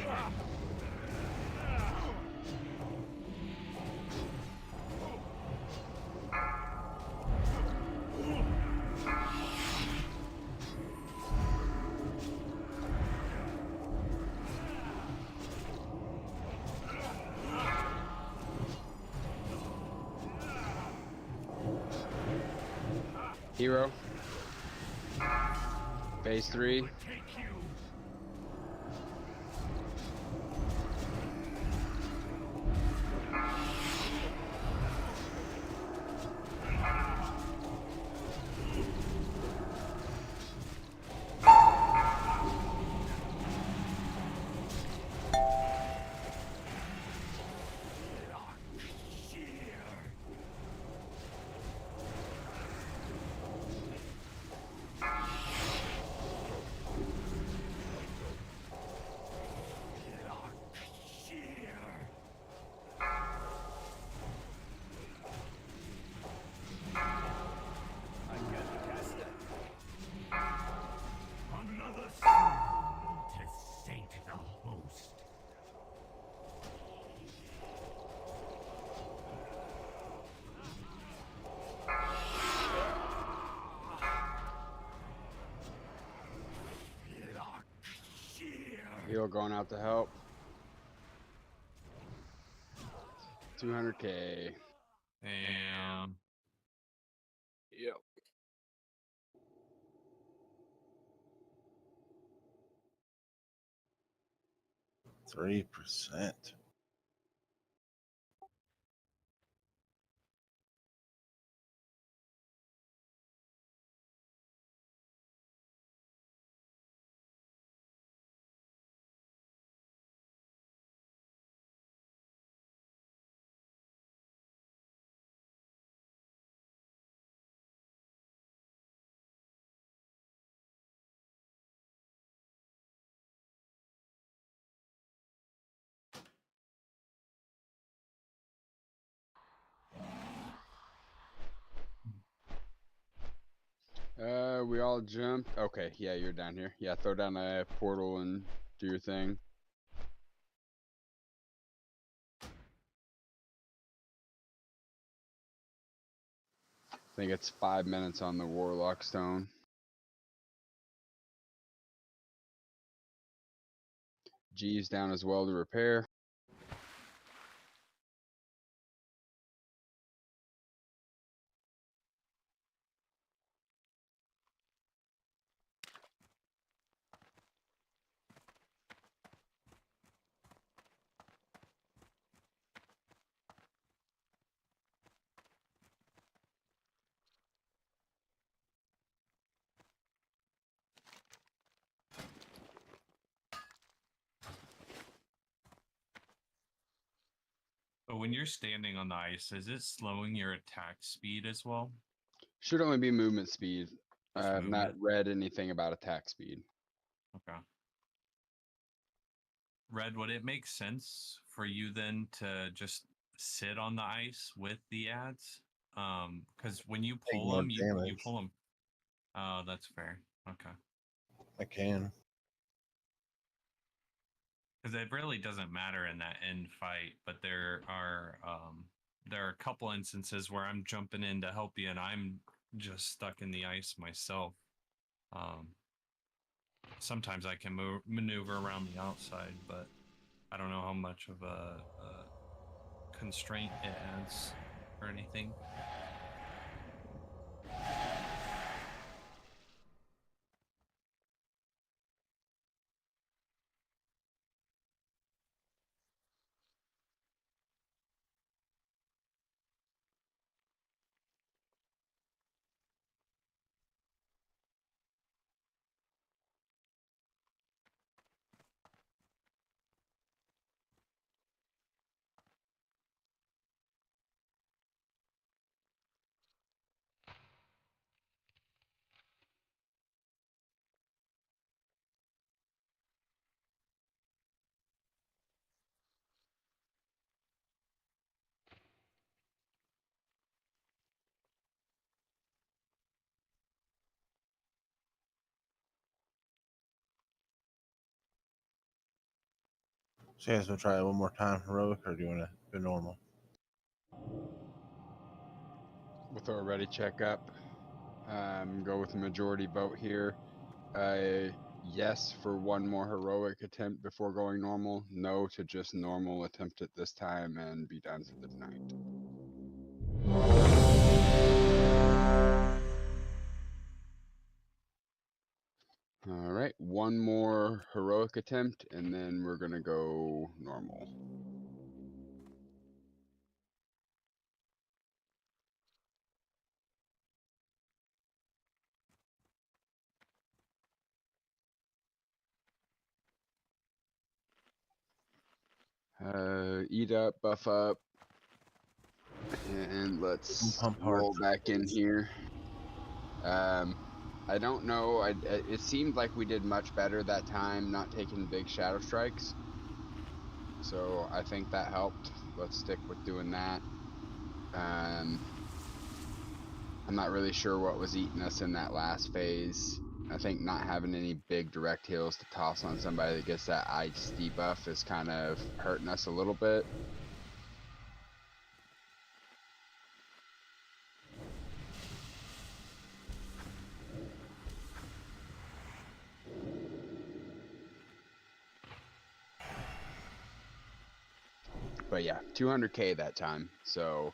S4: Hero. Phase 3. Hero going out to help. 200K.
S9: Damn.
S1: Yep.
S2: %3.
S4: We all jumped. Okay, yeah, you're down here. Yeah, throw down a portal and do your thing. I think it's 5 minutes on the Warlock Stone. G's down as well to repair.
S9: But when you're standing on the ice, is it slowing your attack speed as well?
S4: Should only be movement speed. I
S9: Just
S4: have not
S9: movement?
S4: read anything about attack speed.
S9: Okay. Red, would it make sense for you then to just sit on the ice with the ads? Because when you
S2: Take
S9: pull
S2: more
S9: them, you
S2: damage.
S9: pull them. Oh, that's fair. Okay.
S2: I can.
S9: Because it really doesn't matter in that end fight, but there are a couple instances where I'm jumping in to help you, and I'm just stuck in the ice myself. Sometimes I can maneuver around the outside, but I don't know how much of a constraint it adds or anything.
S2: So you guys want to try it one more time, heroic, or do you want to go normal?
S4: We'll throw a ready check up. Go with the majority vote here. Yes for one more heroic attempt before going normal. No to just normal attempt at this time and be done for the night. All right, one more heroic attempt and then we're gonna go normal. Eat up, buff up, and let's
S2: Pump hard.
S4: roll back in here. I don't know. It seemed like we did much better that time, not taking big shadow strikes. So I think that helped. Let's stick with doing that. I'm not really sure what was eating us in that last phase. I think not having any big direct heals to toss on somebody that gets that ice debuff is kind of hurting us a little bit. But yeah, 200k that time. So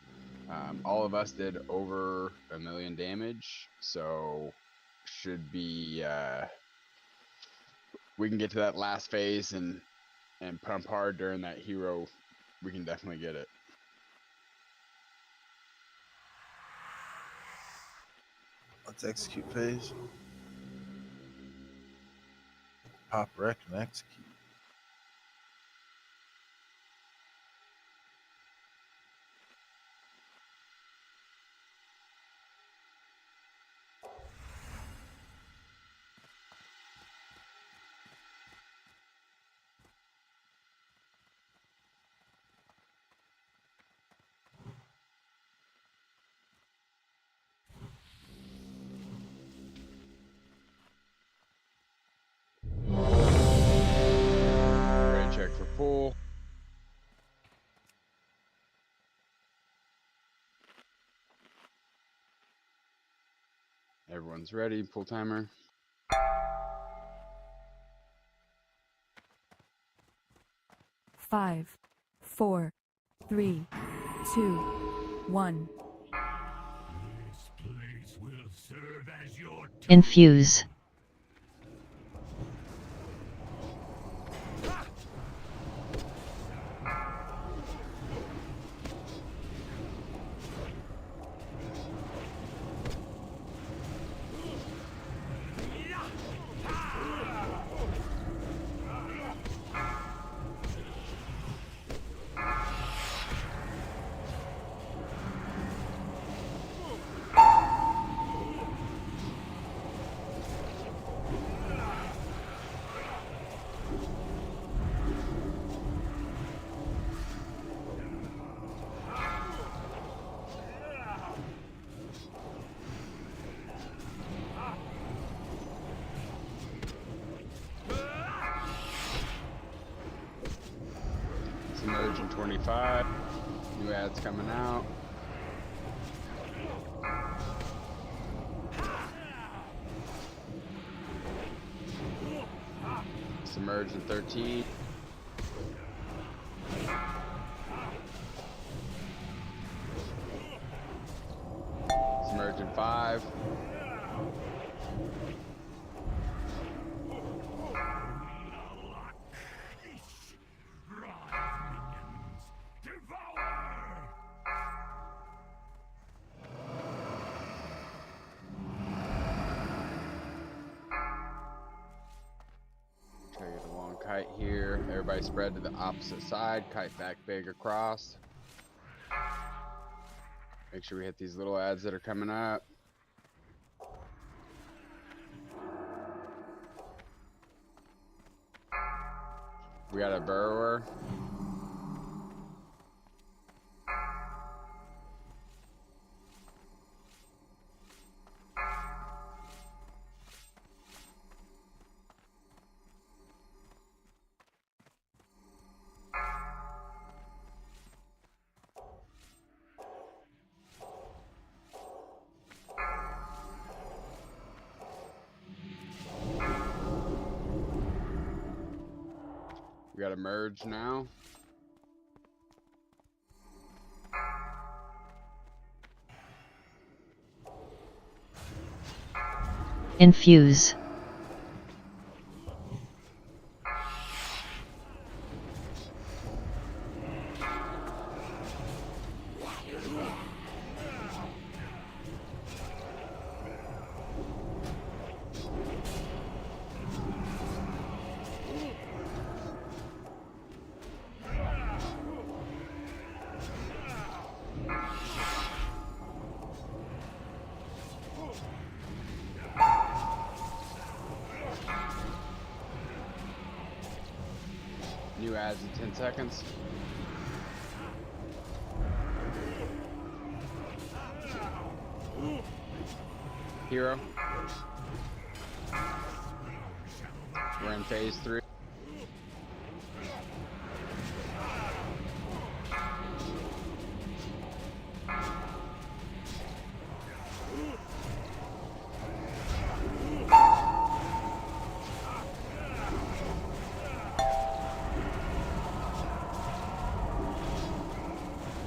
S4: all of us did over 1 million damage. So should be we can get to that last phase and pump hard during that hero. We can definitely get it.
S2: Let's execute phase. Pop wreck and execute.
S4: Ready check for pull. Everyone's ready. Pull timer.
S10: Five, 4, 3, 2, 1.
S8: This place will serve as your
S15: Infuse.
S4: Submerge in 25. New ads coming out. Submerge in 13. Submerge in 5. Try to get a long kite here. Everybody spread to the opposite side. Kite back big across. Make sure we hit these little ads that are coming up. We got a burrower. We got to merge now.
S15: Infuse.
S4: New ads in 10 seconds. Hero. We're in phase 3.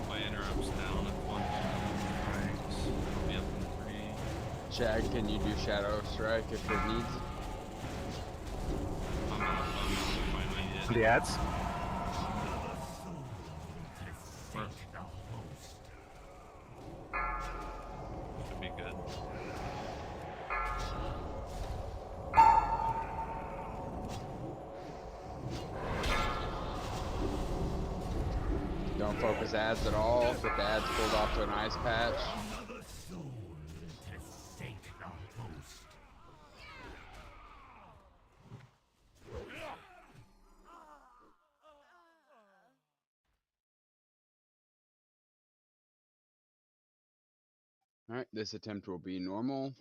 S9: My interrupts down at 1. I'll be up in 3.
S4: Chad, can you do Shadow Strike if it needs?
S9: I'm not finally
S12: The ads?
S9: Should be good.
S4: Don't focus ads at all. Get the ads pulled off to an ice patch. Alright, this attempt will be normal,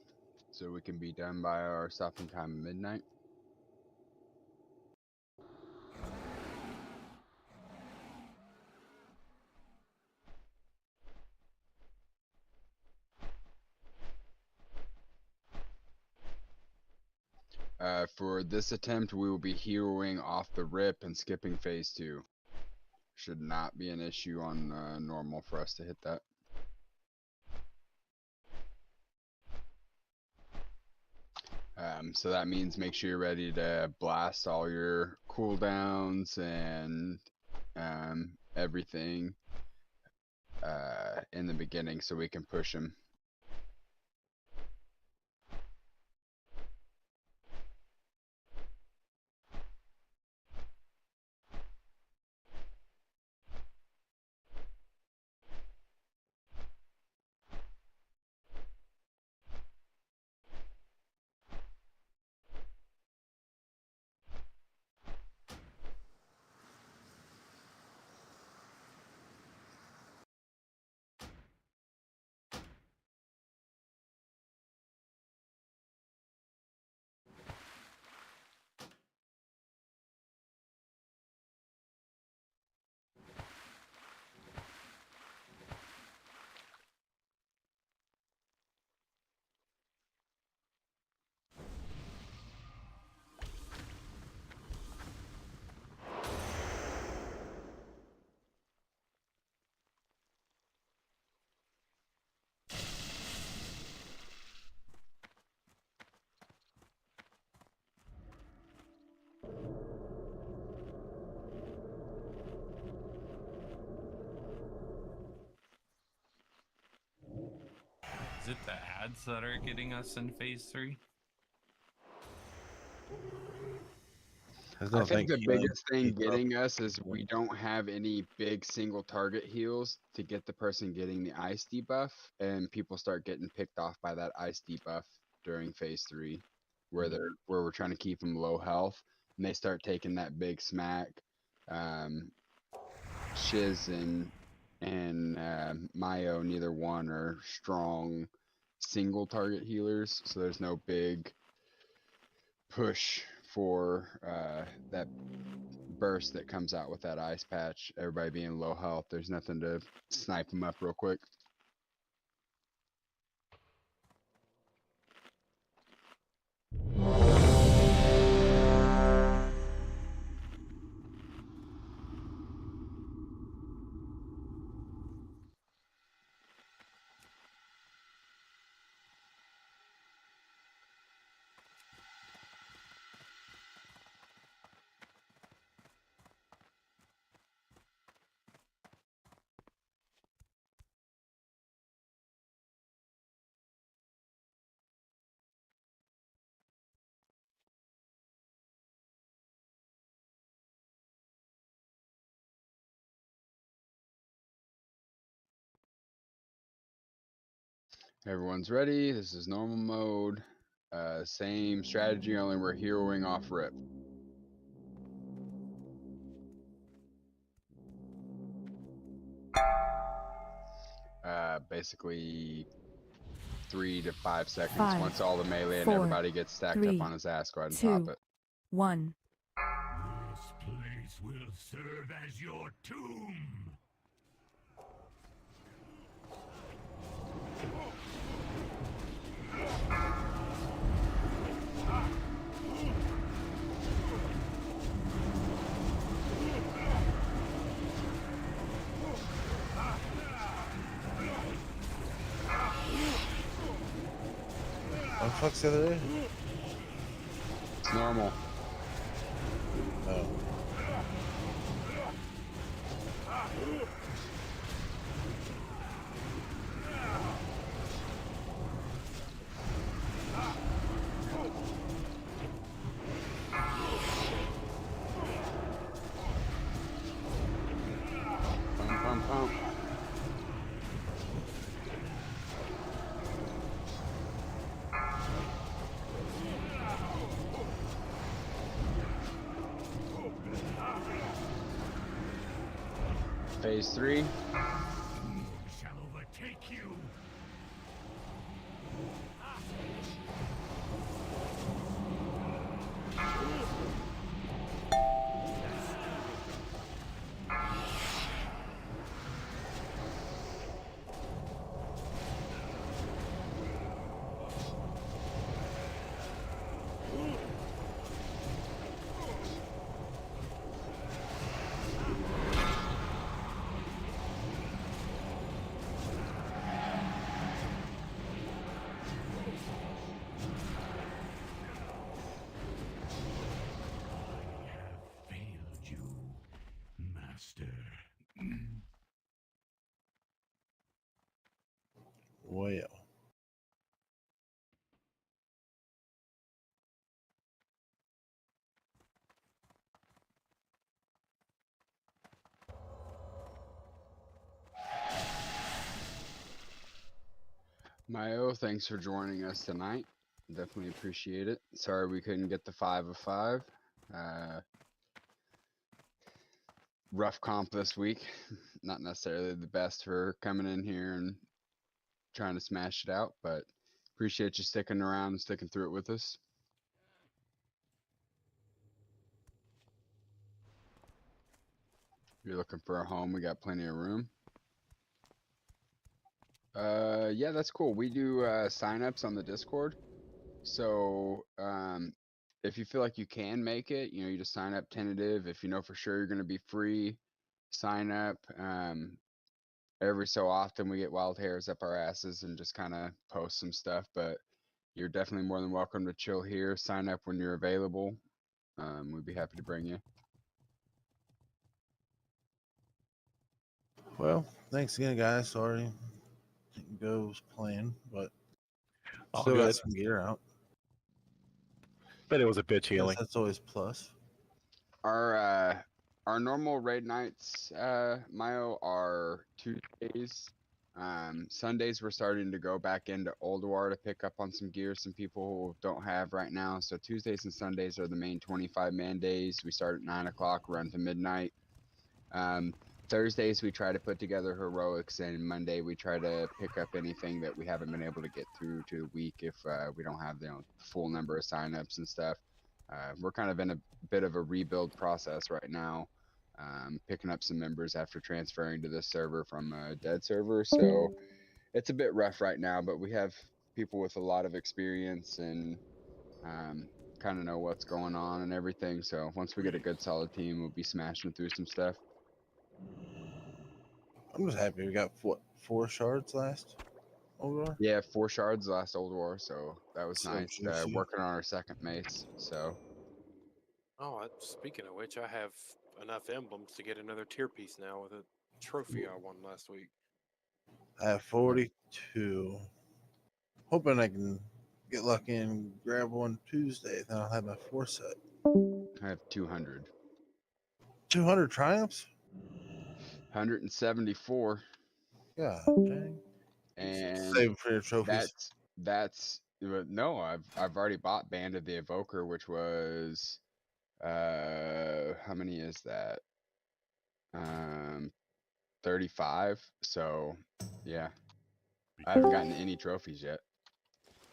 S4: so we can be done by our stopping time of midnight. For this attempt, we will be heroing off the rip and skipping phase 2. Should not be an issue on normal for us to hit that. So that means make sure you're ready to blast all your cooldowns and everything in the beginning so we can push them.
S9: Is it the ads that are getting us in phase 3?
S4: I think the biggest thing getting us is we don't have any big single target heals to get the person getting the ice debuff, and people start getting picked off by that ice debuff during phase 3, where we're trying to keep them low health, and they start taking that big smack. Shiz and Mayo, neither one are strong single target healers, so there's no big push for that burst that comes out with that ice patch. Everybody being low health, there's nothing to snipe them up real quick. Everyone's ready. This is normal mode. Same strategy, only we're heroing off rip. Basically 3 to 5 seconds.
S10: 5,
S4: Once all the melee and
S10: 4,
S4: everybody gets stacked
S10: 3,
S4: up on his ass, go ahead and pop
S10: 2,
S4: it.
S10: 1.
S7: This place will serve as your tomb.
S2: What the fuck's the other day?
S4: It's normal.
S2: Oh.
S4: Pump, pump, pump. Phase 3.
S7: Shall overtake you. Failed you, Master.
S2: Well.
S4: Mayo, thanks for joining us tonight. Definitely appreciate it. Sorry we couldn't get the 5 of 5. Rough comp this week. Not necessarily the best for coming in here and trying to smash it out, but appreciate you sticking around and sticking through it with us. If you're looking for a home, we got plenty of room. Yeah, that's cool. We do signups on the Discord. So if you feel like you can make it, you know, you just sign up tentative. If you know for sure you're going to be free, sign up. Every so often we get wild hairs up our asses and just kind of post some stuff, but you're definitely more than welcome to chill here. Sign up when you're available. We'd be happy to bring you.
S2: Well, thanks again, guys. Sorry didn't go as planned, but
S12: All
S2: still got
S12: good.
S2: some gear out.
S12: But it was a bitch
S2: Guess
S12: healing.
S2: that's always plus.
S4: Our normal raid nights, Mayo, are Tuesdays. Sundays we're starting to go back into Old War to pick up on some gear some people don't have right now. So Tuesdays and Sundays are the main 25-man days. We start at 9 o'clock, run to midnight. Thursdays we try to put together heroics, and Monday we try to pick up anything that we haven't been able to get through to the week if we don't have the full number of signups and stuff. We're kind of in a bit of a rebuild process right now, picking up some members after transferring to this server from a dead server. So it's a bit rough right now, but we have people with a lot of experience and kind of know what's going on and everything. So once we get a good solid team, we'll be smashing through some stuff.
S2: I'm just happy we got what 4 shards last overall.
S4: Yeah, 4 shards last Old War, so that was
S2: So
S4: nice.
S2: juicy.
S4: Working on our second mace, so
S1: Oh, speaking of which, I have enough emblems to get another tier piece now with a trophy I won last week.
S2: I have 42. Hoping I can get lucky and grab one Tuesday. Then I'll have my 4 set.
S4: I have 200.
S2: 200 triumphs?
S4: 174.
S2: God dang.
S4: And
S2: Save for your trophies.
S4: no, I've already bought Band of the Evoker, which was how many is that? 35. So yeah, I haven't gotten any trophies yet,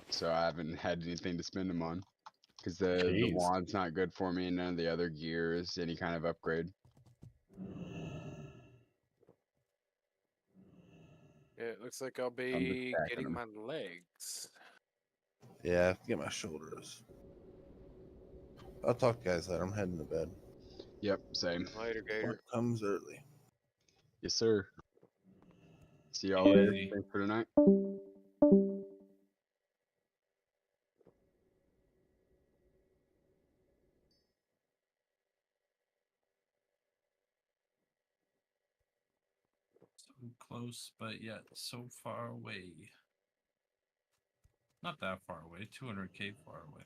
S4: so I haven't had anything to spend them on because the
S12: Jeez.
S4: wand's not good for me, and none of the other gear is any kind of upgrade.
S1: Yeah, it looks like I'll
S4: just
S1: be
S4: stacking
S1: getting
S4: them.
S1: my legs.
S2: Yeah, I have to get my shoulders. I'll talk to you guys later. I'm heading to bed.
S4: Yep, same.
S1: Later, Gator.
S2: Work comes early.
S4: Yes, sir. See y'all later.
S9: Easy.
S4: Thanks for tonight.
S9: So close, but yet so far away. Not that far away. 200K far away.